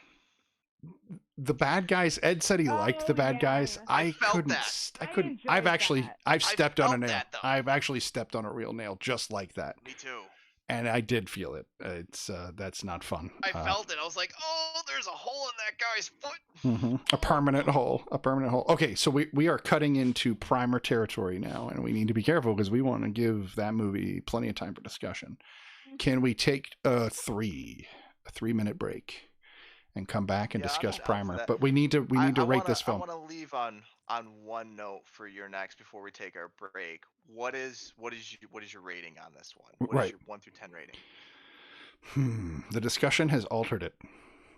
the bad guys. Ed said he liked the bad guys. I felt couldn't. that. I couldn't. enjoyed I've stepped on a felt nail. that, though. I've actually stepped on a real nail just like that. Me too. And I did feel it. It's that's not fun. I felt it. I was like, oh, there's a hole in that guy's foot. A permanent hole. A permanent hole. Okay, so we are cutting into primer territory now, and we need to be careful because we want to give that movie plenty of time for discussion. Can we take a 3-minute break and come back and discuss primer? But we need to rate this film. I want to leave on one note for your next before we take our break. What is your rating on this one? What is your 1 through 10 rating? The discussion has altered it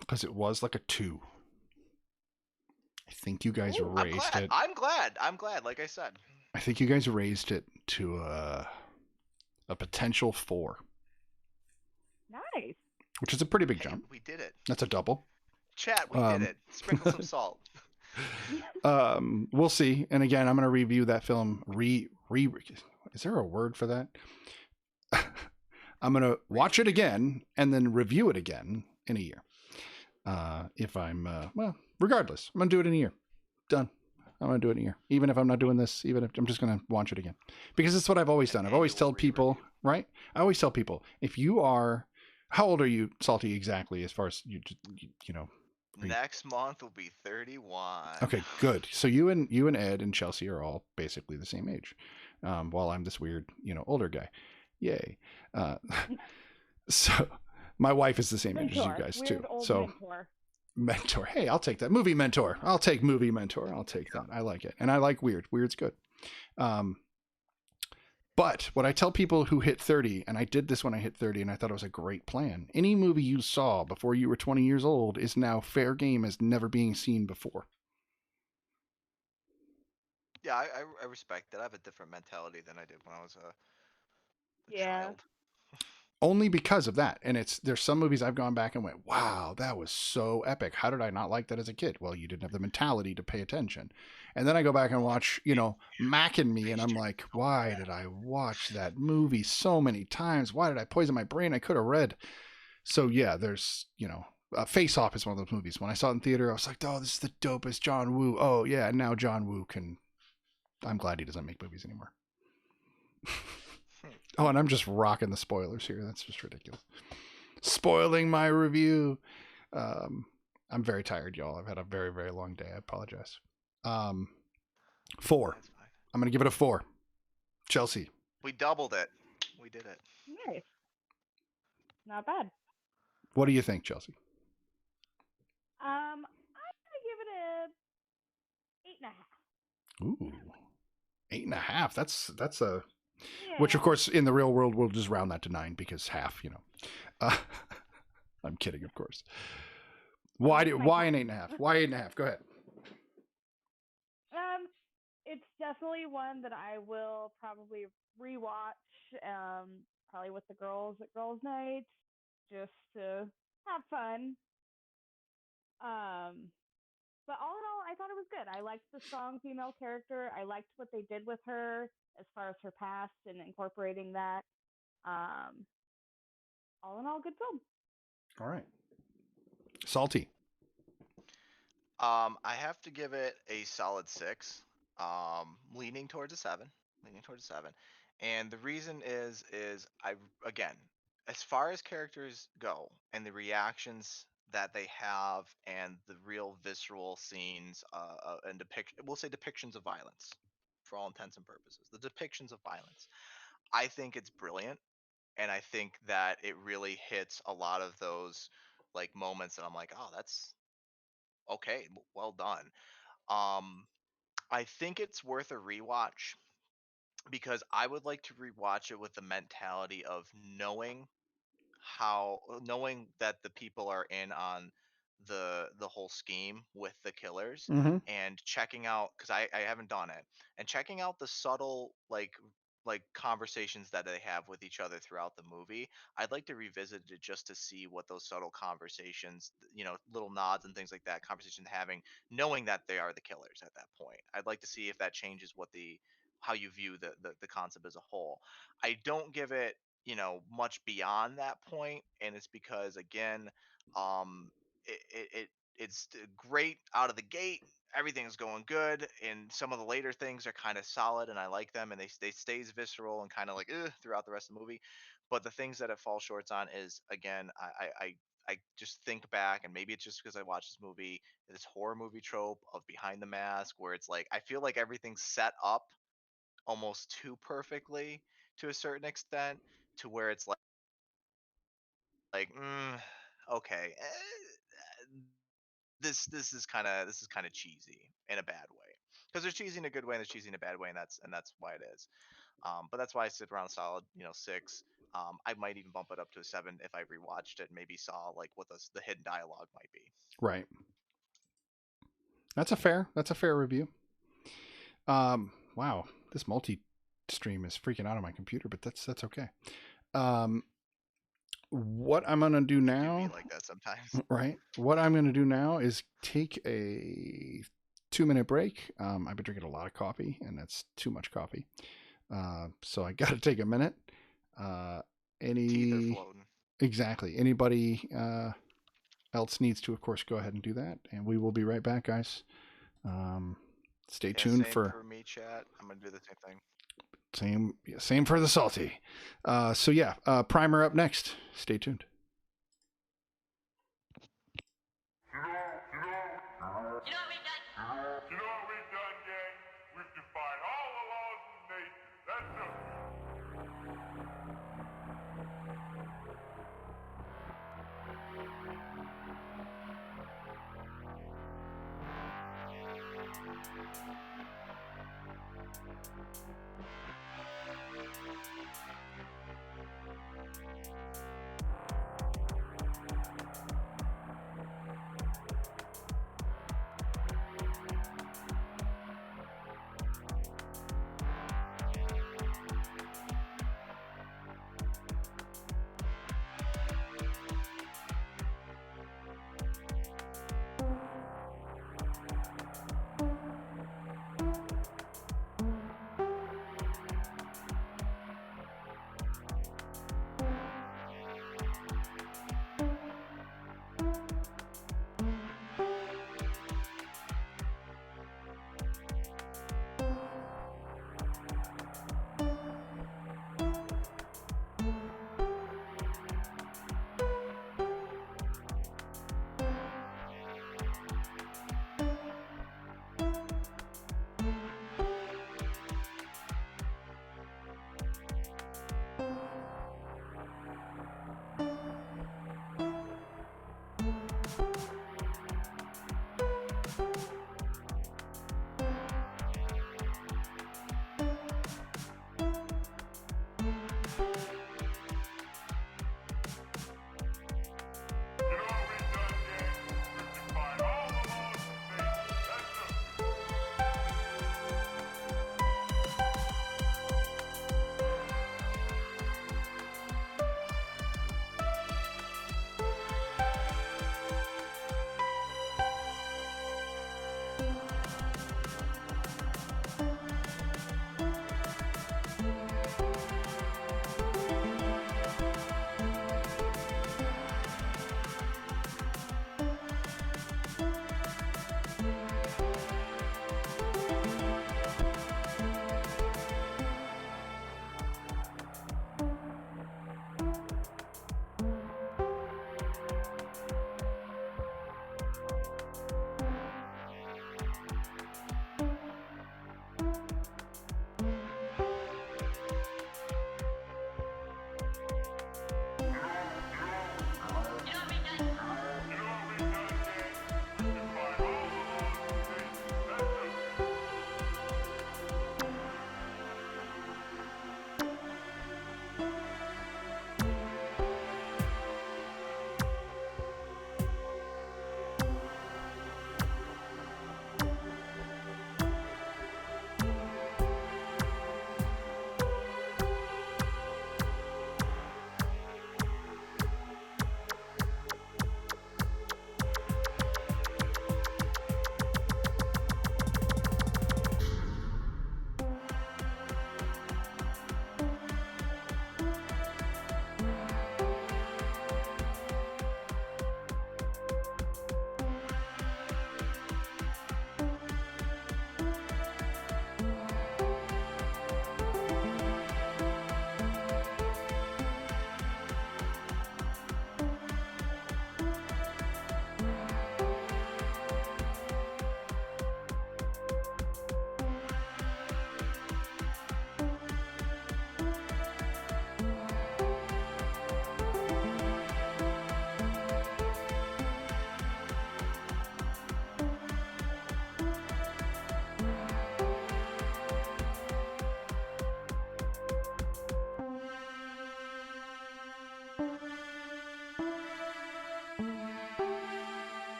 because it was like a 2. I think you guys raised it. I'm glad. Like I said, I think you guys raised it to a potential 4. Nice. Which is a pretty big jump. We did it. That's a double. Chat, we did it. Sprinkle some salt. We'll see. And again, I'm going to review that film. Is there a word for that? I'm going to watch it again and then review it again in a year. If I'm, regardless, I'm going to do it in a year. Done. I'm going to do it in a year. Even if I'm not doing this, even if I'm just going to watch it again. Because it's what I've always done. I've always told people, right? I always tell people, if you are, how old are you, Salty, exactly, as far as you know? Next month will be 31. Okay, good. So you and Ed and Chelsea are all basically the same age, while I'm this weird, older guy. Yay. So my wife is the same age as you guys too. So mentor. Hey, I'll take that. Movie mentor. I'll take movie mentor. I'll take that. I like it. And I like weird. Weird's good. But what I tell people who hit 30, and I did this when I hit 30, and I thought it was a great plan. Any movie you saw before you were 20 years old is now fair game as never being seen before. Yeah, I respect that. I have a different mentality than I did when I was a child. Only because of that. And there's some movies I've gone back and went, wow, that was so epic. How did I not like that as a kid? Well, you didn't have the mentality to pay attention. And then I go back and watch, Mac and Me, and I'm like, why did I watch that movie so many times? Why did I poison my brain? I could have read. So yeah, there's, Face Off is one of those movies. When I saw it in theater, I was like, oh, this is the dopest John Woo. Oh yeah, and now John Woo I'm glad he doesn't make movies anymore. Oh, and I'm just rocking the spoilers here. That's just ridiculous. Spoiling my review. I'm very tired, y'all. I've had a very, very long day. I apologize. 4. I'm going to give it a 4. Chelsea. We doubled it. We did it. Nice. Not bad. What do you think, Chelsea? I'm gonna give it a 8.5. Ooh, 8.5. That's a. Yeah. Which, of course, in the real world, we'll just round that to 9 because half, I'm kidding, of course. Why an 8.5? Why 8.5? Go ahead. It's definitely one that I will probably rewatch, probably with the girls at girls' nights, just to have fun. But all in all, I thought it was good. I liked the strong female character. I liked what they did with her as far as her past and incorporating that. Um, all in all, good film. All right. Salty. I have to give it a solid 6. Leaning towards a 7. Leaning towards a 7. And the reason is I again, as far as characters go and the reactions that they have and the real visceral scenes and we'll say depictions of violence for all intents and purposes. The depictions of violence. I think it's brilliant, and I think that it really hits a lot of those like moments that I'm like, "Oh, that's okay, well done." Um, I think it's worth a rewatch because I would like to rewatch it with the mentality of knowing that the people are in on the whole scheme with the killers, Mm-hmm. and checking out, because I haven't done it, and checking out the subtle like conversations that they have with each other throughout the movie. I'd like to revisit it just to see what those subtle conversations, little nods and things like that, conversations having, knowing that they are the killers at that point. I'd like to see if that changes how you view the concept as a whole. I don't give it much beyond that point, and it's because, again, um it's great out of the gate. Everything's going good, and some of the later things are kind of solid, and I like them, and they stays visceral and kind of like throughout the rest of the movie. But the things that it falls short on is, again, I just think back, and maybe it's just because I watched this movie, this horror movie trope of behind the mask, where it's like I feel like everything's set up almost too perfectly to a certain extent, to where it's like okay, this is kind of cheesy in a bad way, because there's cheesy in a good way and there's cheesy in a bad way, and that's why it is. But that's why I sit around a solid 6. I might even bump it up to a 7 if I rewatched it and maybe saw like what the hidden dialogue might be. Right. That's a fair review. Wow, this multi-stream is freaking out on my computer, but that's okay. What I'm gonna do Do now, be like that sometimes. right? What I'm gonna do now is take a 2-minute break. I've been drinking a lot of coffee, and that's too much coffee. So I got to take a minute. Teeth are floating. Exactly. Anybody else needs to, of course, go ahead and do that, and we will be right back, guys. Stay tuned Same for me, chat. I'm gonna do the same thing. same for the salty. So yeah, primer up next. Stay tuned. You know what we've done, gang? We've defied all the laws of nature. That's a...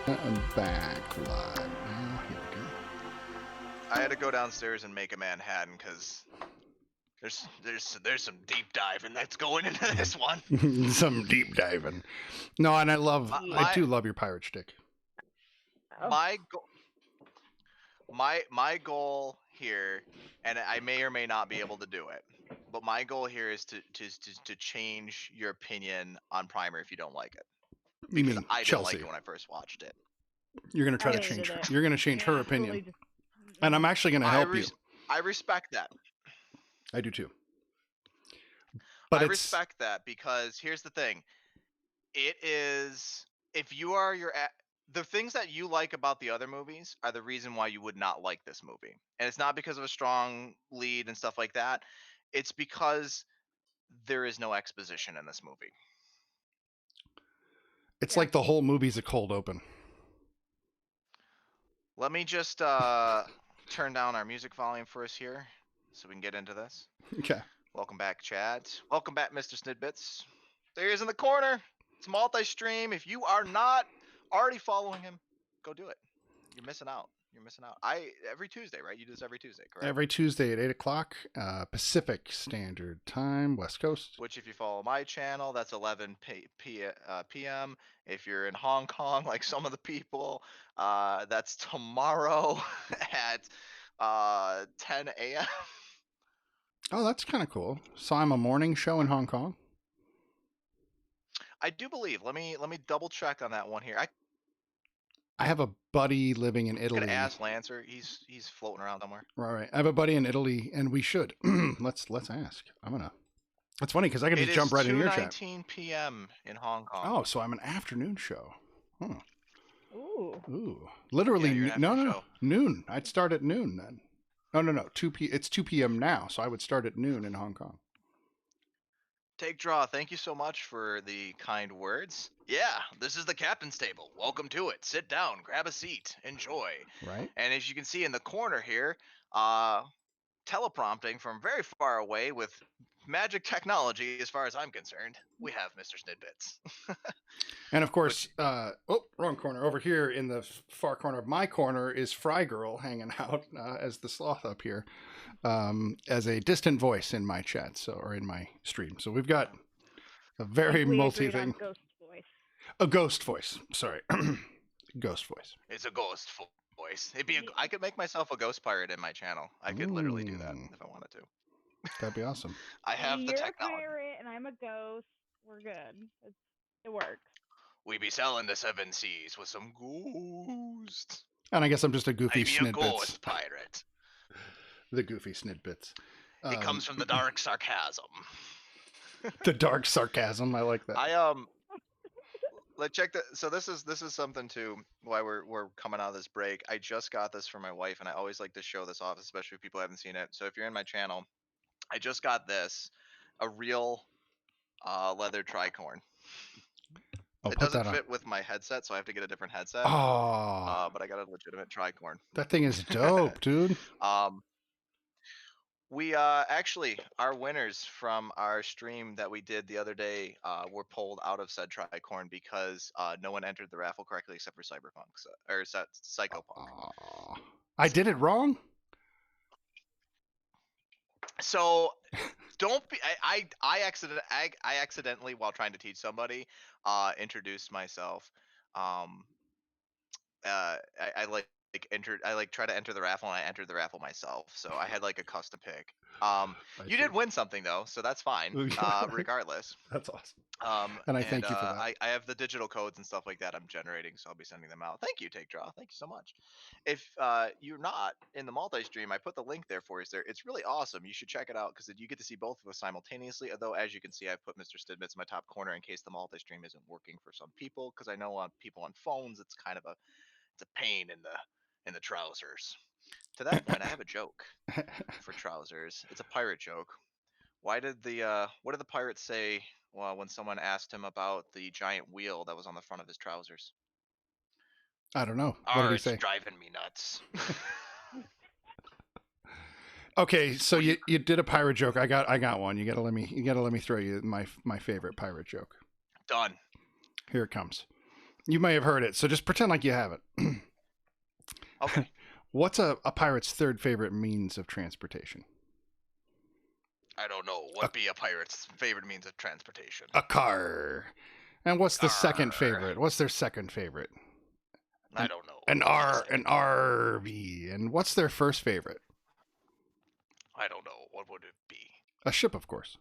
I'm back live. Here we go. I had to go downstairs and make a Manhattan because there's some deep diving that's going into this one. Some deep diving. No, and I do love your pirate shtick. Oh. My goal here, and I may or may not be able to do it, but my goal here is to change your opinion on Primer if you don't like it. You Because mean I didn't Chelsea? like it when I first watched it. You're gonna try I to hated change her. it. You're gonna change her Absolutely opinion, just- and I'm actually gonna help you. I respect that. I do too. But I respect that because here's the thing. It is if you are the things that you like about the other movies are the reason why you would not like this movie. And it's not because of a strong lead and stuff like that. It's because there is no exposition in this movie. It's Yeah. like the whole movie's a cold open. Let me just turn down our music volume for us here so we can get into this. Okay. Welcome back, Chad. Welcome back, MrSnidBitS. There he is in the corner. It's multi-stream. If you are not already following him, go do it. You're missing out. You're missing out. Every Tuesday, right? You do this every Tuesday, correct? Every Tuesday at 8 o'clock Pacific Standard Time, West Coast. Which, if you follow my channel, that's 11 p.m. If you're in Hong Kong, like some of the people, that's tomorrow at 10 a.m. Oh, that's kind of cool. So I'm a morning show in Hong Kong. I do believe. Let me double check on that one here. I have a buddy living in I'm Italy. gonna ask Lancer. He's floating around somewhere. Right. I have a buddy in Italy, and we should. let's ask. It's funny because I can just jump right in your chat. It is 2:19 p.m. in Hong Kong. Oh, so I'm an afternoon show. Huh. Ooh. Literally, Yeah, you're an no, afternoon show. noon. I'd start at noon then. No. It's 2 p.m. now, so I would start at noon in Hong Kong. Take Draw, thank you so much for the kind words. Yeah, this is the captain's table. Welcome to it. Sit down, grab a seat, enjoy. Right. And as you can see in the corner here, teleprompting from very far away with magic technology, as far as I'm concerned, we have MrSnidBitS. And of course, wrong corner. Over here in the far corner of my corner is FryGurl hanging out as the sloth up here, as a distant voice in my chat, or in my stream. So we've got a very multi thing. Ghost voice. A ghost voice. Sorry, ghost voice. It's a ghost voice. I could make myself a ghost pirate in my channel. I could literally do that if I wanted to. That'd be awesome. I have the You're technology. a pirate and I'm a ghost. We're good. It works. We be selling the 7 seas with some ghosts. And I guess I'm just a goofy I be a SnidBitS. ghost pirate. The goofy SnidBitS. It comes from the dark sarcasm. The dark sarcasm. I like that. Let's check that. So this is something too. Why we're coming out of this break. I just got this for my wife, and I always like to show this off, especially if people haven't seen it. So if you're in my channel, I just got this, a real leather tricorn. It doesn't fit with my headset, so I have to get a different headset. Oh, But I got a legitimate tricorn. that thing is dope, dude. We actually, our winners from our stream that we did the other day were pulled out of said tricorn because no one entered the raffle correctly except for Psychopunk. Oh, I did it wrong. So don't be. I accidentally, while trying to teach somebody, introduced myself. I try to enter the raffle, and I entered the raffle myself. So I had like a custom pick. You did win something though, so that's fine. Regardless. That's awesome. And I thank you for that. I have the digital codes and stuff like that I'm generating, so I'll be sending them out. Thank you, Take Draw. Thank you so much. If you're not in the multi-stream, I put the link there for you. It's really awesome. You should check it out because you get to see both of us simultaneously. Although, as you can see, I've put MrSnidBitS in my top corner in case the multi-stream isn't working for some people. Because I know on people on phones, it's kind of a pain in the trousers. To that point, I have a joke for trousers. It's a pirate joke. What did the pirate say when someone asked him about the giant wheel that was on the front of his trousers? I don't know. What did he say? Driving me nuts. Okay, so you did a pirate joke. I got one. You gotta let me throw you my favorite pirate joke. Done. Here it comes. You may have heard it, so just pretend like you haven't. Okay. What's a pirate's third favorite means of transportation? I don't know. What be a pirate's favorite means of transportation? A car. And what's the second Arr. favorite? What's their second favorite? I don't know. An What's the R, second? an RV. And what's their first favorite? I don't know. What would it be? A ship, of course.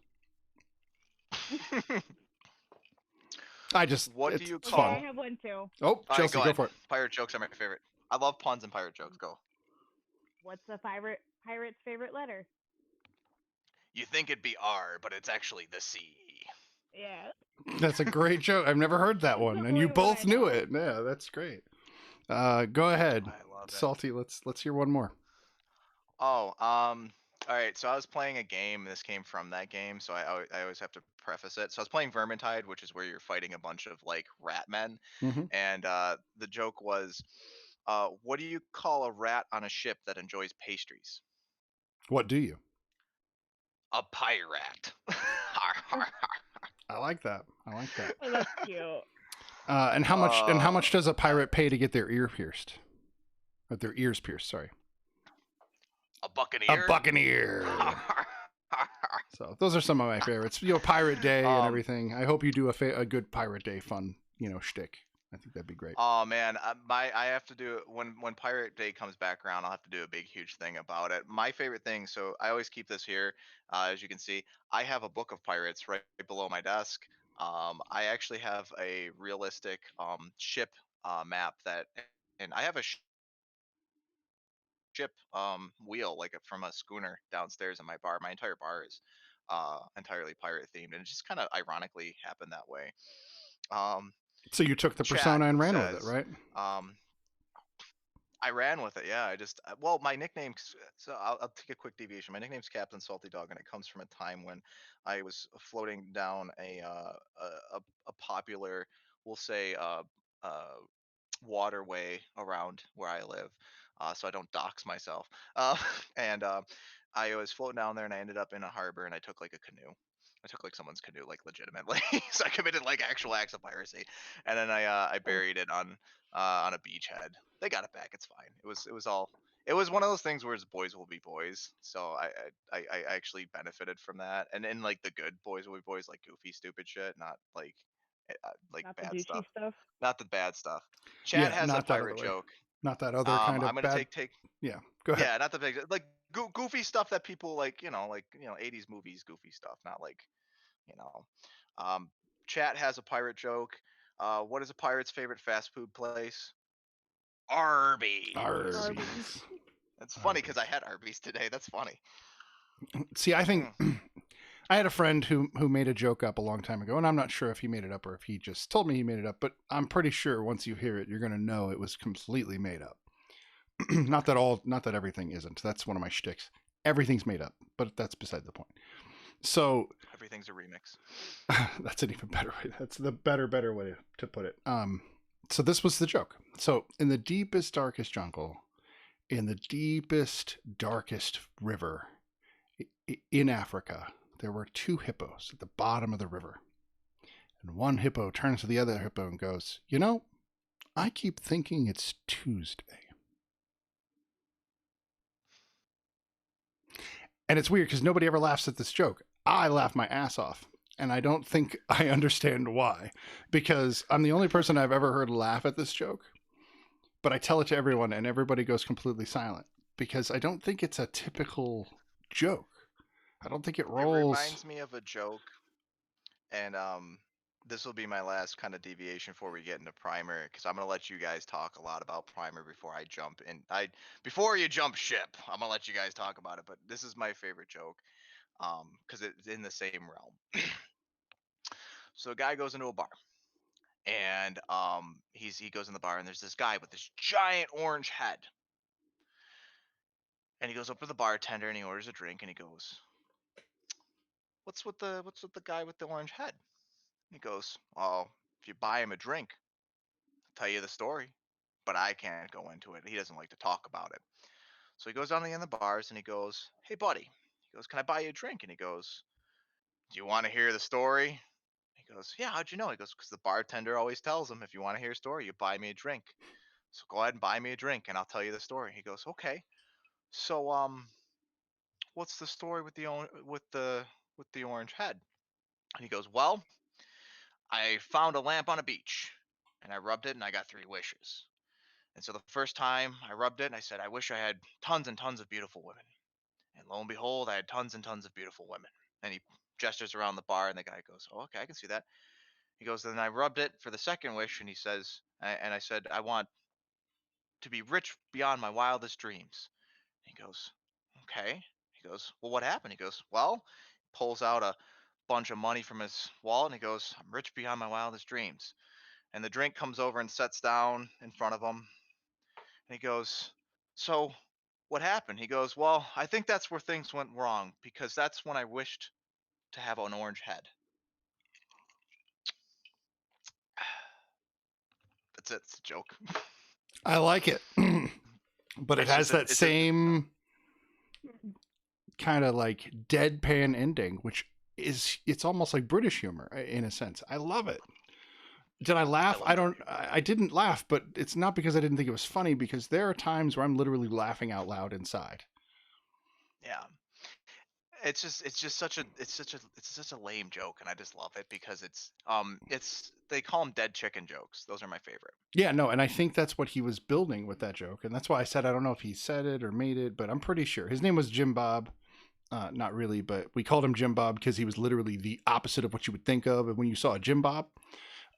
What do it's you it's Okay, I fun. have one too. Oh, All right, Chelsea, go ahead. for it. Pirate jokes are my favorite. I love puns and pirate jokes. Go. What's the pirate's favorite letter? You think it'd be R, but it's actually the C. Yeah. That's a great joke. I've never heard that It's one, the and you only one both I knew know. it. Yeah, that's great. Go ahead, I love it. Salty. Let's hear one more. Oh, all right. So I was playing a game. This came from that game, so I always have to preface it. So I was playing Vermintide, which is where you're fighting a bunch of like rat men, Mm-hmm. and the joke was, what do you call a rat on a ship that enjoys pastries? What do you? A pirate. I like that. I like that. Oh, that's cute. And how much? And how much does a Uh, pirate pay to get their ear pierced? Or their ears pierced? Sorry. A buccaneer. A buccaneer. So those are some of my favorites. Pirate Day and everything. I hope you do a good Pirate Day fun, shtick. I think that'd be great. Oh man, I have to do when Pirate Day comes back around. I'll have to do a big huge thing about it. My favorite thing. So I always keep this here. As you can see, I have a book of pirates right below my desk. I actually have a realistic ship map and I have a ship wheel like from a schooner downstairs in my bar. My entire bar is entirely pirate themed, and it just kind of ironically happened that way. Um, So you took the Chat persona and ran with it, says, right? um, I ran with it. Yeah, well, my nickname. So I'll take a quick deviation. My nickname's Captain Salty Dog, and it comes from a time when I was floating down a popular, we'll say, uh, waterway around where I live, so I don't dox myself. And I was floating down there, and I ended up in a harbor, and I took like a canoe. I took like someone's canoe, like legitimately. So I committed like actual acts of piracy, and then I buried it on a beachhead. They got it back. It's fine. It was one of those things where it's boys will be boys. So I actually benefited from that, and in like the good boys will be boys, like goofy stupid shit, not like Not the bad douchey stuff. stuff. Not the bad stuff. Chat Yeah, has a not that other pirate way. joke. Not that other kind I'm of gonna bad. take Yeah, go ahead. yeah, not the big like goofy stuff that people like, 80s movies goofy stuff, not like, you know. Um, Chat has a pirate joke. What is a pirate's favorite fast food place? Arby's. Arby's. It's funny because I had Arby's today. That's funny. See, I think I had a friend who made a joke up a long time ago, and I'm not sure if he made it up or if he just told me he made it up, but I'm pretty sure once you hear it, you're gonna know it was completely made up. not that everything isn't. That's one of my shticks. Everything's made up, but that's beside the point. So Everything's a remix. that's an even better way. That's the better way to put it. So this was the joke. So in the deepest, darkest jungle, in the deepest, darkest river in Africa, there were two hippos at the bottom of the river. And one hippo turns to the other hippo and goes, I keep thinking it's Tuesday. And it's weird because nobody ever laughs at this joke. I laugh my ass off. And I don't think I understand why. Because I'm the only person I've ever heard laugh at this joke. But I tell it to everyone and everybody goes completely silent. Because I don't think it's a typical joke. I don't think it rolls. It reminds me of a joke, and this will be my last kind of deviation before we get into primer, because I'm gonna let you guys talk a lot about primer before I jump in. Before you jump ship, I'm gonna let you guys talk about it. But this is my favorite joke, because it's in the same realm. So a guy goes into a bar, and he goes in the bar, and there's this guy with this giant orange head, and he goes up to the bartender and he orders a drink, and he goes, what's with the guy with the orange head? He goes, "Oh, if you buy him a drink, I'll tell you the story, but I can't go into it. He doesn't like to talk about it." So he goes down to the end of the bars and he goes, "Hey, buddy." He goes, "Can I buy you a drink?" And he goes, "Do you want to hear the story?" He He goes, yeah, how'd you know? He goes, because the bartender always tells him, if you want to hear a story, you buy me a drink. So go ahead and buy me a drink, and I'll tell you the story. He goes, okay. So what's the story with the orange head? And he goes, well, I found a lamp on a beach, and I rubbed it, and I got 3 wishes. And so the first time I rubbed it, I said, I wish I had tons and tons of beautiful women. And lo and behold, I had tons and tons of beautiful women. And he gestures around the bar, and the guy goes, oh, okay, I can see that. He goes, then I rubbed it for the second wish, and he says, and I said, I want to be rich beyond my wildest dreams. He goes, okay. He goes, well, what happened? He goes, well, pulls out a bunch of money from his wallet, and he goes, I'm rich beyond my wildest dreams. And the drink comes over and sets down in front of him. And he goes, so what happened? He goes, well, I think that's where things went wrong because that's when I wished to have an orange head. That's it. It's a joke. I like it. But it It's has just a- that it's a- same kind of like deadpan ending, which it's almost like British humor in a sense. I love it. Did I laugh? I love I didn't laugh, but it's not because I didn't think it was funny, because there are times where I'm literally laughing out loud inside. Yeah. It's just such a lame joke, and I just love it because it's they call them dead chicken jokes. Those are my favorite. Yeah, no, and I think that's what he was building with that joke, and that's why I said I don't know if he said it or made it, but I'm pretty sure his name was Jim Bob. Not really, but we called him Jim Bob because he was literally the opposite of what you would think of when you saw a Jim Bob.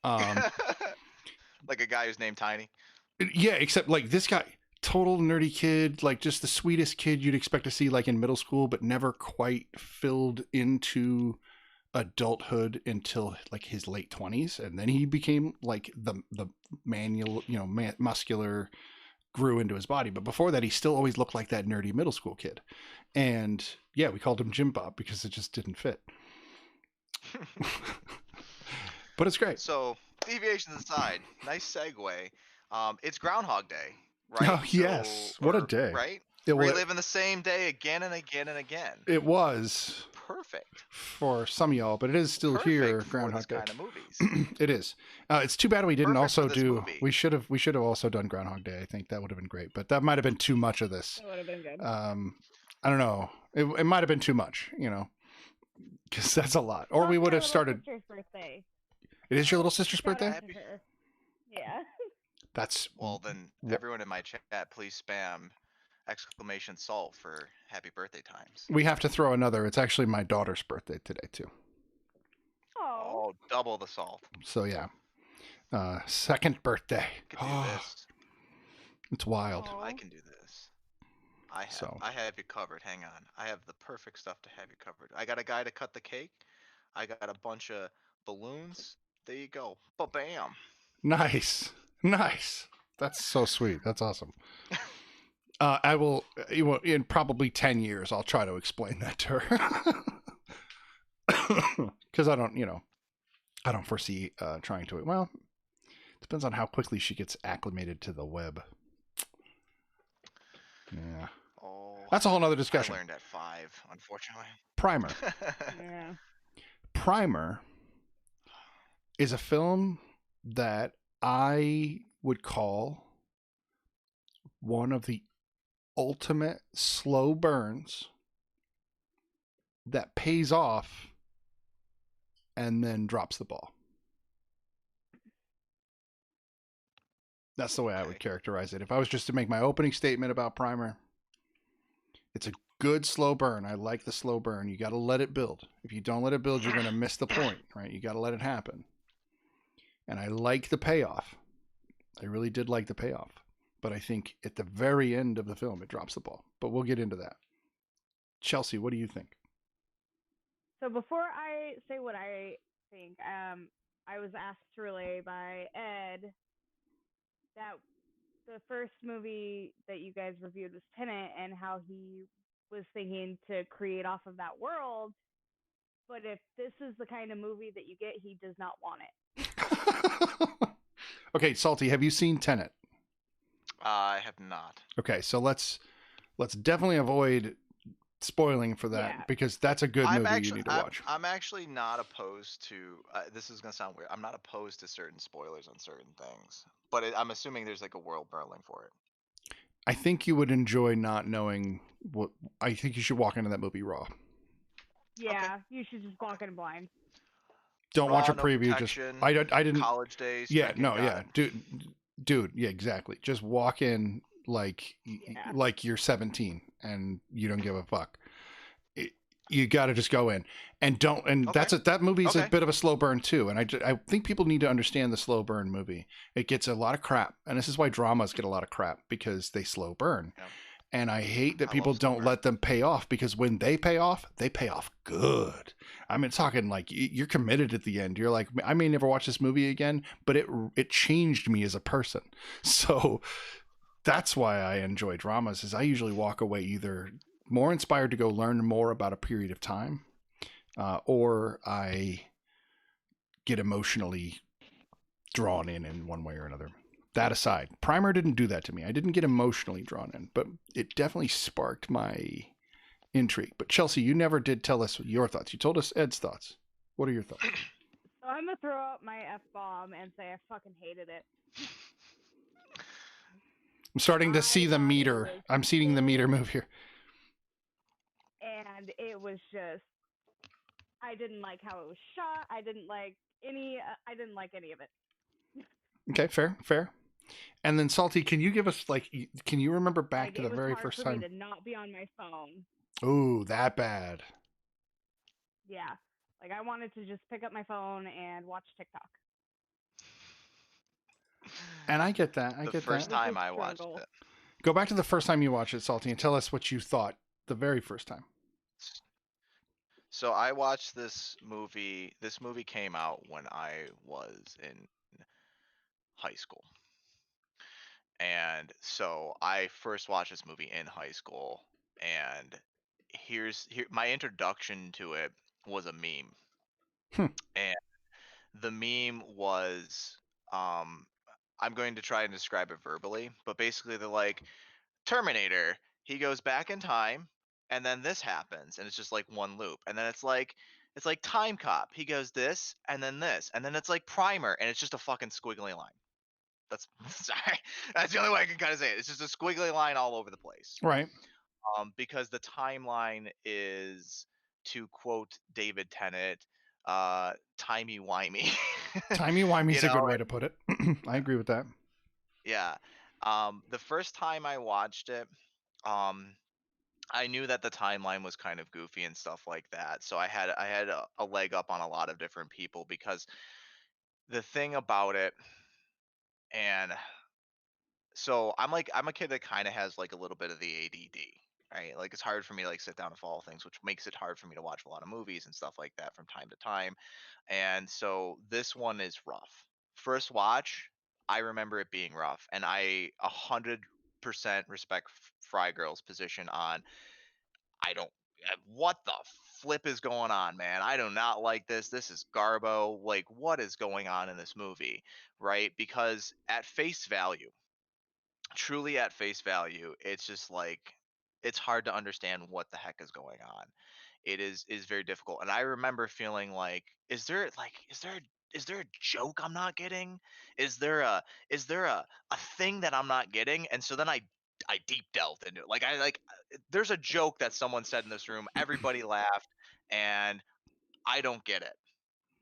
Like a guy who's named Tiny. Yeah, except like this guy, total nerdy kid, like just the sweetest kid you'd expect to see like in middle school, but never quite filled into adulthood until like his late 20s, and then he became like the manual, muscular, grew into his body. But before that, he still always looked like that nerdy middle school kid. And yeah, we called him Jim Bob because it just didn't fit. But it's great. So deviations aside, nice segue. It's Groundhog Day, right? Oh, yes. What a day. Right? It was, Reliving the same day again and again and again. it was Perfect. for some of y'all, but it is still Perfect here. for Groundhog this Day. kind of movies. It is. It's too bad we didn't Perfect also for this do. movie. We should have also done Groundhog Day. I think that would have been great, but that might have been too much of this. That would have been good. I don't know. It might have been too much, because that's a lot. Or we would have started. Sister's birthday. It is your little sister's Shout out birthday. Happy- to her. Yeah. That's Well, then everyone in my chat, please spam !salt for happy birthday times. we have to throw another. It's actually my daughter's birthday today too. Oh. Oh, double the salt. So yeah, second birthday. I can do this. It's wild. Aw. I can do this. I have. So. I have you covered. Hang on. I have the perfect stuff to have you covered. I got a guy to cut the cake. I got a bunch of balloons. There you go. Ba-bam. Nice. That's so sweet. That's awesome. I will, in probably 10 years, I'll try to explain that to her. Because I don't foresee trying to. Well, depends on how quickly she gets acclimated to the web. Yeah. Oh, That's a whole nother I discussion. learned at 5, unfortunately. Primer. Yeah. Primer is a film that I would call one of the ultimate slow burns that pays off and then drops the ball. That's the way I would Okay. characterize it. If I was just to make my opening statement about Primer, it's a good slow burn. I like the slow burn. You got to let it build. If you don't let it build, you're going to miss the point, right? You got to let it happen. And I like the payoff. I really did like the payoff. But I think at the very end of the film, it drops the ball. But we'll get into that. Chelsea, what do you think? So before I say what I think, I was asked to relay by Ed that the first movie that you guys reviewed was Tenet, and how he was thinking to create off of that world. But if this is the kind of movie that you get, he does not want it. Okay, Salty, have you seen Tenet? I have not. Okay, so let's definitely avoid spoiling for that Yeah. because that's a good I'm movie you actually need to watch. I'm actually not opposed to. This is gonna sound weird. I'm not opposed to certain spoilers on certain things, but I'm assuming there's like a world building for it. I think you would enjoy not knowing what. I think you should walk into that movie raw. Yeah, you should just walk in blind. Don't watch Raw, a no preview. Just protection. I didn't. College days. Yeah, Drinking, no, got yeah, it. dude, yeah, exactly. Just walk in like Yeah. like you're 17 and you don't give a fuck. You got to just go in and don't. And Okay. that movie is a Okay. bit of a slow burn too. And I think people need to understand the slow burn movie. It gets a lot of crap, and this is why dramas get a lot of crap because they slow burn. Yeah. And I hate that I people love slow don't burn. let them pay off because when they pay off good. I mean, talking like you're committed at the end. You're like, I may never watch this movie again, but it changed me as a person. So that's why I enjoy dramas. Is I usually walk away either more inspired to go learn more about a period of time, or I get emotionally drawn in one way or another. That aside, Primer didn't do that to me. I didn't get emotionally drawn in, but it definitely sparked my intrigue. But Chelsea, you never did tell us your thoughts. You told us Ed's thoughts. What are your thoughts? So I'm gonna throw out my F-bomb and say I fucking hated it. I'm starting to see the thought it meter. was I'm seeing the meter so- move here. And it was just, I didn't like how it was shot. I didn't like any of it. Okay, fair. And then Salty, can you give us can you remember back Like, to it the was very hard first for time? me to not be on my phone. Ooh, that bad. Yeah, like I wanted to just pick up my phone and watch TikTok. And I get that. I The get first that. time Which is I watched struggle. it. Go back to the first time you watched it, Salty, and tell us what you thought the very first time. So I watched this movie. This movie came out when I was in high school. And so I first watched this movie in high school, and here my introduction to it was a meme. Hmm. And the meme was um I'm going to try and describe it verbally, but basically they're like, Terminator, he goes back in time, and then this happens, and it's just like one loop. And then it's like Time Cop, he goes this, and then it's like Primer, and it's just a fucking squiggly line. That's sorry. That's the only way I can kind of say it. It's just a squiggly line all over the place. Right. Because the timeline is, to quote David Tennant, timey wimey. Timey wimey's You a good know, way to put it. I agree with that. yeah. The first time I watched it, um, I knew that the timeline was kind of goofy and stuff like that. So I had a leg up on a lot of different people because the thing about it, and so I'm a kid that kind of has like a little bit of the ADD, right? Like it's hard for me to like sit down and follow things, which makes it hard for me to watch a lot of movies and stuff like that from time to time. And so this one is rough. First watch, I remember it being rough, and I 100% respect Fry Girl's position on I don't. What the flip is going on, man? I do not like this. This is Garbo. Like, what is going on in this movie, right? Because at face value, truly at face value, it's just like it's hard to understand what the heck is going on. It is very difficult. And I remember feeling like, is there a joke I'm not getting? Is there a thing that I'm not getting? And so then I deep delved into it. There's a joke that someone said in this room, everybody laughed, and I don't get it,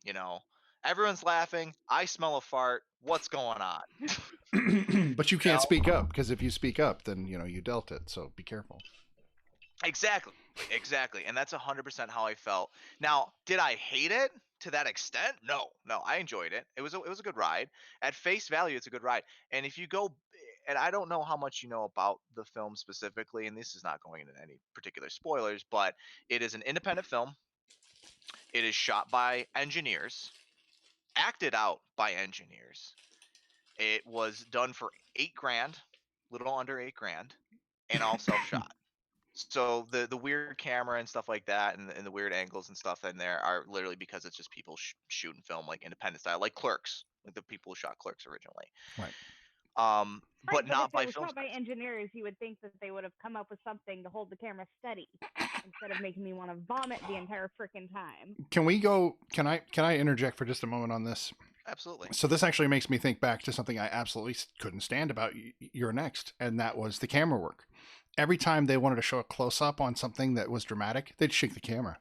you know. Everyone's laughing, I smell a fart. What's going on? But you You can't know? speak up because if you speak up, then you dealt it. So be careful. Exactly. And that's 100% how I felt. Now, did I hate it to that extent? No. I enjoyed it. It was a good ride. At face value, it's a good ride. And if you go, and I don't know how much you know about the film specifically, and this is not going into any particular spoilers, but it is an independent film. It is shot by engineers, acted out by engineers. It was done for 8 grand, little under 8 grand, and all self shot. So the weird camera and stuff like that, and the weird angles and stuff in there are literally because it's just people shooting film like independent style, like Clerks, like the people who shot Clerks originally. Right. Right, But but not if by it was film shot by specs. engineers, you would think that they would have come up with something to hold the camera steady instead of making me want to vomit the entire freaking time. Can I interject for just a moment on this? Absolutely. So this actually makes me think back to something I absolutely couldn't stand about You're Next, and that was the camera work. Every time they wanted to show a close-up on something that was dramatic, they'd shake the camera.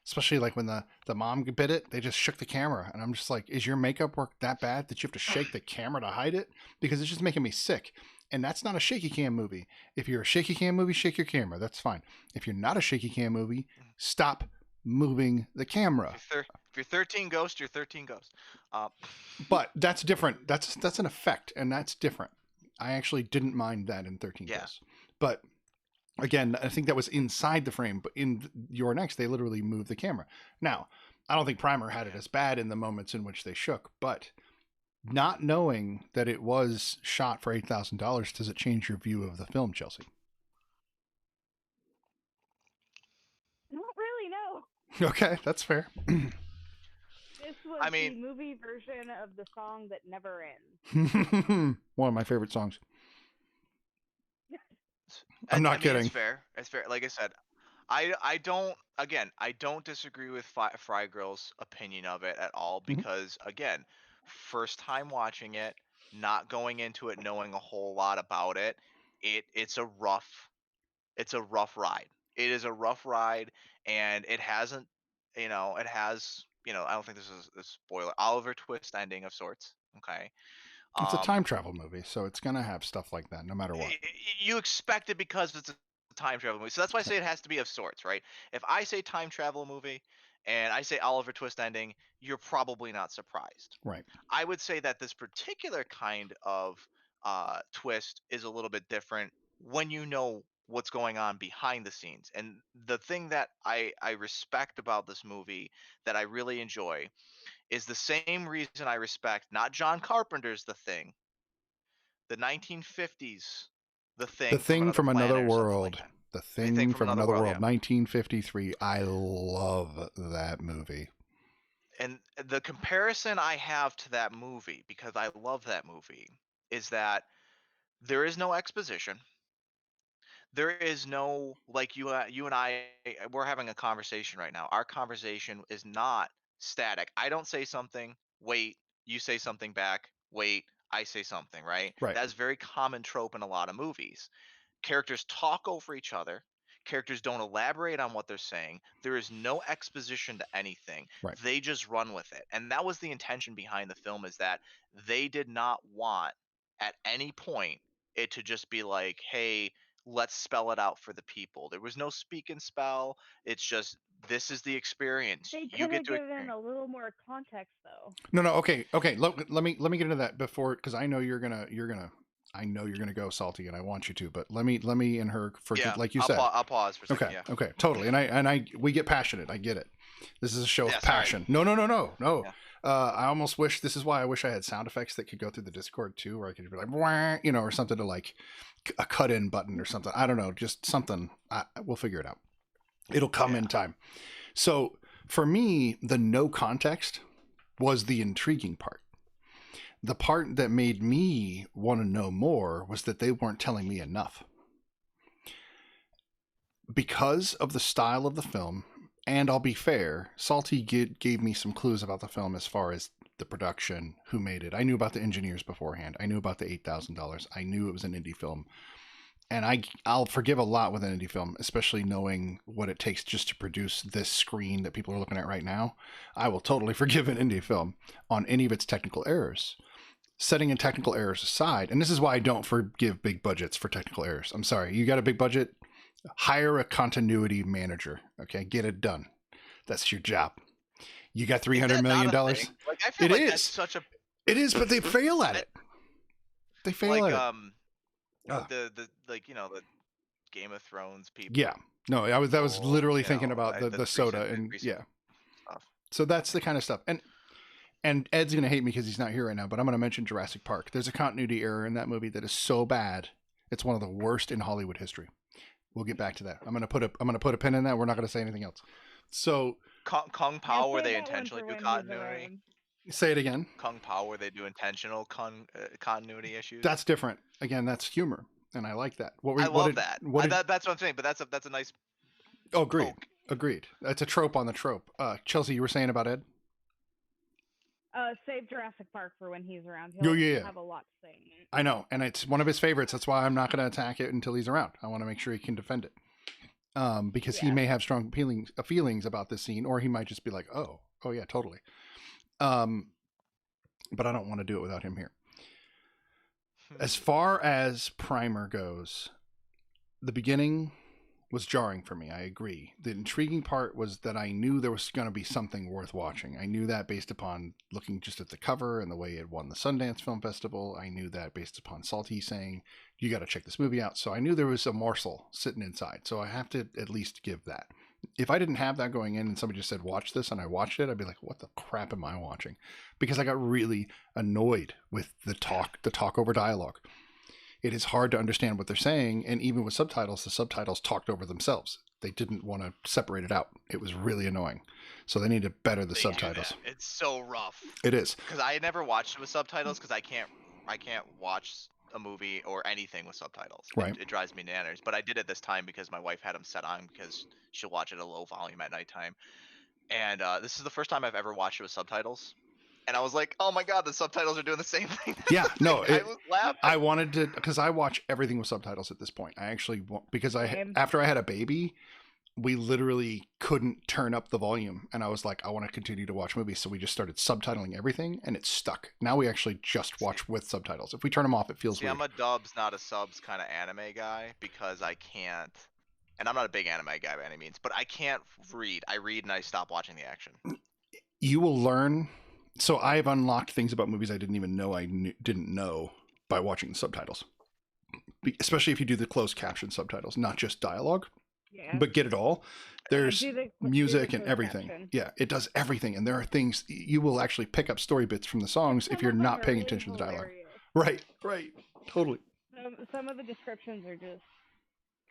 Especially like when the mom bit it, they just shook the camera. And I'm just like, is your makeup work that bad that you have to shake the camera to hide it? Because it's just making me sick. And that's not a shaky cam movie. If you're a shaky cam movie, shake your camera. That's fine. If you're not a shaky cam movie, stop moving the camera. If you're 13 Ghost, you're 13 Ghost. But that's different. That's an effect, and that's different. I actually didn't mind that in 13 Ghosts. But again, I think that was inside the frame. But in Your Next, they literally moved the camera. Now, I don't think Primer had it as bad in the moments in which they shook, but not knowing that it was shot for $8,000, does it change your view of the film, Chelsea? I don't really know. Okay, that's fair. This was the movie version of the song that never ends. One of my favorite songs. I'm not kidding. It's fair. It's fair. Like I said, I don't disagree with FryGurl's opinion of it at all, because again, first time watching it, not going into it knowing a whole lot about it, it's a rough ride. It is a rough ride, and it hasn't, I don't think this is a spoiler, Oliver Twist ending of sorts. Okay. It's a time travel movie, so it's gonna have stuff like that no matter what. You expect it because it's a time travel movie, so that's why I say it has to be of sorts, right? If I say time travel movie and I say Oliver Twist ending, you're probably not surprised. Right. I would say that this particular kind of twist is a little bit different when you know what's going on behind the scenes. And the thing that I respect about this movie, that I really enjoy, is the same reason I respect not John Carpenter's The Thing, the 1950s The Thing from Another World. Like The Thing from Another World, yeah. 1953. I love that movie. And the comparison I have to that movie, because I love that movie, is that there is no exposition. There is no, like, you and I, we're having a conversation right now. Our conversation is not static. I don't say something, wait, you say something back, wait, I say something, right? That's very common trope in a lot of movies. Characters talk over each other. Characters don't elaborate on what they're saying. There is no exposition to anything. They just run with it. And that was the intention behind the film, is that they did not want at any point it to just be like, hey, let's spell it out for the people. There was no speak and spell. It's just, this is the experience. They could have given a little more context, though. No. Okay. Let me get into that before, because I know you're gonna go salty, and I want you to. But let me in her for like you said. I'll pause for a second. Okay. Okay. Totally. And we get passionate. I get it. This is a show of passion. No. Yeah. I almost wish, this is why I wish I had sound effects that could go through the Discord too, where I could be like, wah, or something, to like a cut in button or something. I don't know, just something. We'll figure it out. It'll come in time. So for me, the no context was the intriguing part. The part that made me want to know more was that they weren't telling me enough. Because of the style of the film, and I'll be fair, Salty gave me some clues about the film as far as the production, who made it. I knew about the engineers beforehand. I knew about the $8,000. I knew it was an indie film. And I'll forgive a lot with an indie film, especially knowing what it takes just to produce this screen that people are looking at right now. I will totally forgive an indie film on any of its technical errors. Setting in technical errors aside, and this is why I don't forgive big budgets for technical errors. I'm sorry, you got a big budget? Hire a continuity manager. Okay, get it done. That's your job. You got $300 million. Like, I feel like that's such a. It is, but they fail at it. They fail at it. The Game of Thrones people. Yeah, no, I was literally thinking about the soda and yeah. Stuff. So that's the kind of stuff. And Ed's gonna hate me because he's not here right now, but I'm gonna mention Jurassic Park. There's a continuity error in that movie that is so bad, it's one of the worst in Hollywood history. We'll get back to that. I'm gonna put a pin in that. We're not gonna say anything else. So Kung Pao, where they intentionally do continuity. Say it again. Kung Pao, where they do intentional continuity issues. That's different. Again, that's humor, and I like that. I love that. That's what I'm saying. But that's a nice. Oh, agreed. Agreed. That's a trope on the trope. Chelsea, you were saying about Ed? Save Jurassic Park for when he's around. Oh, He'll yeah. have a lot to say. I know, and it's one of his favorites. That's why I'm not going to attack it until he's around. I want to make sure he can defend it, because he may have strong feelings about this scene, or he might just be like, "Oh yeah, totally." But I don't want to do it without him here. As far as Primer goes, the beginning was jarring for me. I agree. The intriguing part was that I knew there was going to be something worth watching. I knew that based upon looking just at the cover and the way it won the Sundance Film Festival. I knew that based upon Salty saying, you got to check this movie out. So I knew there was a morsel sitting inside. So I have to at least give that. If I didn't have that going in and somebody just said, watch this, and I watched it, I'd be like, what the crap am I watching? Because I got really annoyed with the talk over dialogue. It is hard to understand what they're saying, and even with subtitles, the subtitles talked over themselves. They didn't want to separate it out. It was really annoying. So they need to better the subtitles. It's so rough. It is. Because I never watched it with subtitles because I can't watch a movie or anything with subtitles. Right. It drives me bananas. But I did it this time because my wife had them set on because she'll watch it at a low volume at nighttime. And this is the first time I've ever watched it with subtitles. And I was like, oh my God, the subtitles are doing the same thing. Yeah, no. I was laughing. I wanted to, because I watch everything with subtitles at this point. I actually, because after I had a baby, we literally couldn't turn up the volume. And I was like, I want to continue to watch movies. So we just started subtitling everything and it stuck. Now we actually just watch with subtitles. If we turn them off, it feels weird. I'm a dubs, not a subs kind of anime guy because I can't. And I'm not a big anime guy by any means, but I can't read. I read and I stop watching the action. You will learn. So I've unlocked things about movies I didn't even know didn't know by watching the subtitles. Especially if you do the closed caption subtitles, not just dialogue, but get it all. There's music and everything. Caption. Yeah, it does everything. And there are things you will actually pick up story bits from the songs if you're not paying attention to the dialogue. Right, totally. Some of the descriptions are just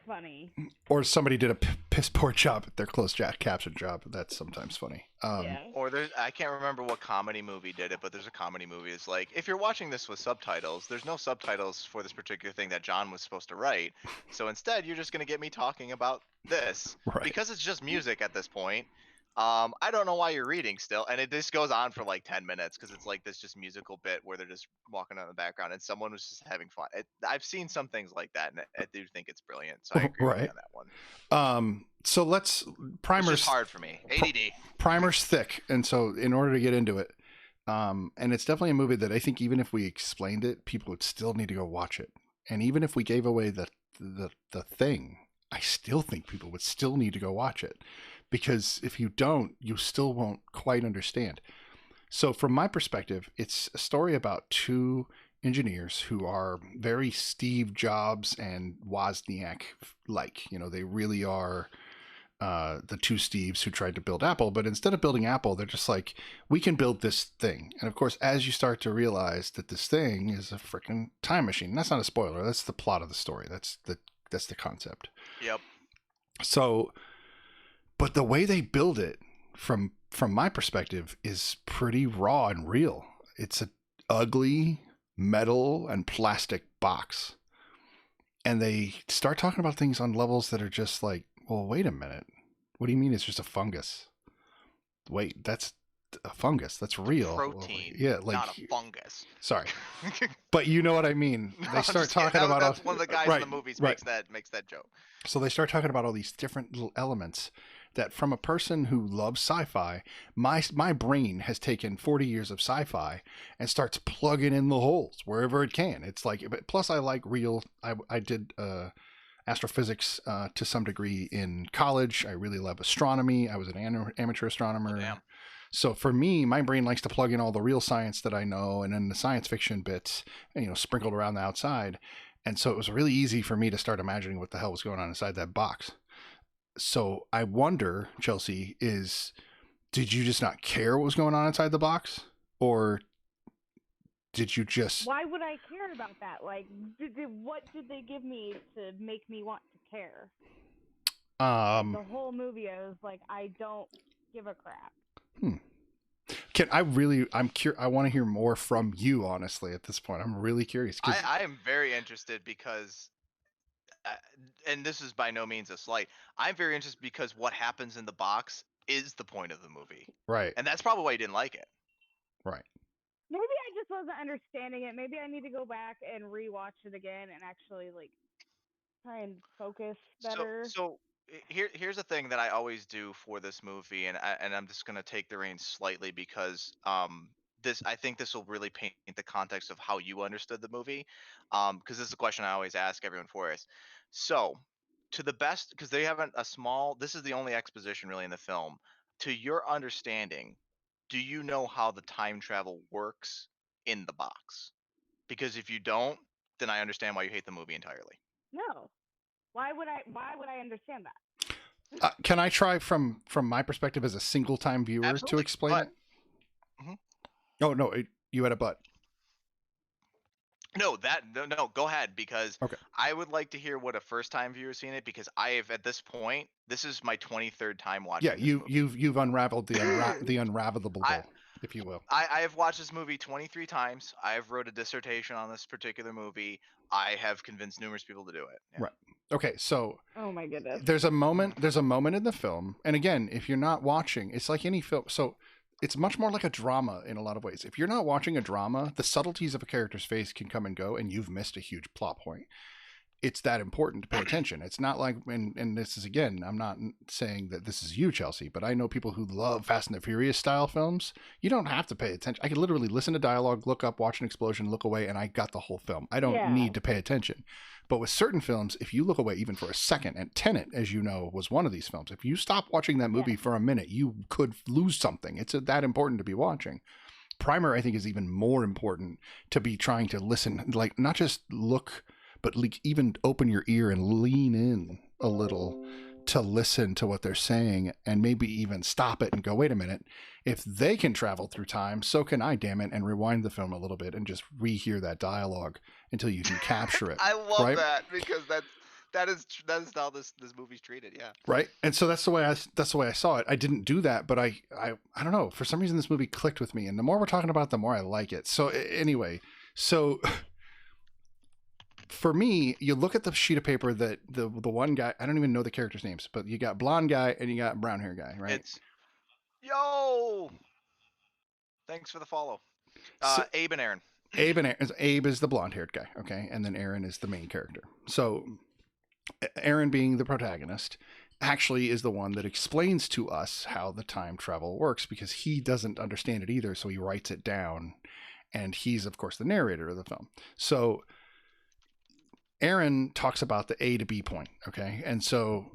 funny. Or somebody did a piss poor job at their closed caption job. That's sometimes funny. Or I can't remember what comedy movie did it, but there's a comedy movie. It's like, if you're watching this with subtitles, there's no subtitles for this particular thing that John was supposed to write. So instead, you're just going to get me talking about this. Right. Because it's just music at this point. I don't know why you're reading still. And it just goes on for like 10 minutes because it's like this just musical bit where they're just walking on the background and someone was just having fun. I've seen some things like that and I do think it's brilliant. So I agree with you on that one. So Primer's it's just hard for me. ADD. Primer's thick. And so in order to get into it, and it's definitely a movie that I think even if we explained it, people would still need to go watch it. And even if we gave away the thing, I still think people would still need to go watch it. Because if you don't, you still won't quite understand. So from my perspective, it's a story about two engineers who are very Steve Jobs and Wozniak-like. You know, they really are the two Steves who tried to build Apple. But instead of building Apple, they're just like, we can build this thing. And of course, as you start to realize that this thing is a freaking time machine. That's not a spoiler. That's the plot of the story. That's the concept. Yep. So... But the way they build it, from my perspective, is pretty raw and real. It's an ugly metal and plastic box. And they start talking about things on levels that are just like, well, wait a minute. What do you mean it's just a fungus? Wait, that's a fungus. That's real. Protein, yeah, like, not a fungus. Sorry. But you know what I mean. They start talking about... That's one of the guys in the movies makes that joke. So they start talking about all these different little elements that from a person who loves sci-fi, my brain has taken 40 years of sci-fi and starts plugging in the holes wherever it can. It's like, but plus I like real, I did astrophysics to some degree in college. I really love astronomy. I was an amateur astronomer. Oh, damn. So for me, my brain likes to plug in all the real science that I know and then the science fiction bits, sprinkled around the outside. And so it was really easy for me to start imagining what the hell was going on inside that box. So I wonder, Chelsea, did you just not care what was going on inside the box? Or did you just... Why would I care about that? Like, what did they give me to make me want to care? The whole movie, I was like, I don't give a crap. I want to hear more from you, honestly, at this point. I'm really curious. I am very interested because and this is by no means a slight. I'm very interested because what happens in the box is the point of the movie, Right. and that's probably why you didn't like it. Right. Maybe I just wasn't understanding it. Maybe I need to go back and rewatch it again and actually like try and focus better. So here's a thing that I always do for this movie, and I'm just gonna take the reins slightly because I think this will really paint the context of how you understood the movie, because this is a question I always ask everyone for is, so to the best, because they haven't a small, this is the only exposition really in the film. To your understanding, do you know how the time travel works in the box? Because if you don't, then I understand why you hate the movie entirely. No. Why would I understand that? Can I try from my perspective as a single time viewer to Absolutely, explain but it? Mhm. Oh no, you had a but. No, no, go ahead because Okay. I would like to hear what a first time viewer seen it because I have at this point, this is my 23rd time watching Yeah, this movie. you've unraveled the unravelable, I, if you will. I have watched this movie 23 times. I have wrote a dissertation on this particular movie. I have convinced numerous people to do it. Yeah. Right. Okay, so Oh my goodness. there's a moment in the film, and again, if you're not watching, it's like any film. So it's much more like a drama in a lot of ways. If you're not watching a drama, the subtleties of a character's face can come and go, and you've missed a huge plot point. It's that important to pay attention. It's not like, and this is again, I'm not saying that this is you, Chelsea, but I know people who love Fast and the Furious style films. You don't have to pay attention. I could literally listen to dialogue, look up, watch an explosion, look away, and I got the whole film. I don't need to pay attention. But with certain films, if you look away even for a second, and Tenet, as you know, was one of these films. If you stop watching that movie for a minute, you could lose something. It's that important to be watching. Primer, I think, is even more important to be trying to listen, like not just look, but like even open your ear and lean in a little to listen to what they're saying and maybe even stop it and go, wait a minute. If they can travel through time, so can I, damn it, and rewind the film a little bit and just rehear that dialogue until you can capture it. I love right? that because that is how this movie's treated. Yeah. Right. And so that's the way I saw it. I didn't do that, but I don't know. For some reason, this movie clicked with me, and the more we're talking about, the more I like it. So anyway, for me, you look at the sheet of paper that the one guy, I don't even know the characters' names, but you got blonde guy and you got brown hair guy, right? It's yo. Thanks for the follow. Abe and Aaron. Abe is the blonde haired guy, okay, and then Aaron is the main character. So Aaron, being the protagonist, actually is the one that explains to us how the time travel works because he doesn't understand it either, so he writes it down, and he's of course the narrator of the film. So Aaron talks about the A to B point, okay? And so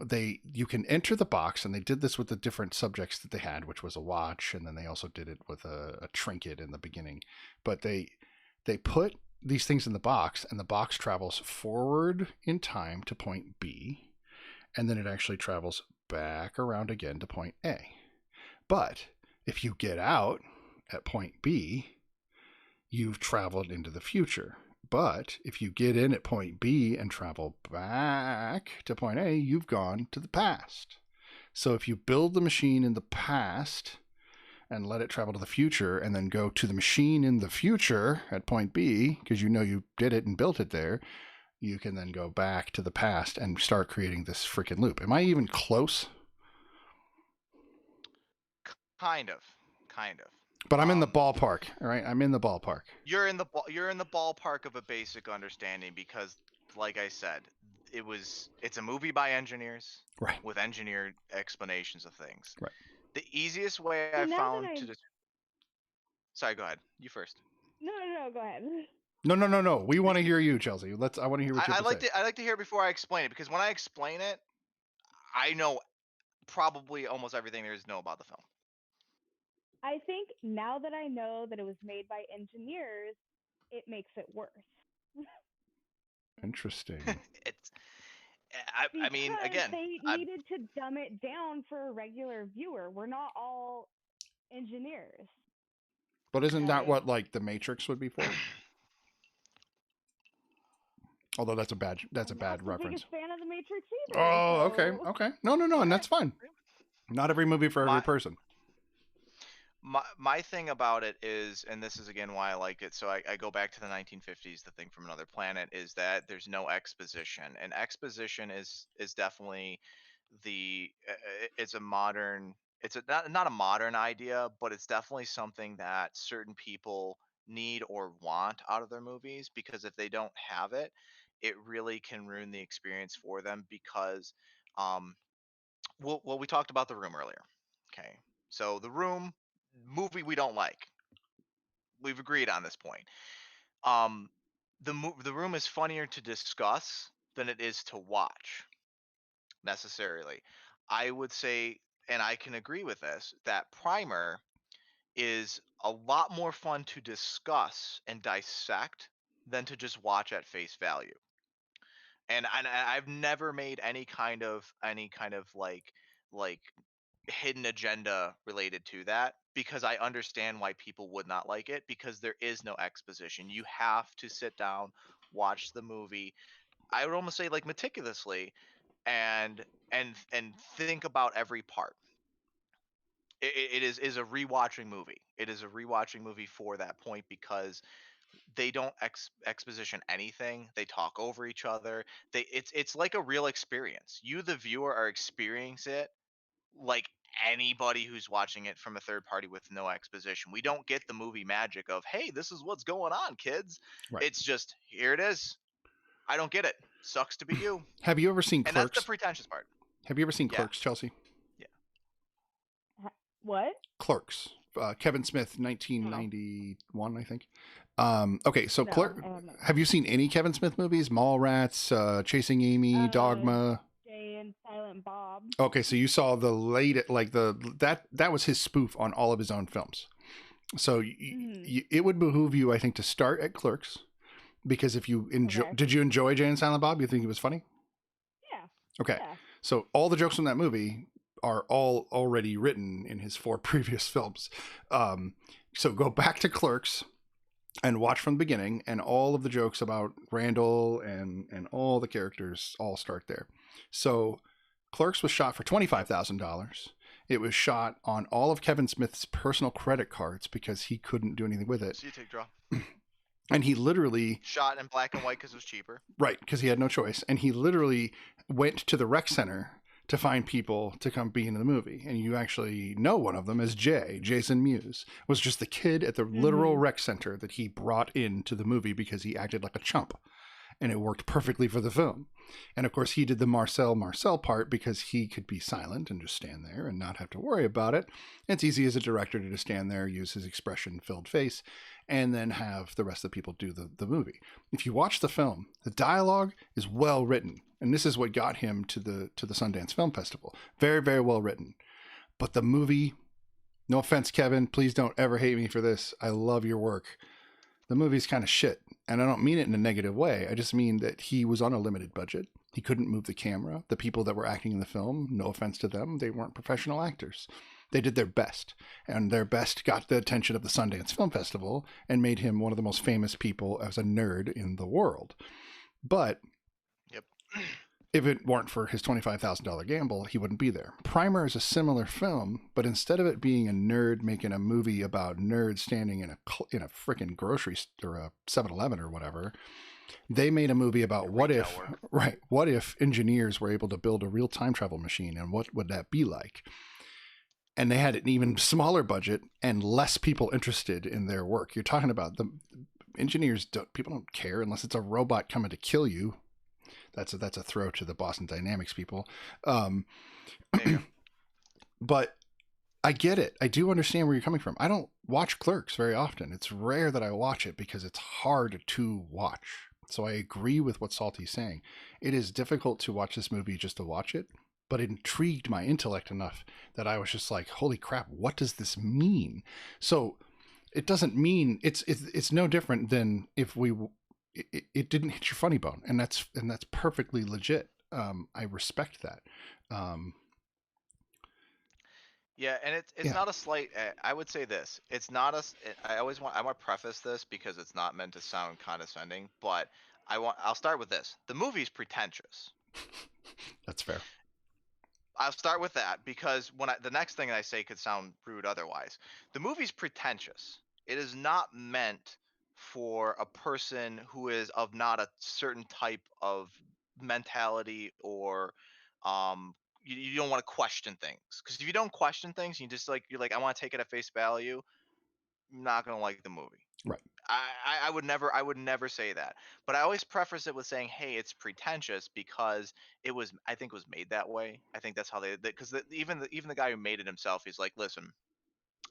you can enter the box, and they did this with the different subjects that they had, which was a watch, and then they also did it with a trinket in the beginning. But they put these things in the box, and the box travels forward in time to point B, and then it actually travels back around again to point A. But if you get out at point B, you've traveled into the future. But if you get in at point B and travel back to point A, you've gone to the past. So if you build the machine in the past and let it travel to the future and then go to the machine in the future at point B, because you know you did it and built it there, you can then go back to the past and start creating this freaking loop. Am I even close? Kind of. But I'm in the ballpark, all right? I'm in the ballpark. You're in the ballpark of a basic understanding because, like I said, it's a movie by engineers, right, with engineered explanations of things. Right. The easiest way I found to just. Sorry, go ahead. You first. No, go ahead. No. We want to hear you, Chelsea. I want to hear what you have to say. I like to hear it before I explain it because when I explain it, I know probably almost everything there is to know about the film. I think now that I know that it was made by engineers, it makes it worse. Interesting. I mean, again, they needed to dumb it down for a regular viewer. We're not all engineers. But isn't that what like the Matrix would be for? Although that's a bad reference. Biggest fan of the Matrix either. Oh, so. okay. No, and that's fine. Not every movie for every person. my thing about it is, and this is again why I like it. So I go back to the 1950s. The thing from another planet is that there's no exposition, and exposition is definitely it's a modern, it's a not a modern idea, but it's definitely something that certain people need or want out of their movies, because if they don't have it, it really can ruin the experience for them. Because um well, we talked about The Room earlier. Okay, so The Room movie we don't like. We've agreed on this point. Um, the Room is funnier to discuss than it is to watch necessarily. I would say, and I can agree with this, that Primer is a lot more fun to discuss and dissect than to just watch at face value. And I've never made any kind of like hidden agenda related to that, because I understand why people would not like it, because there is no exposition. You have to sit down, watch the movie. I would almost say like meticulously, and think about every part. It is a rewatching movie. It is a rewatching movie for that point, because they don't exposition anything. They talk over each other. It's like a real experience. You, the viewer, are experiencing it like anybody who's watching it from a third party with no exposition. We don't get the movie magic of, hey, this is what's going on, kids. Right. It's just, here it is. I don't get it. Sucks to be you. Have you ever seen And that's the Clerks? pretentious part. Have you ever seen Yeah. Clerks, Chelsea? What? Clerks. Kevin Smith, 1991, I think. Okay, so No, Clerk. I haven't. Have you seen any Kevin Smith movies? Mallrats, Chasing Amy, Dogma. Jay and Silent Bob. Okay, so you saw the late, like that was his spoof on all of his own films. So it would behoove you, I think, to start at Clerks, because if you enjoy, Okay. did you enjoy Jay and Silent Bob? You think it was funny? Yeah. Okay, Yeah. so all the jokes from that movie are all already written in his 4 previous films. So go back to Clerks and watch from the beginning, and all of the jokes about Randall and all the characters all start there. So Clerks was shot for $25,000. It was shot on all of Kevin Smith's personal credit cards because he couldn't do anything with it. See, take draw. And he literally Shot in black and white because it was cheaper. Right, because he had no choice. And he literally went to the rec center to find people to come be in the movie. And you actually know one of them as Jason Mewes, was just the kid at the literal rec center that he brought into the movie because he acted like a chump. And it worked perfectly for the film. And of course, he did the Marcel part because he could be silent and just stand there and not have to worry about it. It's easy as a director to just stand there, use his expression-filled face, and then have the rest of the people do the movie. If you watch the film, the dialogue is well written. And this is what got him to the Sundance Film Festival. Very, very well written. But the movie, no offense, Kevin, please don't ever hate me for this. I love your work. The movie's kind of shit. And I don't mean it in a negative way. I just mean that he was on a limited budget. He couldn't move the camera. The people that were acting in the film, no offense to them, they weren't professional actors. They did their best. And their best got the attention of the Sundance Film Festival and made him one of the most famous people as a nerd in the world. But Yep. If it weren't for his $25,000 gamble, he wouldn't be there. Primer is a similar film, but instead of it being a nerd making a movie about nerds standing in a freaking grocery store, or a 7-Eleven or whatever, they made a movie about what if engineers were able to build a real time travel machine, and what would that be like? And they had an even smaller budget and less people interested in their work. You're talking about the engineers. People don't care unless it's a robot coming to kill you. That's a throw to the Boston Dynamics people. But I get it. I do understand where you're coming from. I don't watch Clerks very often. It's rare that I watch it because it's hard to watch. So I agree with what Salty's saying. It is difficult to watch this movie just to watch it, but it intrigued my intellect enough that I was just like, holy crap, what does this mean? So it doesn't mean it's no different than if it didn't hit your funny bone, and that's perfectly legit. I respect that. Yeah, and it's not a slight. I would say this. It's not a. I want to preface this because it's not meant to sound condescending, but I'll start with this. The movie's pretentious. That's fair. I'll start with that because the next thing I say could sound rude otherwise. The movie's pretentious. It is not meant for a person who is of not a certain type of mentality or you don't want to question things, because if you don't question things, you're like I want to take it at face value, I'm not gonna like the movie. Right. I would never say that, but I always preface it with saying, hey, it's pretentious because I think it was made that way. I think that's how because even the guy who made it himself, he's like, listen,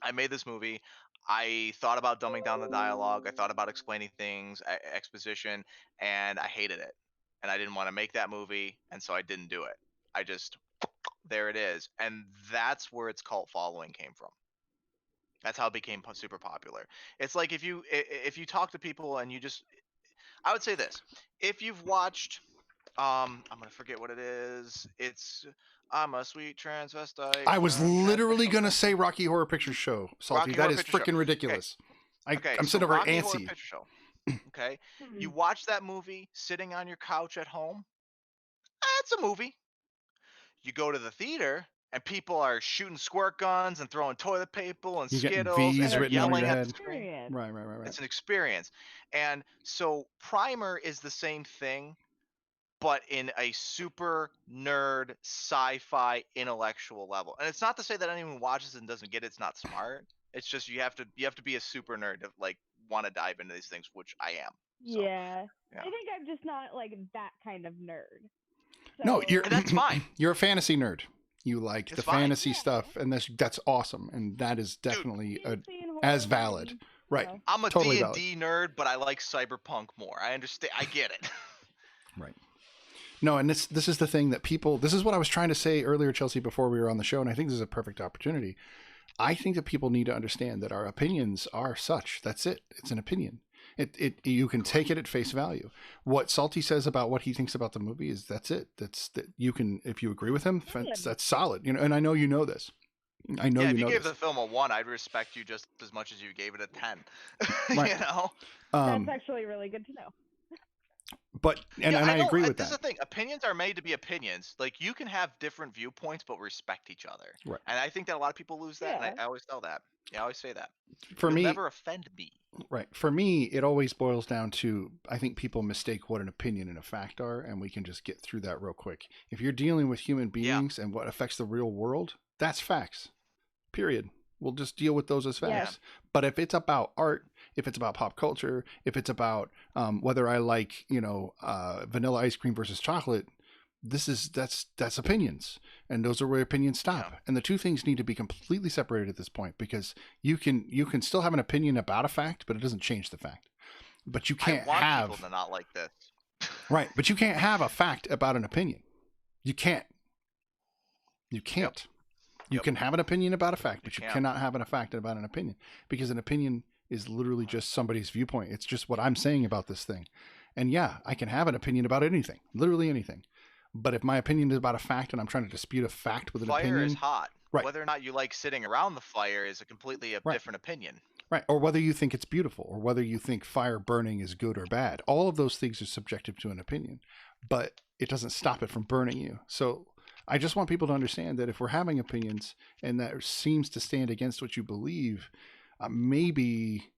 I made this movie. I thought about dumbing down the dialogue. I thought about explaining things, exposition, and I hated it. And I didn't want to make that movie, and so I didn't do it. I just there it is, and that's where its cult following came from. That's how it became super popular. It's like if you talk to people and I would say this: if you've watched, I'm gonna forget what it is. It's I'm a sweet transvestite. I was from literally Transvestite going to say Rocky Horror Picture Show, Salty. Rocky That Horror is Picture Show. freaking ridiculous. Okay, I'm so sitting over Rocky Horror antsy. Picture Show. Okay, you Hmm. watch that movie sitting on your couch at home. It's a movie. You go to the theater and people are shooting squirt guns and throwing toilet paper and You're getting Skittles and V's they're written over yelling your at the head. screen. Experience. Right. It's an experience. And so Primer is the same thing, but in a super nerd sci-fi intellectual level. And it's not to say that anyone watches and doesn't get it, it's not smart. It's just you have to be a super nerd to like want to dive into these things, which I am. So, Yeah. yeah. I think I'm just not like that kind of nerd. So, No, you're And that's fine. You're a fantasy nerd. You like It's the fine. fantasy Yeah. stuff, and that's awesome, and that is definitely fantasy and as horror valid. and, Right. know. I'm a Totally D&D nerd, but I like cyberpunk more. I understand. I get it. Right. No, and this is the thing that people. This is what I was trying to say earlier, Chelsea, before we were on the show, and I think this is a perfect opportunity. I think that people need to understand that our opinions are such. That's it. It's an opinion. You can take it at face value. What Salty says about what he thinks about the movie is that's it. That you can, if you agree with him, that's solid. You know, and I know you know this. I know Yeah, you if you know gave this. the film a 1, I'd respect you just as much as you gave it a 10. Right. You know? That's actually really good to know. But and Yeah, I know. agree with This is that. the thing. Opinions are made to be opinions. Like, you can have different viewpoints, but respect each other. Right. And I think that a lot of people lose that, and Yeah. I always tell that. Yeah, I always say that. For You'll me, never offend me. right. For me, it always boils down to I think people mistake what an opinion and a fact are, and we can just get through that real quick. If you're dealing with human beings and what affects the real world, that's facts. Period. We'll just deal with those as facts. Yeah. But if it's about art, if it's about pop culture, if it's about whether I like, vanilla ice cream versus chocolate, that's opinions, and those are where opinions stop. Yeah. And the two things need to be completely separated at this point, because you can still have an opinion about a fact, but it doesn't change the fact. But you can't I want have people to not like this. right. But you can't have a fact about an opinion. You can't. You can't. You Yep. can have an opinion about a fact, but you can't. cannot have a fact about an opinion, because an opinion is literally just somebody's viewpoint. It's just what I'm saying about this thing. And yeah, I can have an opinion about anything, literally anything. But if my opinion is about a fact and I'm trying to dispute a fact with an Fire opinion, is hot. Right. Whether or not you like sitting around the fire is a completely Right. different opinion. right, or whether you think it's beautiful, or whether you think fire burning is good or bad, all of those things are subjective to an opinion, but it doesn't stop it from burning you. So I just want people to understand that if we're having opinions and that seems to stand against what you believe, maybe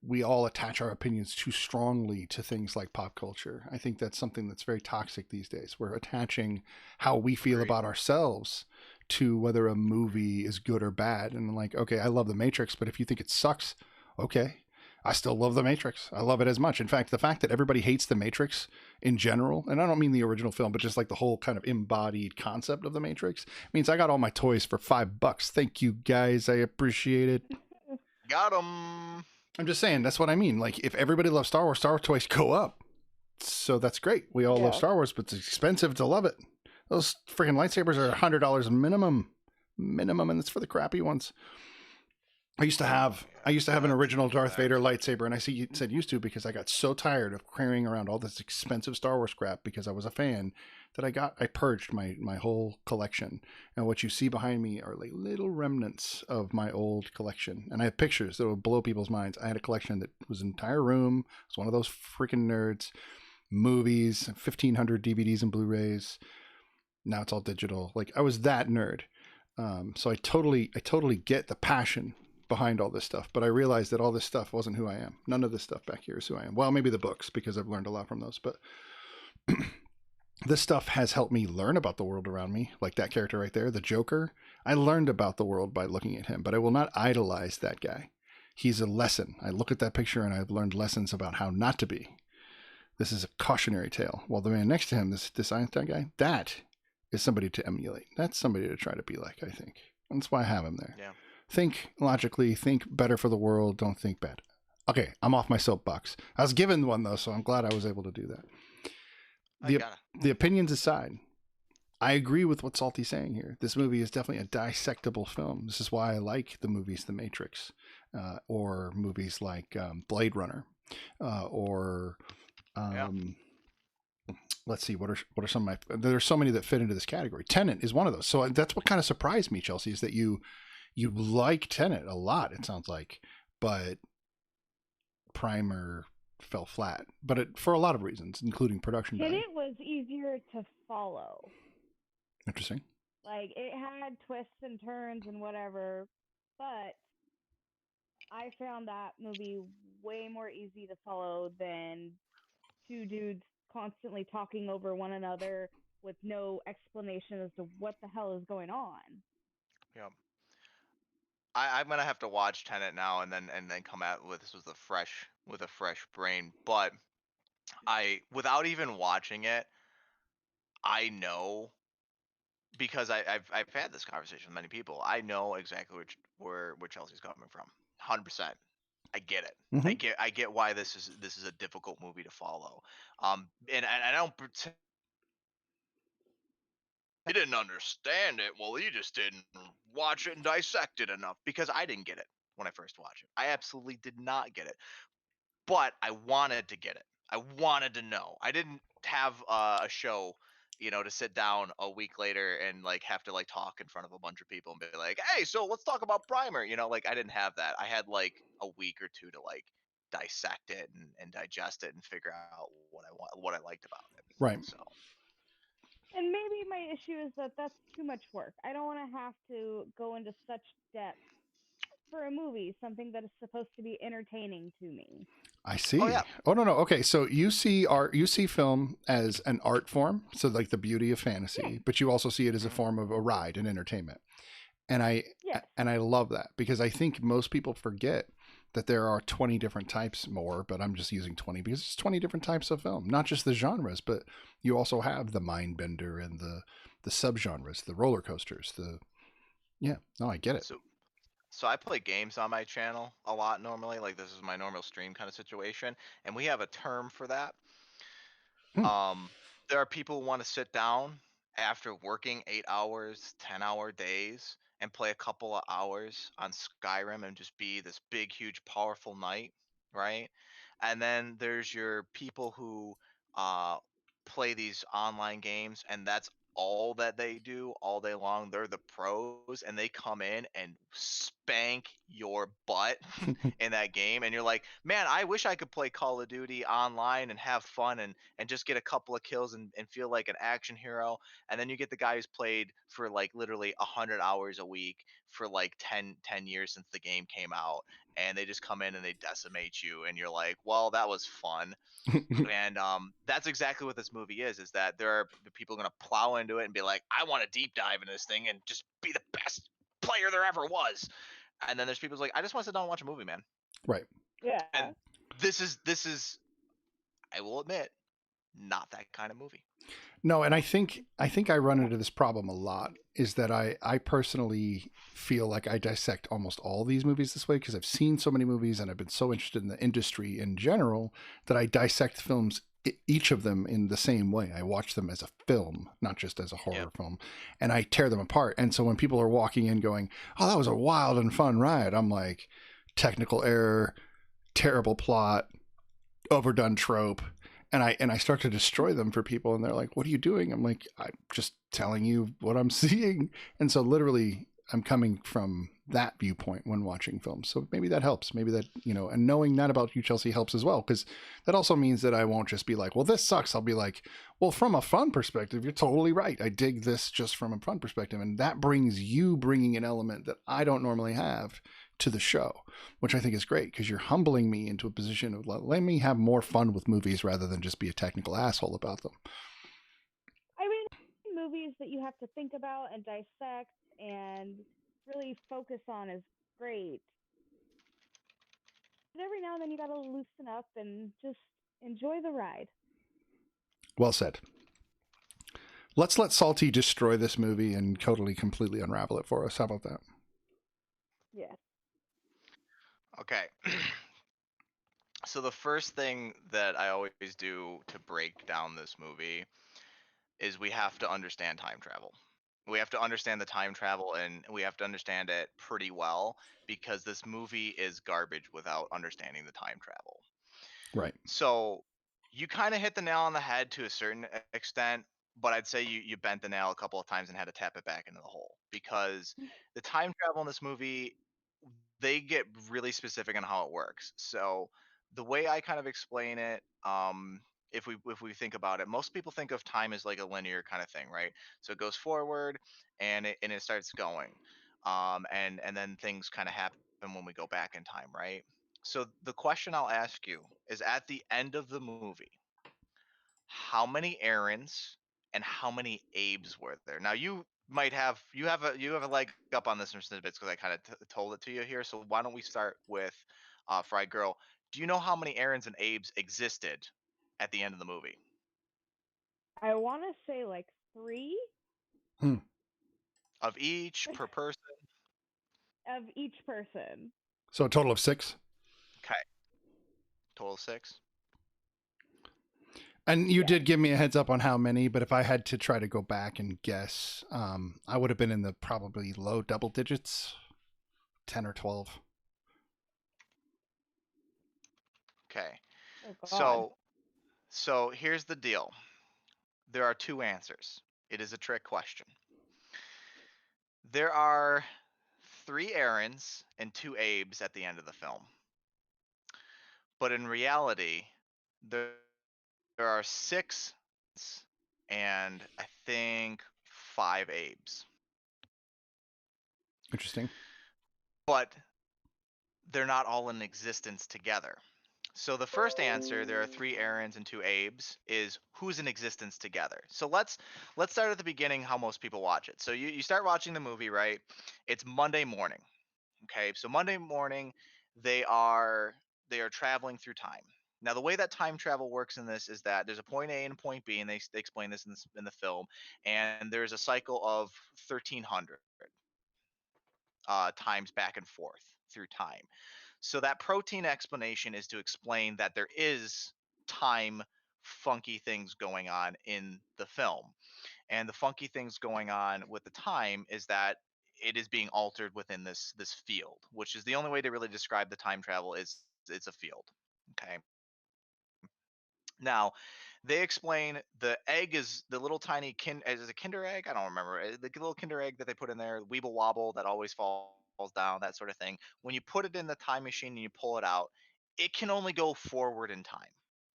we all attach our opinions too strongly to things like pop culture. I think that's something that's very toxic these days. We're attaching how we feel Agreed. about ourselves to whether a movie is good or bad. And like, okay, I love The Matrix, but if you think it sucks, okay, I still love The Matrix. I love it as much. In fact, the fact that everybody hates The Matrix in general, and I don't mean the original film, but just like the whole kind of embodied concept of The Matrix, means I got all my toys for $5. Thank you guys. I appreciate it. Got 'em. I'm just saying, that's what I mean. Like, if everybody loves Star Wars toys go up. So that's great. We all love Yeah. Star Wars, but it's expensive to love it. Those freaking lightsabers are $100 minimum, and it's for the crappy ones. I used to have an original Darth Vader lightsaber, and I said used to because I got so tired of carrying around all this expensive Star Wars crap because I was a fan that I purged my whole collection. And what you see behind me are like little remnants of my old collection. And I have pictures that will blow people's minds. I had a collection that was an entire room. I was one of those freaking nerds. Movies, 1,500 DVDs and Blu-rays. Now it's all digital. Like I was that nerd. So I totally get the passion behind all this stuff, but I realized that all this stuff wasn't who I am. None of this stuff back here is who I am. Well, maybe the books, because I've learned a lot from those, but this stuff has helped me learn about the world around me. Like that character right there, the Joker. I learned about the world by looking at him, but I will not idolize that guy. He's a lesson. I look at that picture and I've learned lessons about how not to be. This is a cautionary tale. While the man next to him, this Einstein guy, that is somebody to emulate. That's somebody to try to be like, I think. That's why I have him there. Yeah. Think logically, think better for the world, don't think bad. Okay, I'm off my soapbox. I was given one, though, so I'm glad I was able to do that. The opinions aside, I agree with what Salty's saying here. This movie is definitely a dissectable film. This is why I like the movies The Matrix, or movies like Blade Runner, or let's see, what are some of my... There's so many that fit into this category. Tenet is one of those. So that's what kind of surprised me, Chelsea, is that you like Tenet a lot, it sounds like, but Primer fell flat. But for a lot of reasons, including production value. Tenet was easier to follow. Interesting. Like, it had twists and turns and whatever, but I found that movie way more easy to follow than two dudes constantly talking over one another with no explanation as to what the hell is going on. Yeah. I'm gonna have to watch Tenet now and then come out with this with a fresh brain. But without even watching it, I know, because I've had this conversation with many people. I know exactly where Chelsea's coming from. 100%. I get it. Mm-hmm. I get why this is a difficult movie to follow. And I don't pretend he didn't understand it. Well, he just didn't watch it and dissect it enough, because I didn't get it when I first watched it. I absolutely did not get it, but I wanted to get it. I wanted to know. I didn't have a show, to sit down a week later and like have to like talk in front of a bunch of people and be like, hey, so let's talk about Primer. Like I didn't have that. I had like a week or two to like dissect it and digest it and figure out what I liked about it. Right. So. And maybe my issue is that that's too much work. I don't want to have to go into such depth for a movie, something that is supposed to be entertaining to me. I see. Oh, yeah. Oh, no. Okay, so you see film as an art form, so like the beauty of fantasy, Yeah. but you also see it as a form of a ride and entertainment. And I love that, because I think most people forget that there are 20 different types more, but I'm just using 20 because it's 20 different types of film, not just the genres, but you also have the mind bender and the subgenres, the roller coasters, I get it. So I play games on my channel a lot normally. Like this is my normal stream kind of situation, and we have a term for that. There are people who want to sit down after working 8 hours, 10-hour days, and play a couple of hours on Skyrim and just be this big, huge, powerful knight, right? And then there's your people who play these online games, and that's all that they do all day long. They're the pros, and they come in and spank your butt in that game, and you're like, man, I wish I could play Call of Duty online and have fun and just get a couple of kills and feel like an action hero. And then you get the guy who's played for like literally 100 hours a week for like 10 years since the game came out, and they just come in and they decimate you, and you're like, well, that was fun. And that's exactly what this movie is that there are people going to plow into it and be like, I want to deep dive into this thing and just be the best player there ever was. And then there's people who's like, I just want to sit down and watch a movie, man. Right. Yeah. And this is, I will admit, not that kind of movie. No, and I think I run into this problem a lot, is that I personally feel like I dissect almost all these movies this way, because I've seen so many movies and I've been so interested in the industry in general that I dissect films, each of them, in the same way. I watch them as a film, not just as a horror film, and I tear them apart. And so when people are walking in going, oh, that was a wild and fun ride, I'm like, technical error, terrible plot, overdone trope. And I start to destroy them for people, and they're like, what are you doing? I'm like, I'm just telling you what I'm seeing. And so literally I'm coming from that viewpoint when watching films. So maybe that helps. Maybe that, and knowing that about you, Chelsea, helps as well. Because that also means that I won't just be like, well, this sucks. I'll be like, well, from a fun perspective, you're totally right. I dig this just from a fun perspective. And that brings you bringing an element that I don't normally have to the show, which I think is great because you're humbling me into a position of let me have more fun with movies rather than just be a technical asshole about them. I mean, movies that you have to think about and dissect and really focus on is great. But every now and then you gotta loosen up and just enjoy the ride. Well said. Let's let Salty destroy this movie and totally, completely unravel it for us. How about that? Yeah. Okay. So the first thing that I always do to break down this movie is we have to understand time travel. We have to understand the time travel, and we have to understand it pretty well because this movie is garbage without understanding the time travel. Right. So you kind of hit the nail on the head to a certain extent, but I'd say you bent the nail a couple of times and had to tap it back into the hole because the time travel in this movie, they get really specific on how it works. So the way I kind of explain it, if we think about it, most people think of time as like a linear kind of thing, right? So it goes forward and it starts going, and then things kind of happen when we go back in time, right? So the question I'll ask you is, at the end of the movie, how many Aarons and how many Abes were there? Now you have a leg up on this, MrSnidBitS, because I kind of told it to you here. So why don't we start with TheFryGurl? Do you know how many Aarons and Abes existed at the end of the movie? I want to say like 3 Of each per person? of each person. So a total of 6. Okay, total 6. And you Yeah. did give me a heads up on how many, but if I had to try to go back and guess, I would have been in the probably low double digits, 10 or 12. Okay, Oh God. so here's the deal. There are two answers. It is a trick question. There are 3 Aarons and 2 Abes at the end of the film. But in reality, there are 6 and I think 5 Abes. Interesting. But they're not all in existence together. So the first answer, there are 3 Aarons and 2 Abes, is who's in existence together. So let's start at the beginning, how most people watch it. So you start watching the movie, right? It's Monday morning. Okay, so Monday morning, they are they are traveling through time. Now, the way that time travel works in this is that there's a point A and a point B, and they explain this in the film. And there's a cycle of 1,300 times back and forth through time. So that protein explanation is to explain that there is time funky things going on in the film. And the funky things going on with the time is that it is being altered within this field, which is the only way to really describe the time travel. Is it's a field. Okay. Now, they explain the egg is the little tiny is it a Kinder egg? I don't remember. The little Kinder egg that they put in there, Weeble Wobble that always falls down, that sort of thing. When you put it in the time machine and you pull it out, it can only go forward in time.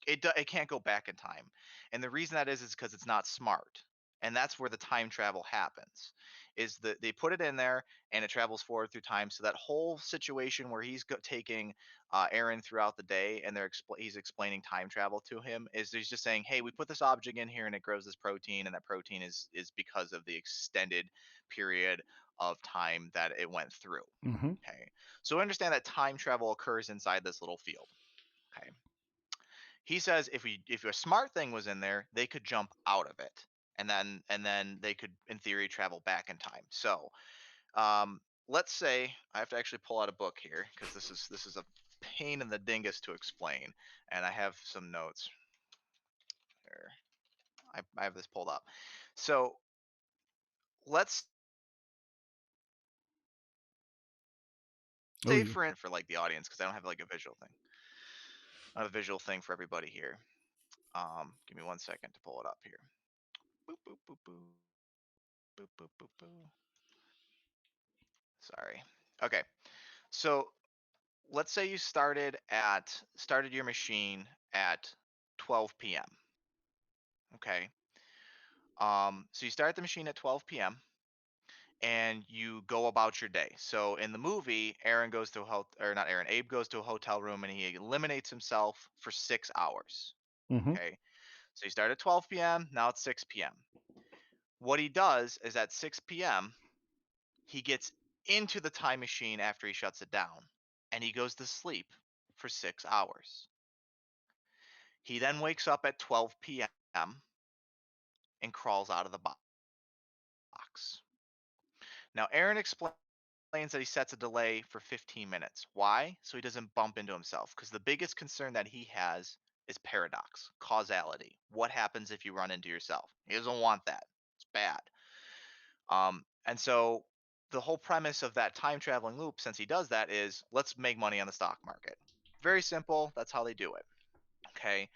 It can't go back in time, and the reason that is because it's not smart, and that's where the time travel happens. Is that they put it in there and it travels forward through time. So that whole situation where he's taking Aaron throughout the day, and he's explaining time travel to him. Is he's just saying, "Hey, we put this object in here, and it grows this protein, and that protein is because of the extended period of time that it went through." Mm-hmm. Okay, so understand that time travel occurs inside this little field. Okay, he says if a smart thing was in there, they could jump out of it, and then they could, in theory, travel back in time. So um, let's say I have to actually pull out a book here because this is a pain in the dingus to explain, and I have some notes here. I have this pulled up. So let's Oh, say you. for like the audience, because I don't have like a visual thing. I have a visual thing for everybody here. Give me 1 second to pull it up here. Boop boop boop boop boop boop boop boop. Sorry. Okay. So let's say you started your machine at 12 p.m. Okay. So you start the machine at 12 p.m. and you go about your day. So in the movie, Aaron goes to a or not Aaron, Abe goes to a hotel room and he eliminates himself for 6 hours. Mm-hmm. Okay. So you start at 12 p.m. Now it's 6 p.m. What he does is at 6 p.m. he gets into the time machine after he shuts it down and he goes to sleep for 6 hours. He then wakes up at 12 p.m. and crawls out of the box. Now, Aaron explains that he sets a delay for 15 minutes. Why? So he doesn't bump into himself. Because the biggest concern that he has is paradox, causality. What happens if you run into yourself? He doesn't want that. It's bad. And so the whole premise of that time traveling loop, since he does that, is let's make money on the stock market. Very simple. That's how they do it. Okay.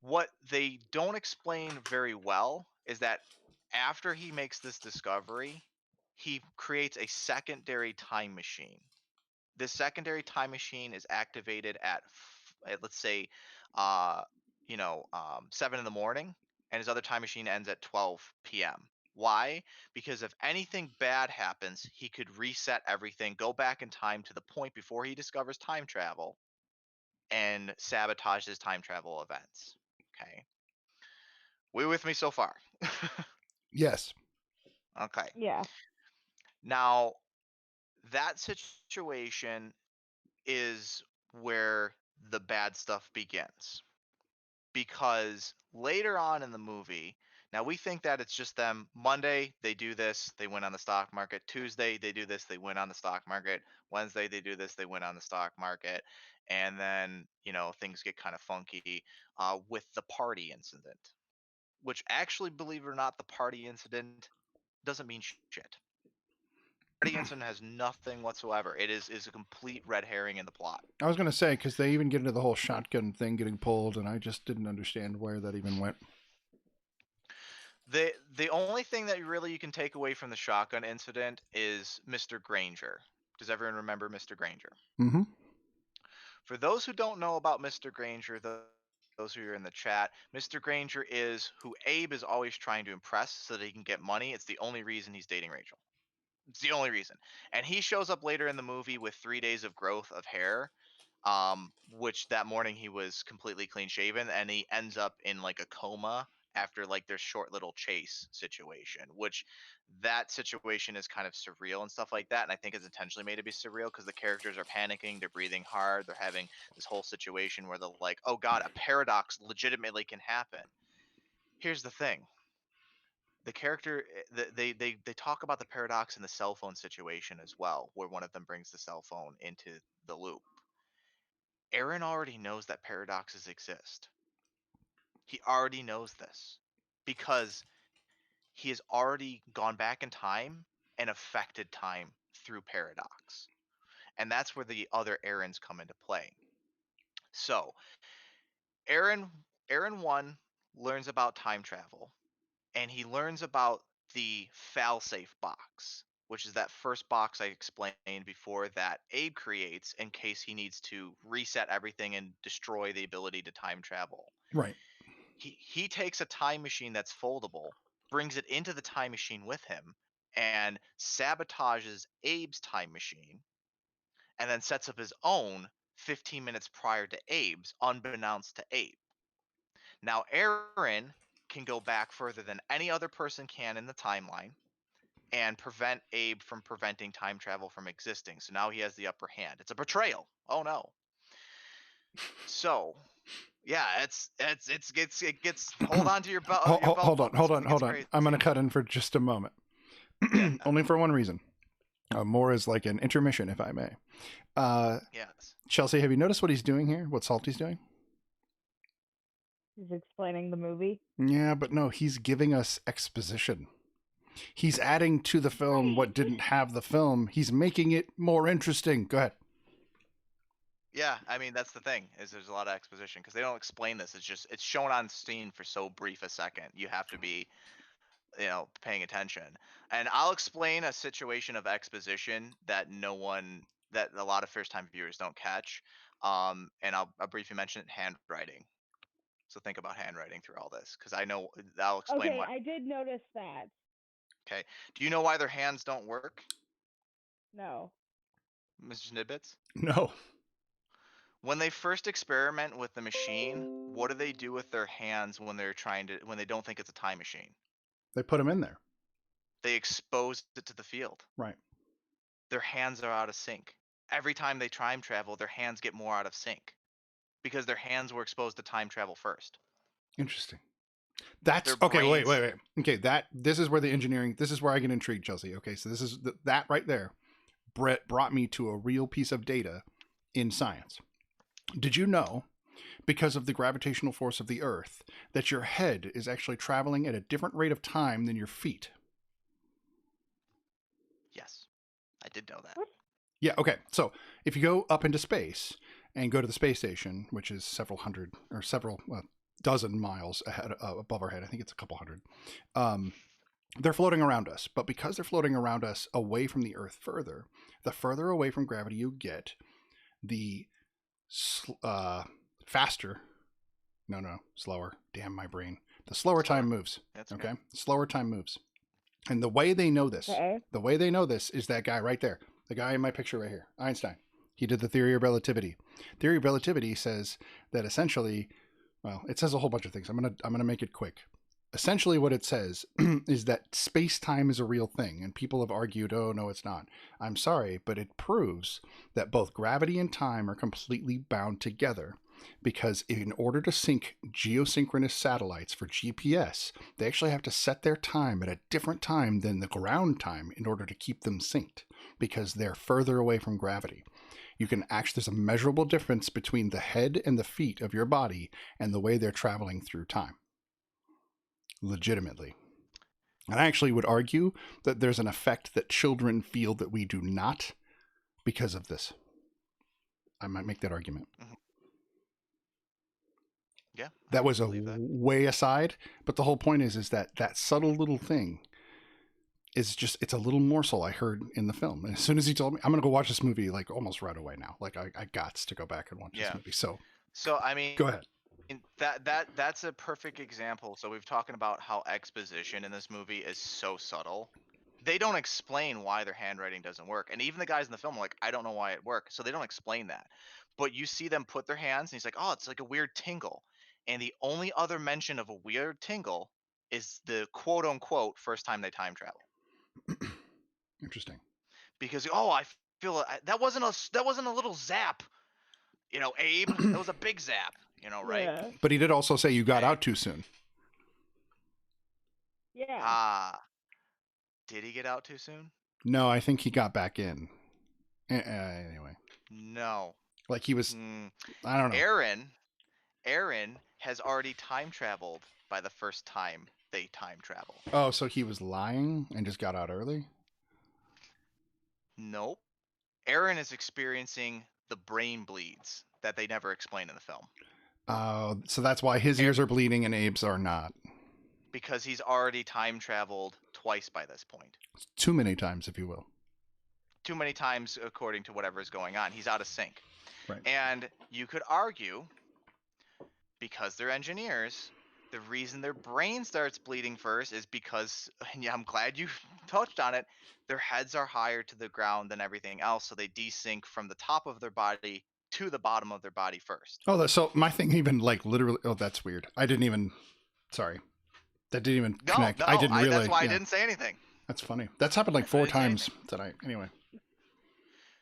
What they don't explain very well is that after he makes this discovery, he creates a secondary time machine. This secondary time machine is activated at let's say, uh, 7 in the morning, and his other time machine ends at 12 p.m. Why? Because if anything bad happens, he could reset everything, go back in time to the point before he discovers time travel, and sabotage his time travel events. Okay. We with me so far? Yes. Okay. Yeah. Now, that situation is where the bad stuff begins. Because later on in the movie, now we think that it's just them. Monday, they do this, they win on the stock market. Tuesday, they do this, they win on the stock market. Wednesday, they do this, they win on the stock market. And then, things get kind of funky with the party incident, which actually, believe it or not, the party incident doesn't mean shit. Party incident has nothing whatsoever. It is a complete red herring in the plot. I was going to say, because they even get into the whole shotgun thing getting pulled, and I just didn't understand where that even went. The only thing that really you can take away from the shotgun incident is Mr. Granger. Does everyone remember Mr. Granger? Mm-hmm. For those who don't know about Mr. Granger, those who are in the chat, Mr. Granger is who Abe is always trying to impress so that he can get money. It's the only reason he's dating Rachel. It's the only reason. And he shows up later in the movie with 3 days of growth of hair, which that morning he was completely clean shaven, and he ends up in like a coma after like their short little chase situation, which that situation is kind of surreal and stuff like that. And I think it's intentionally made to be surreal because the characters are panicking, they're breathing hard, they're having this whole situation where they're like, oh God, a paradox legitimately can happen. Here's the thing, the character they talk about the paradox in the cell phone situation as well, where one of them brings the cell phone into the loop. Aaron already knows that paradoxes exist. He already knows this because he has already gone back in time and affected time through paradox, and that's where the other Aarons come into play. So aaron Aaron 1 learns about time travel, and he learns about the failsafe box, which is that first box I explained before that Abe creates in case he needs to reset everything and destroy the ability to time travel. Right. He takes a time machine that's foldable, brings it into the time machine with him, and sabotages Abe's time machine, and then sets up his own 15 minutes prior to Abe's, unbeknownst to Abe. Now, Aaron can go back further than any other person can in the timeline and prevent Abe from preventing time travel from existing. So now he has the upper hand. It's a betrayal. Oh no. So, yeah, it gets hold on to your belt Hold on. buckles. 'Cause it gets crazy. I'm going to cut in for just a moment. Yeah. Only for one reason. More as like an intermission, if I may. Yes. Chelsea, have you noticed what he's doing here? What Salty's doing? He's explaining the movie. Yeah, but no, he's giving us exposition. He's adding to the film what didn't have the film. He's making it more interesting. Go ahead. Yeah, I mean that's the thing, is there's a lot of exposition because they don't explain this. It's shown on screen for so brief a second. You have to be paying attention. And I'll explain a situation of exposition that a lot of first time viewers don't catch. And I'll briefly mention handwriting. So think about handwriting through all this, because I'll explain Okay, why. I did notice that. Okay. Do you know why their hands don't work, No. MrSnidBitS? No, When they first experiment with the machine, what do they do with their hands when they don't think it's a time machine? they put them in there. They expose it to the field. Right. Their hands are out of sync. Every time they time travel, their hands get more out of sync because their hands were exposed to time travel first. Interesting. That's Their okay. Wait. brains- Okay, this is where the engineering. This is where I get intrigued, Chelsea. Okay, so this is that right there. Brett brought me to a real piece of data in science. Did you know, because of the gravitational force of the Earth, that your head is actually traveling at a different rate of time than your feet? Yes, I did know that. What? Yeah. Okay. So if you go up into space and go to the space station, which is several hundred or several dozen miles ahead above our head, I think it's a couple hundred. They're floating around us, but because they're floating around us away from the Earth the further away from gravity you get, the faster. No, slower. Damn my brain. The slower time moves. That's Okay, slower time moves. And the way they know this, Okay. is that guy right there, the guy in my picture right here, Einstein. He did the theory of relativity. Theory of relativity says that essentially, well, it says a whole bunch of things. I'm gonna make it quick. Essentially, what it says is that space-time is a real thing, and people have argued, oh no, it's not. I'm sorry, but it proves that both gravity and time are completely bound together. Because in order to sync geosynchronous satellites for GPS, they actually have to set their time at a different time than the ground time in order to keep them synced, because they're further away from gravity. You can actually, there's a measurable difference between the head and the feet of your body and the way they're traveling through time. Legitimately. And I actually would argue that there's an effect that children feel that we do not because of this. I might make that argument. Mm-hmm. Yeah. That was a way aside, but the whole point is that subtle little thing is just, it's a little morsel I heard in the film. And as soon as he told me, I'm going to go watch this movie like almost right away now. Like I got to go back and watch this movie. So I mean, go ahead. That's a perfect example. So we've talking about how exposition in this movie is so subtle. They don't explain why their handwriting doesn't work. And even the guys in the film are like, I don't know why it works. So they don't explain that. But you see them put their hands and he's like, oh, it's like a weird tingle. And the only other mention of a weird tingle is the quote unquote first time they time travel. Interesting. Because I feel that wasn't a little zap, Abe. That was a big zap, right? Yeah. But he did also say you got out too soon. Yeah. Did he get out too soon? No, I think he got back in. Anyway. No. Like he was, I don't know. Aaron has already time traveled by the first time they time travel. Oh, so he was lying and just got out early? Nope. Aaron is experiencing the brain bleeds that they never explain in the film. Oh, so that's why his ears are bleeding and Abe's are not. Because he's already time traveled twice by this point. Too many times, if you will. Too many times, according to whatever is going on. He's out of sync. Right. And you could argue, because they're engineers, the reason their brain starts bleeding first is because, and yeah, I'm glad you touched on it, their heads are higher to the ground than everything else, so they desync from the top of their body to the bottom of their body first. Oh, so my thing even like literally, oh, that's weird. I didn't even, sorry. That didn't even connect. No, I didn't realize. That's why I didn't say anything. That's funny. That's happened like 4 times tonight. Anyway.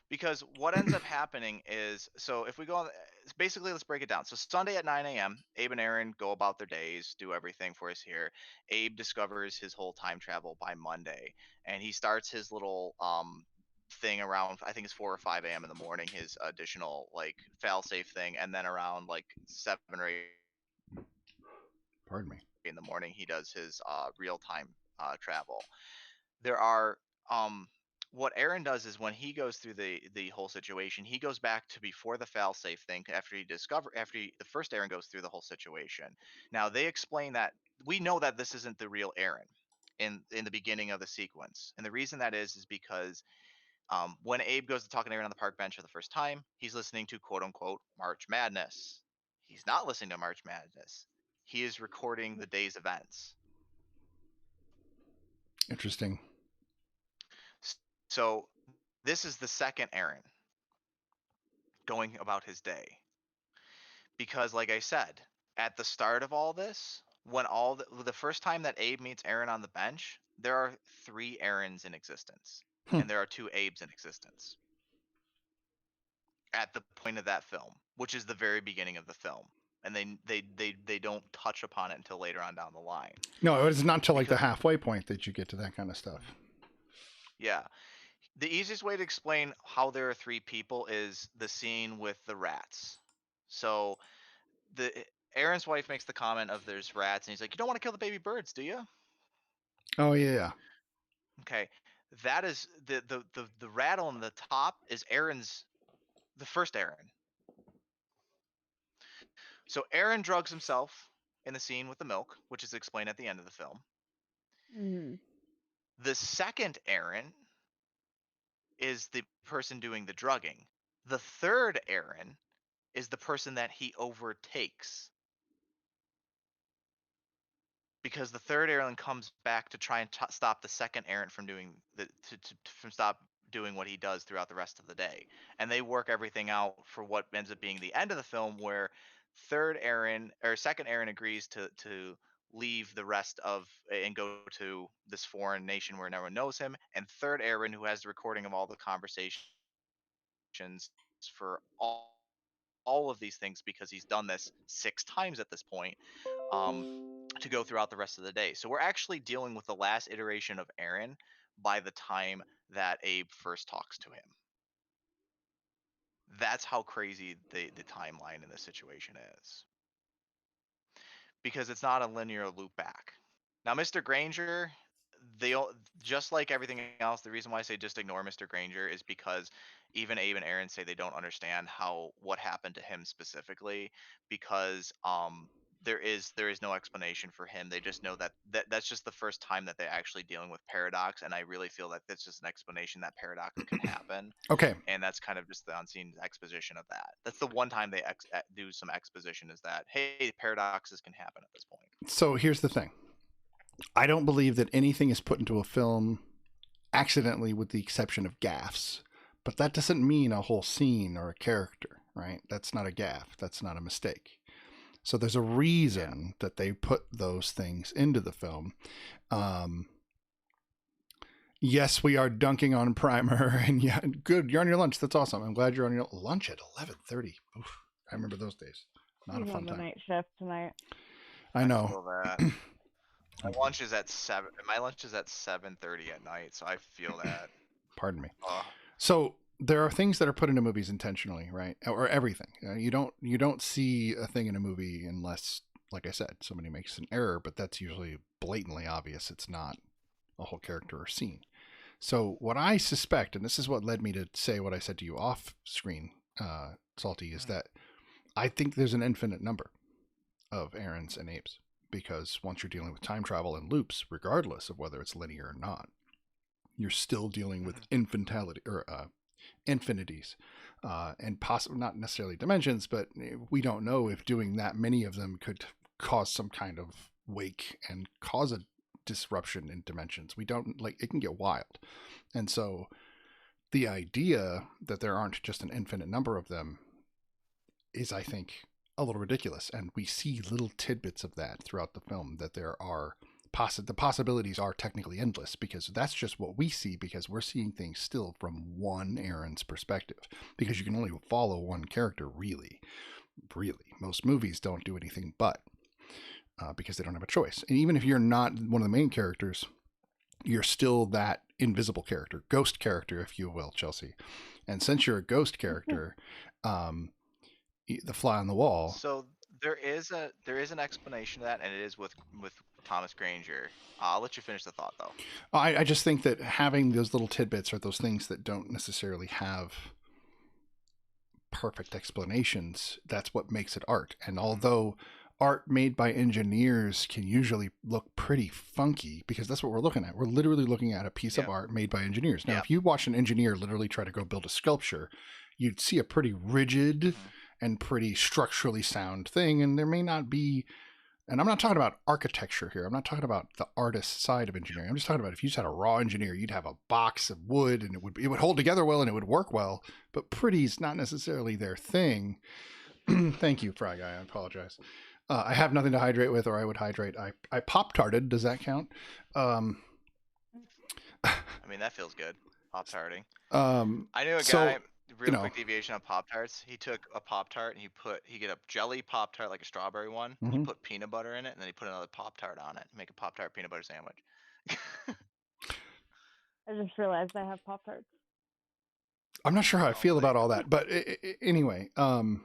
Because what ends up happening is, so if we go on, basically let's break it down. So Sunday at 9 a.m., Abe and Aaron go about their days, do everything for us here. Abe discovers his whole time travel by Monday, and he starts his little thing around, I think it's 4 or 5 a.m. in the morning, his additional like fail-safe thing, and then around like 7 or 8 Pardon me. in the morning, he does his real-time travel. There are what Aaron does is when he goes through the whole situation, he goes back to before the fail-safe thing after the first Aaron goes through the whole situation. Now they explain that we know that this isn't the real Aaron. in the beginning of the sequence. And the reason that is because when Abe goes to talk to Aaron on the park bench for the first time, he's listening to quote unquote March Madness. He's not listening to March Madness. He is recording the day's events. Interesting. So this is the second Aaron going about his day. Because like I said, at the start of all this, when the first time that Abe meets Aaron on the bench, there are 3 Aarons in existence. And there are 2 Abes in existence. At the point of that film, which is the very beginning of the film. And they don't touch upon it until later on down the line. No, it's not until like the halfway point that you get to that kind of stuff. Yeah. The easiest way to explain how there are 3 people is the scene with the rats. So Aaron's wife makes the comment of there's rats, and he's like, "You don't want to kill the baby birds, do you?" Oh yeah. Okay, that is the rat on the top is the first Aaron. So Aaron drugs himself in the scene with the milk, which is explained at the end of the film. Mm-hmm. The second Aaron is the person doing the drugging. The third Aaron is the person that he overtakes. Because the third Aaron comes back to try and stop the second Aaron from doing from stop doing what he does throughout the rest of the day, and they work everything out for what ends up being the end of the film, where second Aaron agrees to leave the rest of and go to this foreign nation where no one knows him, and third Aaron, who has the recording of all the conversations for all of these things because he's done this 6 times at this point. To go throughout the rest of the day. So we're actually dealing with the last iteration of Aaron by the time that Abe first talks to him. That's how crazy the timeline in this situation is. Because it's not a linear loop back. Now, Mr. Granger, just like everything else, the reason why I say just ignore Mr. Granger is because even Abe and Aaron say they don't understand what happened to him specifically, because there is no explanation for him. They just know that's just the first time that they're actually dealing with paradox, and I really feel that that's just an explanation that paradox can happen. Okay. And that's kind of just the unseen exposition of that. That's the one time they do some exposition, is that, hey, paradoxes can happen at this point. So here's the thing. I don't believe that anything is put into a film accidentally, with the exception of gaffes. But that doesn't mean a whole scene or a character, right? That's not a gaffe. That's not a mistake. So there's a reason that they put those things into the film. Yes, we are dunking on Primer, and yeah, good. You're on your lunch. That's awesome. I'm glad you're on your lunch at 11:30. Oof, I remember those days. Not a fun on the time. night shift tonight. I know. My lunch is at 7. My lunch is at 7:30 at night, so I feel that. Pardon me. So there are things that are put into movies intentionally, right? Or everything. You don't see a thing in a movie unless, like I said, somebody makes an error, but that's usually blatantly obvious. It's not a whole character or scene. So what I suspect, and this is what led me to say what I said to you off screen, Salty, is that I think there's an infinite number of Aarons and Abes, because once you're dealing with time travel and loops, regardless of whether it's linear or not, you're still dealing with infinities, and possibly not necessarily dimensions, but we don't know if doing that many of them could cause some kind of wake and cause a disruption in dimensions. We don't, like, it can get wild. And so the idea that there aren't just an infinite number of them is, I think, a little ridiculous. And we see little tidbits of that throughout the film, that there are the possibilities are technically endless, because that's just what we see, because we're seeing things still from one Aaron's perspective, because you can only follow one character really. Most movies don't do anything but, because they don't have a choice. And even if you're not one of the main characters, you're still that invisible character, ghost character, if you will, Chelsea. And since you're a ghost character, the fly on the wall. So there is an explanation to that, and it is with Thomas Granger. I'll let you finish the thought, though. I just think that having those little tidbits are those things that don't necessarily have perfect explanations. That's what makes it art. And although art made by engineers can usually look pretty funky because that's what we're looking at. We're literally looking at a piece of Yeah. art made by engineers. Now, Yeah. if you watch an engineer literally try to go build a sculpture, you'd see a pretty rigid Mhm. and pretty structurally sound thing, and there may not be. And I'm not talking about architecture here. I'm not talking about the artist side of engineering. I'm just talking about if you just had a raw engineer, you'd have a box of wood and it would hold together well and it would work well. But pretty's not necessarily their thing. Thank you, Fry Guy. I apologize. I have nothing to hydrate with, or I would hydrate. I pop-tarted. Does that count? I mean, that feels good. Pop-tarting. Um, I knew a so, guy. Real know. quick deviation on Pop Tarts. He took a Pop Tart and he get a jelly Pop Tart like a strawberry one. He Mhm. put peanut butter in it and then he put another Pop Tart on it. Make a Pop Tart peanut butter sandwich. I just realized I have Pop Tarts. I'm not sure how I Oh, feel there about you all that, but anyway, go.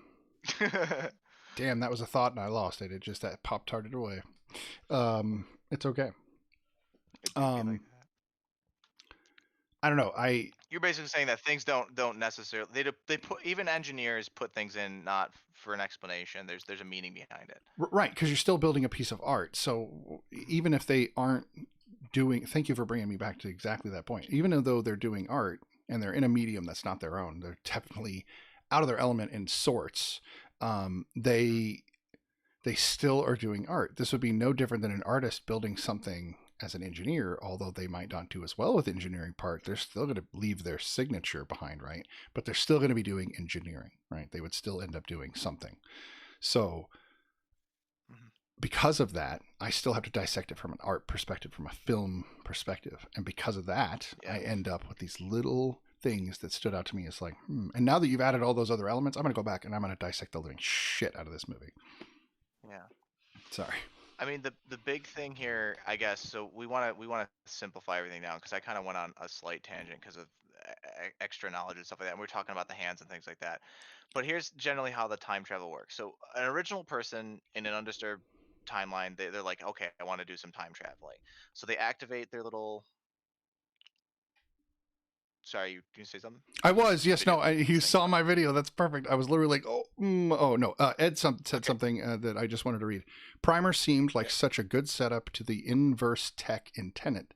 damn, that was a thought and I lost it. It just that pop-tarted away. It's okay. It do be like that. I don't know. You're basically saying that things don't necessarily they put even engineers put things in not for an explanation. There's a meaning behind it. Right, because you're still building a piece of art. So even if they aren't doing, thank you for bringing me back to exactly that point. Even though they're doing art and they're in a medium that's not their own, they're definitely out of their element in sorts. They still are doing art. This would be no different than an artist building something as an engineer, although they might not do as well with the engineering part. They're still going to leave their signature behind, right? But they're still going to be doing engineering, right? They would still end up doing something. So because of that, I still have to dissect it from an art perspective, from a film perspective. And because of that, Yeah. I end up with these little things that stood out to me as like, And now that you've added all those other elements, I'm going to go back and I'm going to dissect the living shit out of this movie. Yeah. Sorry. I mean the big thing here, I guess. So we want to simplify everything down because I kind of went on a slight tangent because of extra knowledge and stuff like that. And we're talking about the hands and things like that. But here's generally how the time travel works. So an original person in an undisturbed timeline, they're like, okay, I want to do some time traveling. So they activate their little. Sorry, you can you say something? I was, yes, Video no, you thing. saw my video. That's perfect. I was literally like, oh no. Ed said Okay. something that I just wanted to read. Primer seemed like such a good setup to the inverse tech in Tenet.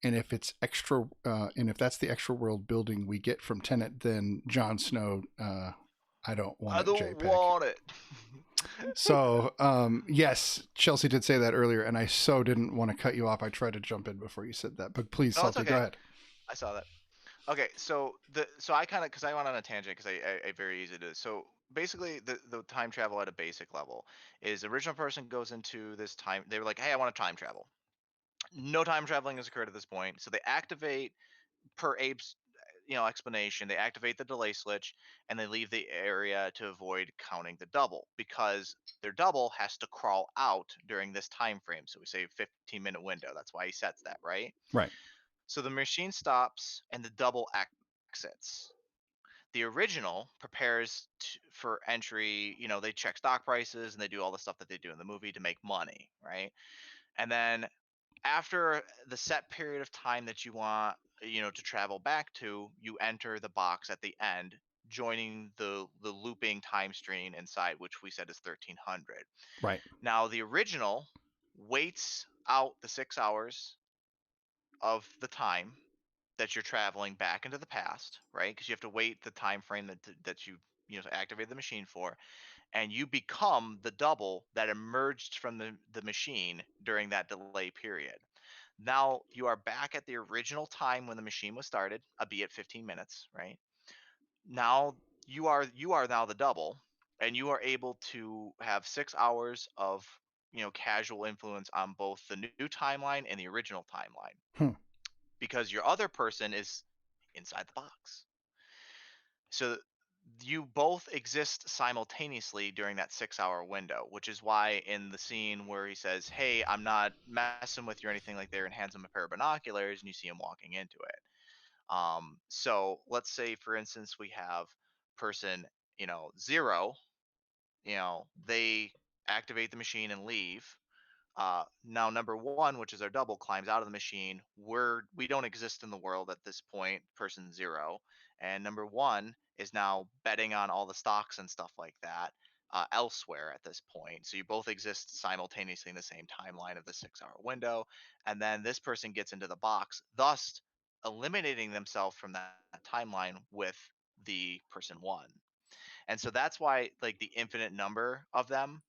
And if it's extra, and if that's the extra world building we get from Tenet, then Jon Snow, I don't want I it, don't JPEG. want it. So, yes, Chelsea did say that earlier, and I so didn't want to cut you off. I tried to jump in before you said that, but please, No, it's Salty, go okay. ahead. I saw that. Okay, so I kind of because I went on a tangent because I very easy to so basically the time travel at a basic level is the original person goes into this time they were like, hey, I want to time travel. No time traveling has occurred at this point, so they activate per Abe's explanation. They activate the delay switch and they leave the area to avoid counting the double because their double has to crawl out during this time frame. So we say 15-minute window. That's why he sets that, right? Right. So the machine stops and the double exits. The original prepares for entry. They check stock prices and they do all the stuff that they do in the movie to make money, right? And then after the set period of time that you want, to travel back to, you enter the box at the end, joining the looping time stream inside, which we said is 1300. Right. Now the original waits out the 6 hours of the time that you're traveling back into the past, right? Because you have to wait the time frame that you activate the machine for, and you become the double that emerged from the machine during that delay period. Now you are back at the original time when the machine was started, albeit 15 minutes, right? Now you are now the double, and you are able to have 6 hours of casual influence on both the new timeline and the original timeline because your other person is inside the box. So you both exist simultaneously during that 6 hour window, which is why in the scene where he says, hey, I'm not messing with you or anything like that, and hands him a pair of binoculars and you see him walking into it. So let's say, for instance, we have person, zero, they activate the machine and leave. Now number one, which is our double, climbs out of the machine. We don't exist in the world at this point, person zero, and number one is now betting on all the stocks and stuff like that. elsewhere at this point. So you both exist simultaneously in the same timeline of the 6 hour window. And then this person gets into the box, thus eliminating themselves from that timeline with the person one. And so that's why like the infinite number of them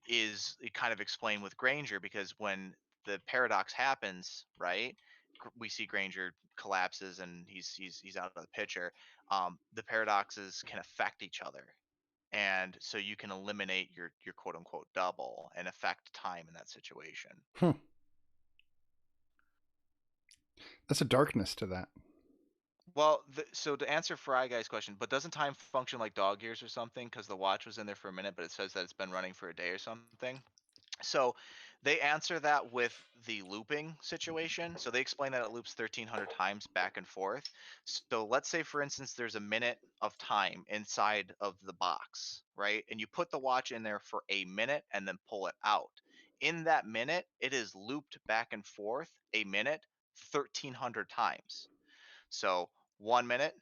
is kind of explained with Granger, because when the paradox happens, right? We see Granger collapses and he's out of the picture. The paradoxes can affect each other, and so you can eliminate your quote unquote double and affect time in that situation. Hmm. That's a darkness to that. Well, so to answer Fry Guy's question, but doesn't time function like dog years or something? Because the watch was in there for a minute, but it says that it's been running for a day or something. So they answer that with the looping situation. So they explain that it loops 1,300 times back and forth. So let's say, for instance, there's a minute of time inside of the box, right? And you put the watch in there for a minute and then pull it out. In that minute, it is looped back and forth a minute 1,300 times. So 1 minute,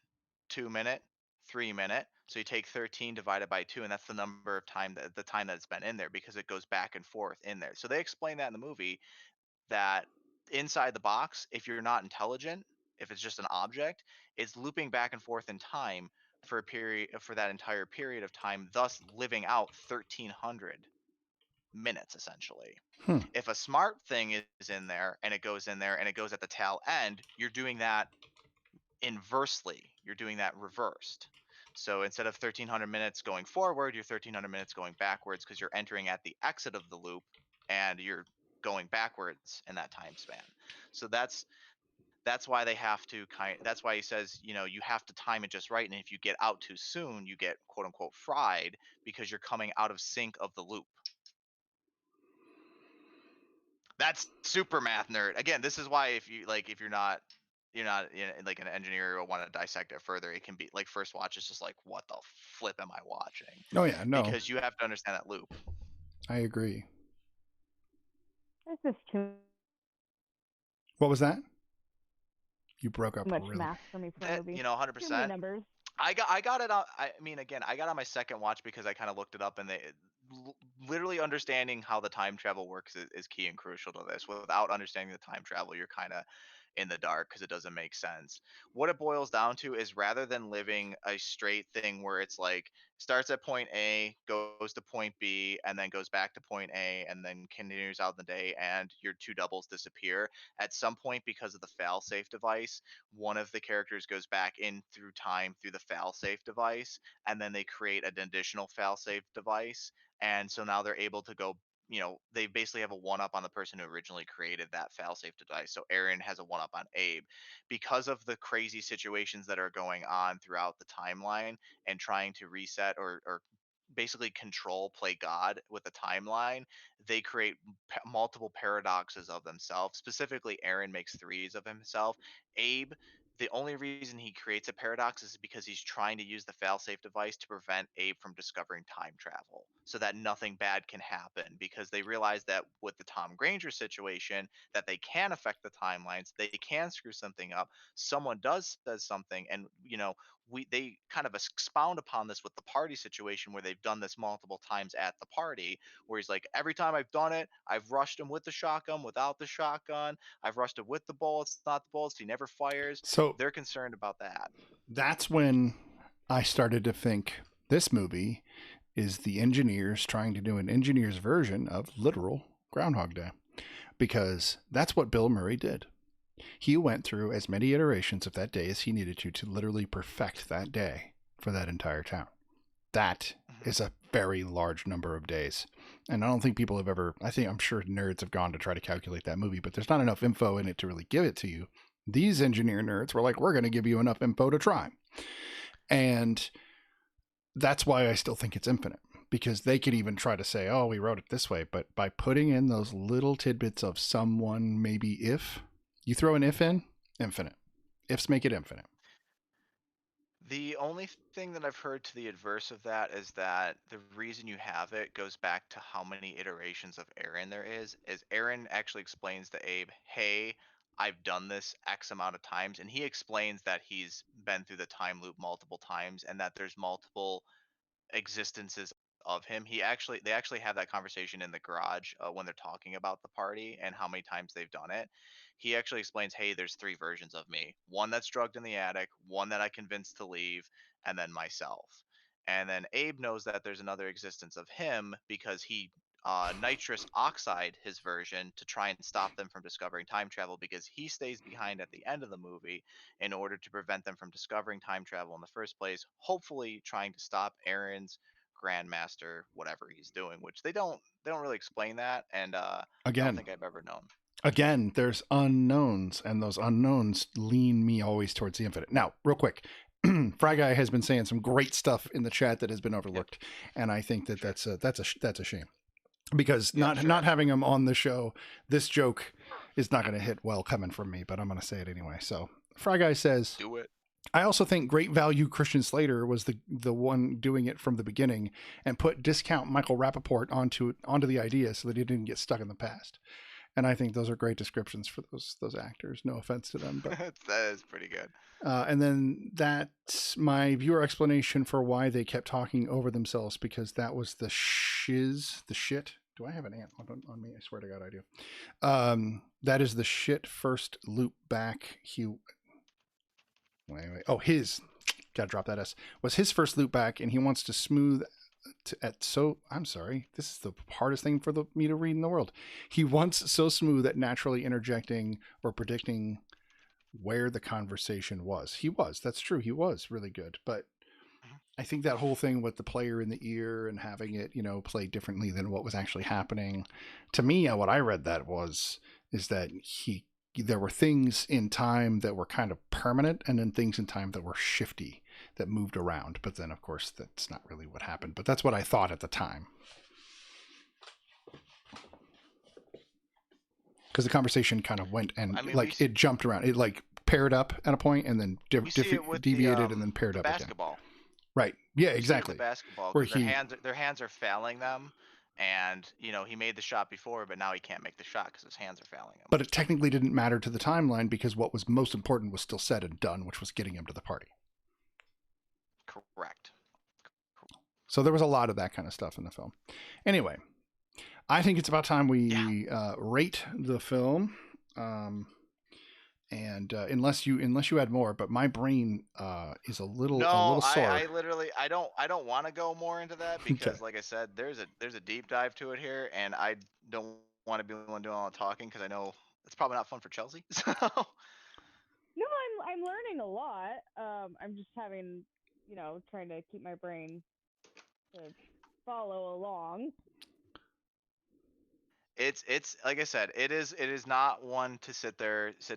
2 minute, 3 minute. So you take 13 divided by 2, and that's the number of time that the time that it's been in there, because it goes back and forth in there. So they explain that in the movie, that inside the box, if you're not intelligent, if it's just an object, it's looping back and forth in time for a period, for that entire period of time, thus living out 1,300 minutes essentially. Hmm. If a smart thing is in there and it goes in there and it goes at the tail end, you're doing that inversely. You're doing that reversed. So instead of 1,300 minutes going forward, you're 1,300 minutes going backwards, because you're entering at the exit of the loop and you're going backwards in that time span. So that's why they have to that's why he says, you have to time it just right, and if you get out too soon, you get quote unquote fried, because you're coming out of sync of the loop. That's super math nerd. Again, this is why if you're not like an engineer or want to dissect it further, it can be like first watch is just like, what the flip am I watching? Oh yeah, no, Because you have to understand that loop. I agree. This is too What was that? You broke up much really. math for me for a movie. 100%. Too many numbers. I got it on. I mean, again, I got on my second watch because I kind of looked it up, and literally understanding how the time travel works is key and crucial to this. Without understanding the time travel, you're kind of in the dark because it doesn't make sense. What it boils down to is, rather than living a straight thing where it's like starts at point A, goes to point B, and then goes back to point A, and then continues out the day, and your two doubles disappear. At some point, because of the fail-safe device, one of the characters goes back in through time through the fail-safe device, and then they create an additional fail-safe device, and so now they're able to go, they basically have a one up on the person who originally created that fail-safe device. So Aaron has a one up on Abe, because of the crazy situations that are going on throughout the timeline, and trying to reset or basically control, play God with the timeline. They create multiple paradoxes of themselves. Specifically, Aaron makes threes of himself. Abe, the only reason he creates a paradox is because he's trying to use the failsafe device to prevent Abe from discovering time travel, so that nothing bad can happen, because they realize that with the Tom Granger situation, that they can affect the timelines, they can screw something up, someone says something, and they kind of expound upon this with the party situation, where they've done this multiple times at the party, where he's like, every time I've done it, I've rushed him with the shotgun, without the shotgun, I've rushed him with the bullets, not the bullets, he never fires. So They're concerned about that. that's when I started to think this movie is the engineers trying to do an engineer's version of literal Groundhog Day, because that's what Bill Murray did. He went through as many iterations of that day as he needed to literally perfect that day for that entire town. That is a very large number of days. And I don't think people have ever, I'm sure nerds have gone to try to calculate that movie, but there's not enough info in it to really give it to you. These engineer nerds were like, we're going to give you enough info to try. And that's why I still think it's infinite, because they could even try to say, oh, we wrote it this way. But by putting in those little tidbits of someone, maybe if you throw an if in, infinite. Ifs make it infinite. The only thing that I've heard to the adverse of that is that the reason you have it goes back to how many iterations of Aaron there is Aaron actually explains to Abe, hey, I've done this X amount of times. And he explains that he's been through the time loop multiple times, and that there's multiple existences of him. They actually have that conversation in the garage when they're talking about the party and how many times they've done it. He actually explains, hey, there's three versions of me: one that's drugged in the attic, one that I convinced to leave, and then myself. And then Abe knows that there's another existence of him because he nitrous oxide his version to try and stop them from discovering time travel, because he stays behind at the end of the movie in order to prevent them from discovering time travel in the first place, hopefully trying to stop Aaron's grandmaster whatever he's doing, which they don't really explain that, and I don't Again, think I've ever known. again, there's unknowns, and those unknowns lean me always towards the infinite. Now, real quick, Fry Guy has been saying some great stuff in the chat that has been overlooked, and I think that Sure. that's a shame, because Yeah, not sure. not having him on the show, this joke is not going to hit well coming from me, but I'm going to say it anyway. So Fry Guy says, Do it. I also think great value Christian Slater was the one doing it from the beginning and put discount Michael Rappaport onto the idea so that he didn't get stuck in the past. And I think those are great descriptions for those actors. No offense to them, but That is pretty good. and then that's my viewer explanation for why they kept talking over themselves, because that was the shit. Do I have an ant on me? I swear to God, I do. That is the shit first loop back. Wait. Oh, gotta drop that S. Was his first loop back, and he wants to smooth I'm sorry, this is the hardest thing for me to read in the world. He wants so smooth at naturally interjecting or predicting where the conversation was. That's true, he was really good, but I think that whole thing with the player in the ear and having it, play differently than what was actually happening, to me, what I read that is that there were things in time that were kind of permanent, and then things in time that were shifty, that moved around. But then, of course, that's not really what happened. But that's what I thought at the time. Because the conversation kind of went and it jumped around. It paired up at a point and then deviated and then paired up basketball. Again. Right. Yeah, exactly. The basketball, where their hands are fouling them, and he made the shot before, but now he can't make the shot because his hands are fouling him. But it technically didn't matter to the timeline, because what was most important was still said and done, which was getting him to the party. Correct. So there was a lot of that kind of stuff in the film. Anyway, I think it's about time we rate the film. And unless you add more, but my brain is a little sore. I literally I don't want to go more into that, because Okay. like I said, there's a deep dive to it here, and I don't want to be the one doing all the talking, because I know it's probably not fun for Chelsea. So. No, I'm learning a lot. I'm just having, trying to keep my brain to follow along. It's like I said, it is not one to sit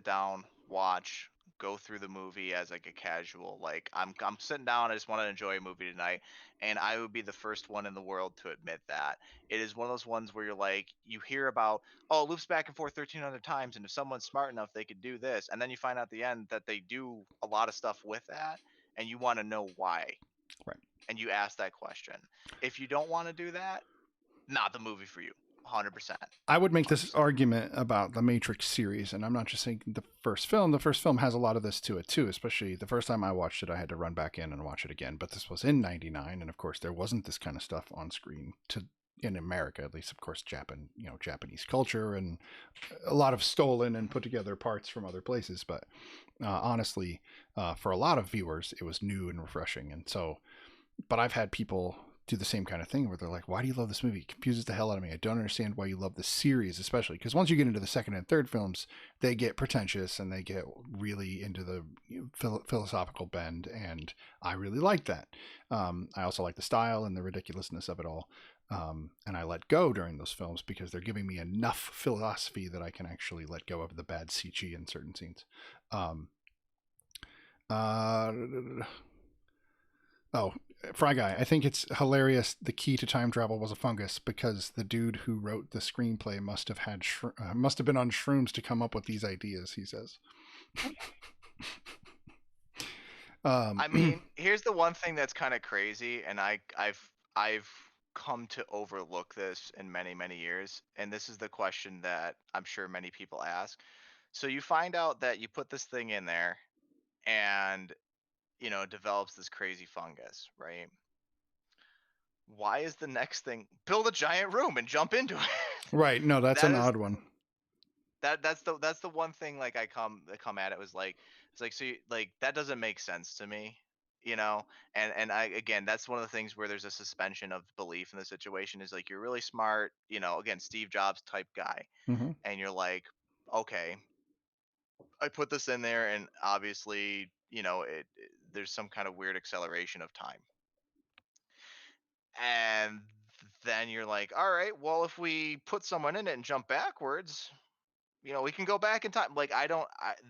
down, watch, go through the movie as like a casual, like I'm sitting down, I just want to enjoy a movie tonight, and I would be the first one in the world to admit that. It is one of those ones where you're like, you hear about, oh, it loops back and forth 1,300 times, and if someone's smart enough, they could do this, and then you find out at the end that they do a lot of stuff with that, and you want to know why. Right. And you ask that question. If you don't want to do that, not the movie for you. 100%. I would make this argument about the Matrix series, and I'm not just saying the first film. The first film has a lot of this to it too, especially the first time I watched it, I had to run back in and watch it again. But this was in '99, and of course there wasn't this kind of stuff on screen in America, at least. Of course, Japanese culture and a lot of stolen and put together parts from other places. But honestly, for a lot of viewers, it was new and refreshing. And so, but I've had people do the same kind of thing where they're like, why do you love this movie? It confuses the hell out of me. I don't understand why you love the series, especially because once you get into the second and third films, they get pretentious and they get really into the philosophical bend, and I really like that. I also like the style and the ridiculousness of it all, and I let go during those films because they're giving me enough philosophy that I can actually let go of the bad CG in certain scenes. Fry Guy, I think it's hilarious. The key to time travel was a fungus, because the dude who wrote the screenplay must have been on shrooms to come up with these ideas, he says. I mean, here's the one thing that's kind of crazy, and I've come to overlook this in many, many years, and this is the question that I'm sure many people ask. So you find out that you put this thing in there, and it develops this crazy fungus, right? why is the next thing build a giant room and jump into it? Right. No, that's an odd one. That's the one thing like I come at it was like it's like so like that doesn't make sense to me, you know. And I again that's one of the things where there's a suspension of belief in the situation is like you're really smart, you know, again Steve Jobs type guy, Mm-hmm. and you're like, okay, I put this in there, and obviously you know there's some kind of weird acceleration of time, and then you're like, all right, well if we put someone in it and jump backwards, you know, we can go back in time. Like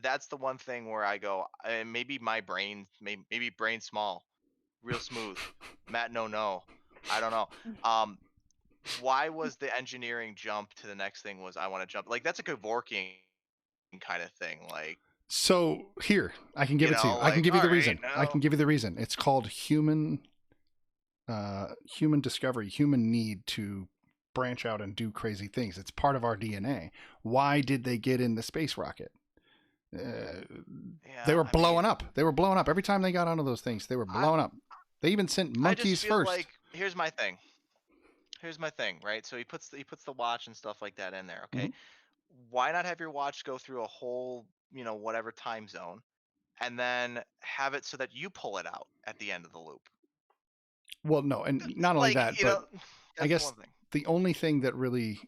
that's the one thing where I go, maybe my brain, maybe brain small, real smooth. Matt, no, I don't know. Why was the engineering jump to the next thing was I want to jump? Like that's a Kevorkian kind of thing. Like So here, I can give you it to you. know, I can like give you all the right, reason. I can no, give you the reason. It's called human discovery, human need to branch out and do crazy things. It's part of our DNA. Why did they get in the space rocket? They yeah, were I blowing mean, up. They were blowing up every time they got onto those things. They were blowing up. They even sent I just monkeys feel first. like here's my thing. Here's my thing, right? So he puts the watch and stuff like that in there. Okay, Mhm. why not have your watch go through a whole, you know, whatever time zone, and then have it so that you pull it out at the end of the loop? Well, no, and not only Like, that, you but know, I that's the guess one thing. the only thing that really,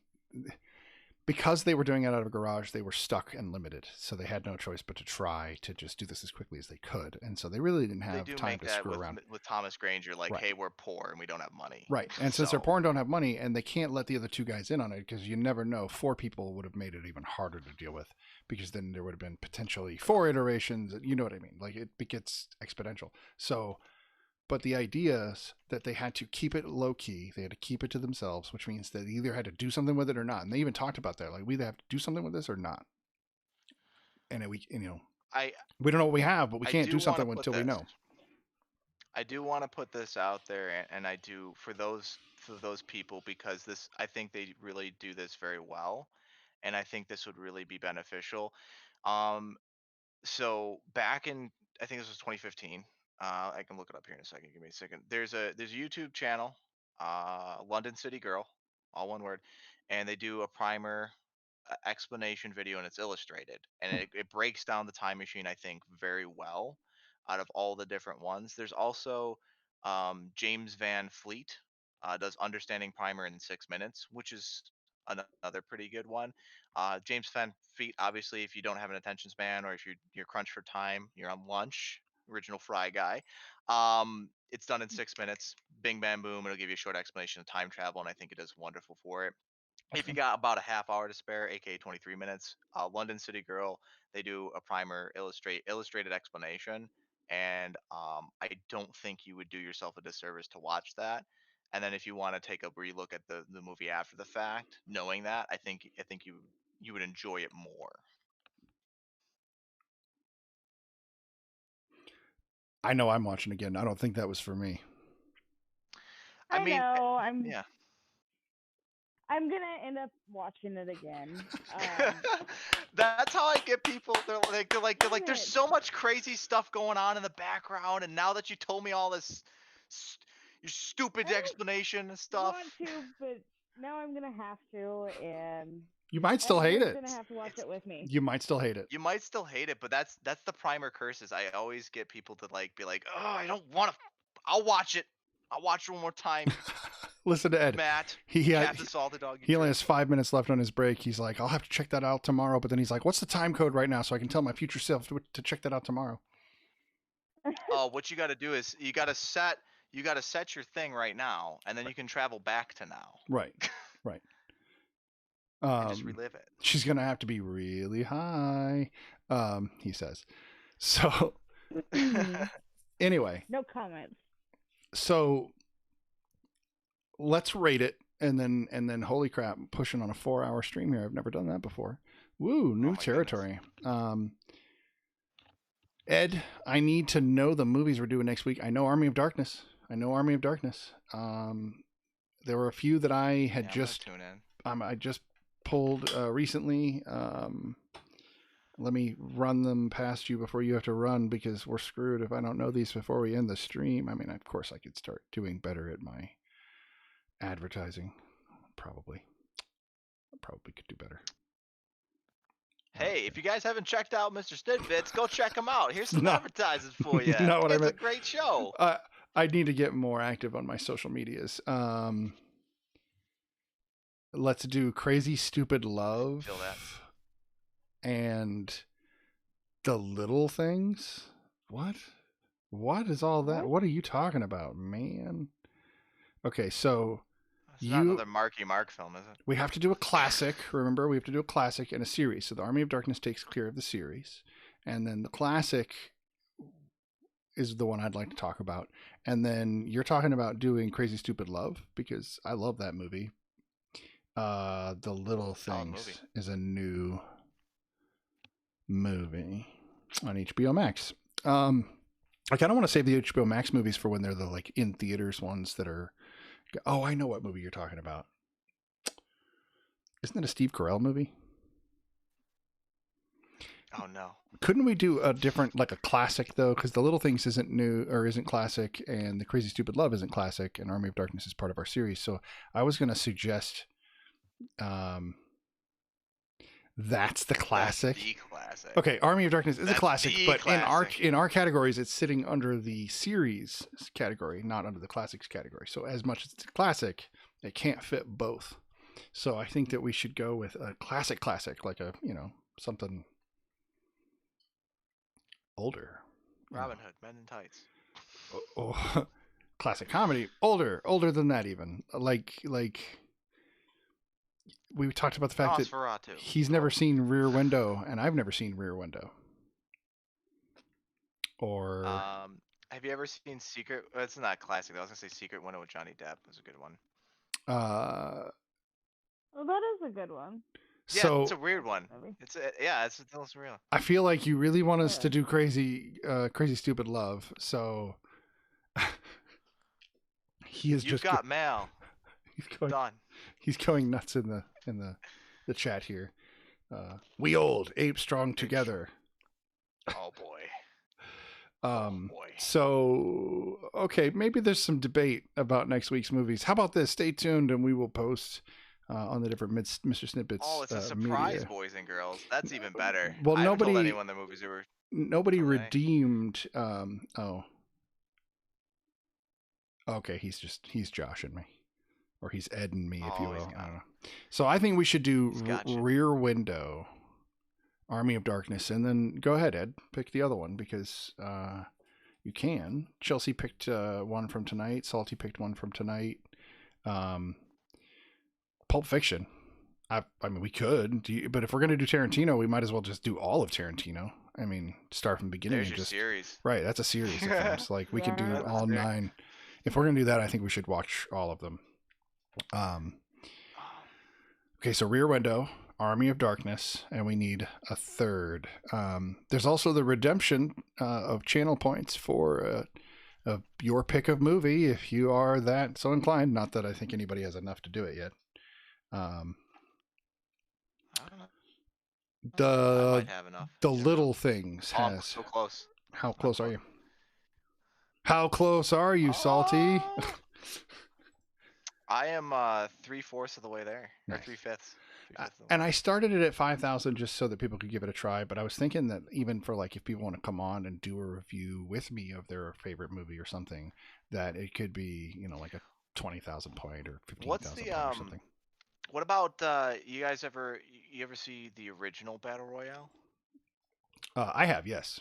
because they were doing it out of a garage, they were stuck and limited. So they had no choice but to try to just do this as quickly as they could. And so they really didn't They have do time make to that screw around. with Thomas Granger, like, Right. hey, we're poor and we don't have money. Right. And since they're So, poor and don't have money and they can't let the other two guys in on it because you never know, 4 people would have made it even harder to deal with because then there would have been potentially 4 iterations. You know what I mean? Like it gets exponential. So, but the idea is that they had to keep it low key. They had to keep it to themselves, which means they either had to do something with it or not. And they even talked about that. Like we either have to do something with this or not. And I we don't know what we have, but we I can't do do want to something put until we this. know. I do want to put this out there, and I do for those people because this I think they really do this very well, and I think this would really be beneficial. Um, so back in I think this was 2015. I can look it up here in a second. Give me a second. There's a YouTube channel, London City Girl, all one word, and they do a primer explanation video and it's illustrated and it breaks down the time machine I think very well out of all the different ones. There's also James Van Fleet does understanding primer in 6 minutes, which is another pretty good one. James Van Fleet, obviously, if you don't have an attention span or if you're crunched for time, you're on lunch. Original Fry guy. It's done in 6 minutes. Bing, bam, boom. It'll give you a short explanation of time travel, and I think it is wonderful for it. If you got about a half hour to spare, aka 23 minutes, London City Girl, they do a primer illustrated explanation, and I don't think you would do yourself a disservice to watch that. And then if you want to take a relook at the movie after the fact, knowing that, I think you would enjoy it more. I know I'm watching again. I don't think that was for me. I I mean, know. yeah. I'm gonna end up watching it again. That's how I get people. They're like, there's Damn it. so much crazy stuff going on in the background, and now that you told me all this, your stupid I don't explanation and stuff. want to, but now I'm gonna have to, and You might still hate everyone's it. gonna have to watch it with me. You might still hate it. You might still hate it, but that's the primer curses. I always get people to like be like, oh, I don't want to. I'll watch it. I'll watch it one more time. Listen to Ed. Matt, He Captain Salted Dog. he only has 5 minutes left on his break. He's like, I'll have to check that out tomorrow. But then he's like, what's the time code right now so I can tell my future self to check that out tomorrow? Oh, what you got to do is you got to set your thing right now, and then you can travel back to now. Right. Right. And just relive it. She's gonna have to be really high, he says. So anyway, No comments. so let's rate it, and then holy crap, I'm pushing on a 4-hour stream here. I've never done that before. Woo, new my territory. Ed, I need to know the movies we're doing next week. I know Army of Darkness. There were a few that I had just tune in. I just pulled recently. Let me run them past you before you have to run because we're screwed if I don't know these before we end the stream. I mean, of course, I could start doing better at my advertising. Probably could do better. Hey, if you guys haven't checked out MrSnidBitS, go check him out. Here's some No. advertising for you. Not what I It's a meant. great show. I need to get more active on my social medias. Let's do Crazy Stupid Love. Feel that. And The Little Things. What is all that? What are you talking about, man? Okay, so It's not another Marky Mark film, is it? we have to do a classic. Remember, we have to do a classic and a series. So the Army of Darkness takes care of the series, and then the classic is the one I'd like to talk about. And then you're talking about doing Crazy Stupid Love because I love that movie. The Little Things is a new movie on HBO Max. I kind of want to save the HBO Max movies for when they're the like in theaters ones that are. Oh, I know what movie you're talking about. Isn't that a Steve Carell movie? Oh no. Couldn't we do a different, like a classic though? Because The Little Things isn't new or isn't classic, and The Crazy Stupid Love isn't classic, and Army of Darkness is part of our series. So I was going to suggest, that's the classic. That's the classic. Okay, Army of Darkness is a That's classic, the but classic. in our categories, it's sitting under the series category, not under the classics category. So as much as it's a classic, it can't fit both. So I think that we should go with a classic, like a something older. Robin Hood, Men in Tights. Oh, classic comedy, older than that even. Like we talked about the fact that Nosferatu. he's never seen Rear Window, and I've never seen Rear Window. Or have you ever seen Secret? It's not classic. I was gonna say Secret Window with Johnny Depp was a good one. Well, that is a good one. Yeah, so it's a weird one. It's real. I feel like you really want us to do crazy stupid love. So he is You've got mail. Done. He's going nuts in the chat here. We old ape strong together. Oh boy. Boy. So okay, maybe there's some debate about next week's movies. How about this? Stay tuned, and we will post on the different MrSnidBitS. Oh, it's a surprise, media. boys and girls. That's even better. Well, I haven't nobody told anyone the movies they were. Nobody redeemed. Okay, he's joshing me, or he's Edding me, if you will. I don't know. So I think we should do Rear Window, Army of Darkness, and then go ahead, Ed, pick the other one because you can. Chelsea picked one from tonight. Salty picked one from tonight. Pulp Fiction. I mean, we could, but if we're gonna do Tarantino, we might as well just do all of Tarantino. I mean, start from the beginning. There's and your just series. Right. That's a series of films. Like we can do all 9. If we're gonna do that, I think we should watch all of them. Okay, so Rear Window, Army of Darkness, and we need a third. There's also the redemption of channel points for your pick of movie if you are that so inclined. Not that I think anybody has enough to do it yet. I don't know. The I might have enough. The Little Things has. Oh, so close. How close are you? How close are you, Salty? I am 3/4 of the way there, or Nice. 3/5. And I started it at 5,000 just so that people could give it a try. But I was thinking that even for like if people want to come on and do a review with me of their favorite movie or something, that it could be like a 20,000 point or 15,000 point or something. What about you guys ever see the original Battle Royale? I have, yes.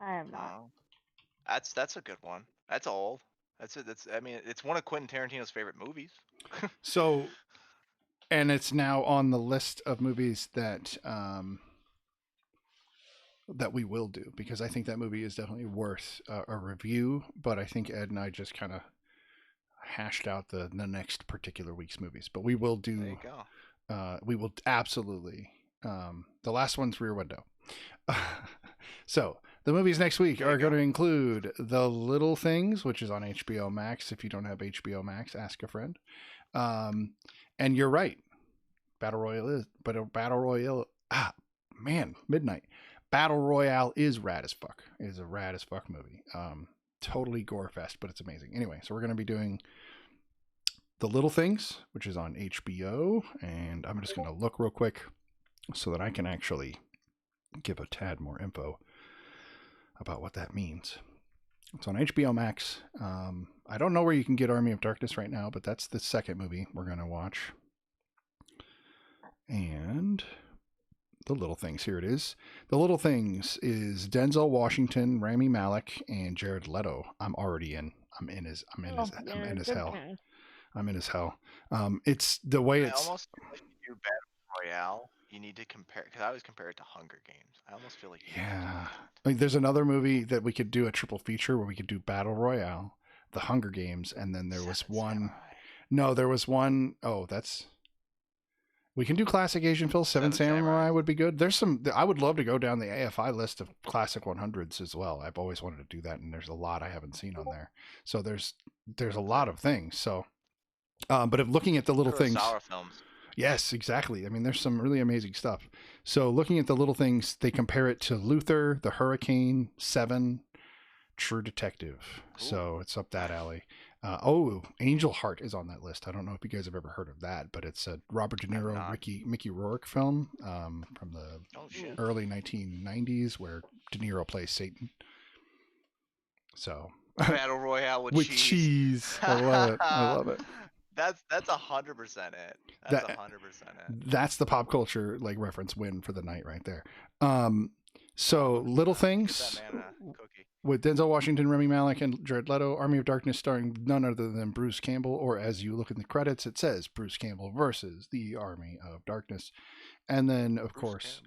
I have not. That's a good one. That's old. I mean, it's one of Quentin Tarantino's favorite movies. So, and it's now on the list of movies that that we will do because I think that movie is definitely worth a review. But I think Ed and I just kind of hashed out the next particular week's movies. But we will do. There you go. We will absolutely. The last one's Rear Window. So the movies next week are going to include The Little Things, which is on HBO Max. If you don't have HBO Max, ask a friend. And you're right. Battle Royale Midnight. Battle Royale is rad as fuck. It is a rad as fuck movie. Totally gore fest, but it's amazing. Anyway, so we're going to be doing The Little Things, which is on HBO, and I'm just going to look real quick so that I can actually give a tad more info about what that means. It's on HBO Max. I don't know where you can get Army of Darkness right now, but that's the second movie we're going to watch. And The Little Things, here it is. The Little Things is Denzel Washington, Rami Malek, and Jared Leto. I'm already in. I'm in as hell. I'm in as hell. It's the way I it's. almost feel like you do Battle Royale. You need to compare, because I always compare it to Hunger Games. I almost feel like you need to do Yeah. that. Like, there's another movie that we could do a triple feature where we could do Battle Royale, The Hunger Games, and then there was Seven one. Samurai. No, there was one oh that's. We can do classic Asian films. Seven Seven Samurai Samurai. would be good. There's some. I would love to go down the AFI list of classic 100s as well. I've always wanted to do that, and there's a lot I haven't seen on there. So there's a lot of things. So, but if looking at the little things, Kurosawa films. yes, exactly. I mean, there's some really amazing stuff. So looking at the little things, they compare it to Luther, The Hurricane, Seven, True Detective. So it's up that alley. Angel Heart is on that list. I don't know if you guys have ever heard of that, but it's a Robert De Niro, not. Mickey Rourke film from the Oh shit. early 1990s where De Niro plays Satan. So Battle Royale with cheese. I love it. I love it. That's 100% it. That's 100% it. That's the pop culture like reference win for the night right there. So Little Get Things that man a cookie. with Denzel Washington, Rami Malek, and Jared Leto. Army of Darkness starring none other than Bruce Campbell, or as you look in the credits, it says Bruce Campbell versus the Army of Darkness. And then, of course,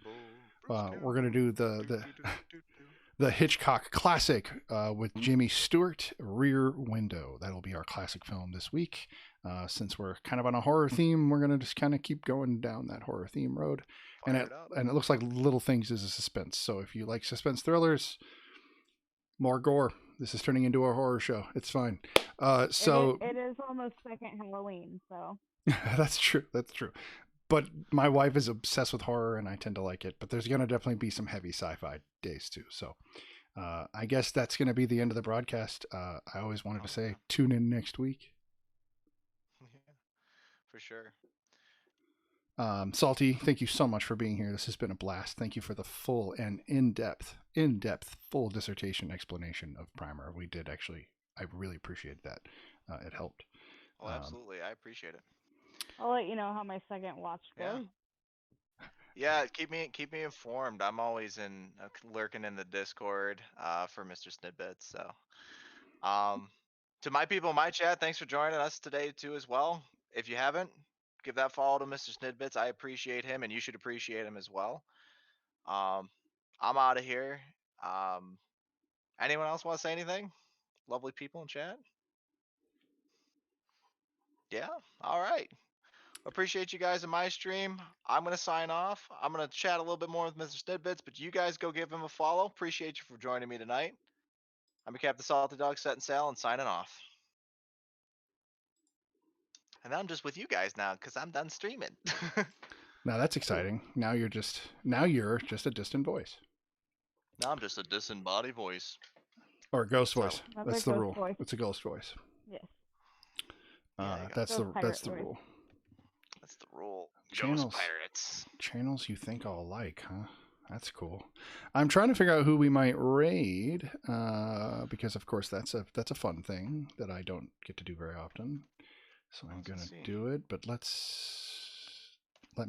we're going to do the Hitchcock classic with Jimmy Stewart, Rear Window. That'll be our classic film this week. Since we're kind of on a horror theme, we're going to just kind of keep going down that horror theme road. And it looks like Little Things is a suspense. So if you like suspense thrillers, more gore. This is turning into a horror show. It's fine. So it is almost second Halloween, so that's true. That's true. But my wife is obsessed with horror, and I tend to like it. But there's going to definitely be some heavy sci-fi days too. So I guess that's going to be the end of the broadcast. I always wanted to say, tune in next week. Yeah, for sure. Salty, thank you so much for being here. This has been a blast. Thank you for the full and in-depth, full dissertation explanation of Primer. We did actually. I really appreciate that. It helped. Oh, absolutely. I appreciate it. I'll let you know how my second watch goes. Yeah, keep me informed. I'm always lurking in the Discord for MrSnidBitS. So, to my people in my chat, thanks for joining us today too as well. If you haven't, give that follow to MrSnidBitS. I appreciate him, and you should appreciate him as well. I'm out of here. Anyone else want to say anything? Lovely people in chat. Yeah. All right. Appreciate you guys in my stream. I'm going to sign off. I'm going to chat a little bit more with MrSnidBitS, but you guys go give him a follow. Appreciate you for joining me tonight. I'm your Captain Salty Dog, setting sail and signing off. And I'm just with you guys now because I'm done streaming. Now that's exciting. Now you're just a distant voice. Now I'm just a disembodied voice. Or a ghost voice. Another That's the ghost rule. voice. It's a ghost voice. Yes. That's Ghost the pirate voice. rule. That's the rule. Channels. Ghost pirates. Channels you think I'll like, huh? That's cool. I'm trying to figure out who we might raid, because of course that's a fun thing that I don't get to do very often. So I'm gonna do it, but let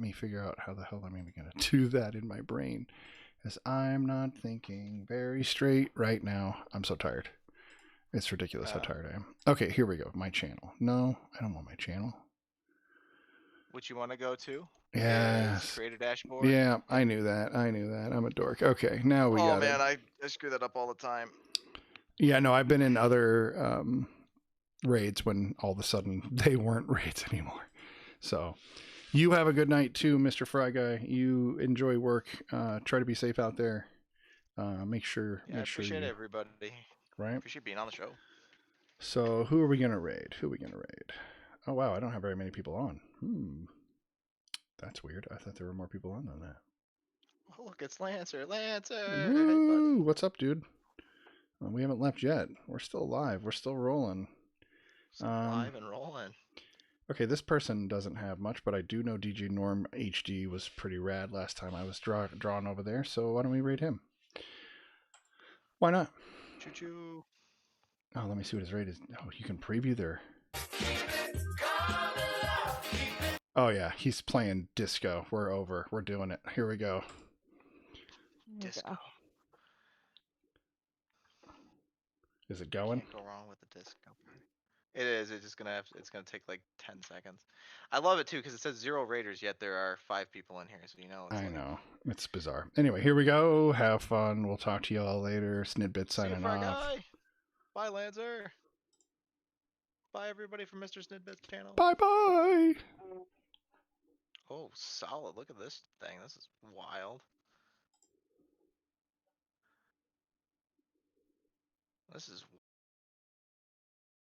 me figure out how the hell I'm even gonna do that in my brain, as I'm not thinking very straight right now. I'm so tired. It's ridiculous how tired I am. Okay, here we go. My channel. No, I don't want my channel. Which you want to go to? Yes. Create a dashboard. Yeah, I knew that. I'm a dork. Okay, now we got it. Oh man, I screw that up all the time. Yeah, no, I've been in other raids when all of a sudden they weren't raids anymore. So you have a good night too, Mr. Fry Guy. You enjoy work. Try to be safe out there. Make sure. Yeah, I appreciate everybody. Right. Appreciate being on the show. So who are we gonna raid? Oh wow, I don't have very many people on. That's weird. I thought there were more people on than that. Oh, look, it's Lancer. Woo! What's up, dude? We haven't left yet. We're still alive. We're still rolling. Live and rolling. Okay, this person doesn't have much, but I do know DJ Norm HD was pretty rad last time I was drawn over there, so why don't we rate him? Why not? Choo choo. Oh, let me see what his rate is. Oh, you can preview their... Oh, yeah, he's playing disco. We're over. We're doing it. Here we go. Disco. Is it going? Can't go wrong with the disco. It is. It's just gonna it's gonna take like 10 seconds. I love it too because it says 0 raters, yet there are 5 people in here, so you know it's I like. know. It's bizarre. Anyway, here we go. Have fun. We'll talk to you all later. SnidBitS See you, signing Fry off. Guy. Bye, Lancer. Bye, everybody from MrSnidBitS channel. Bye-bye. Oh, solid. Look at this thing. This is wild. This is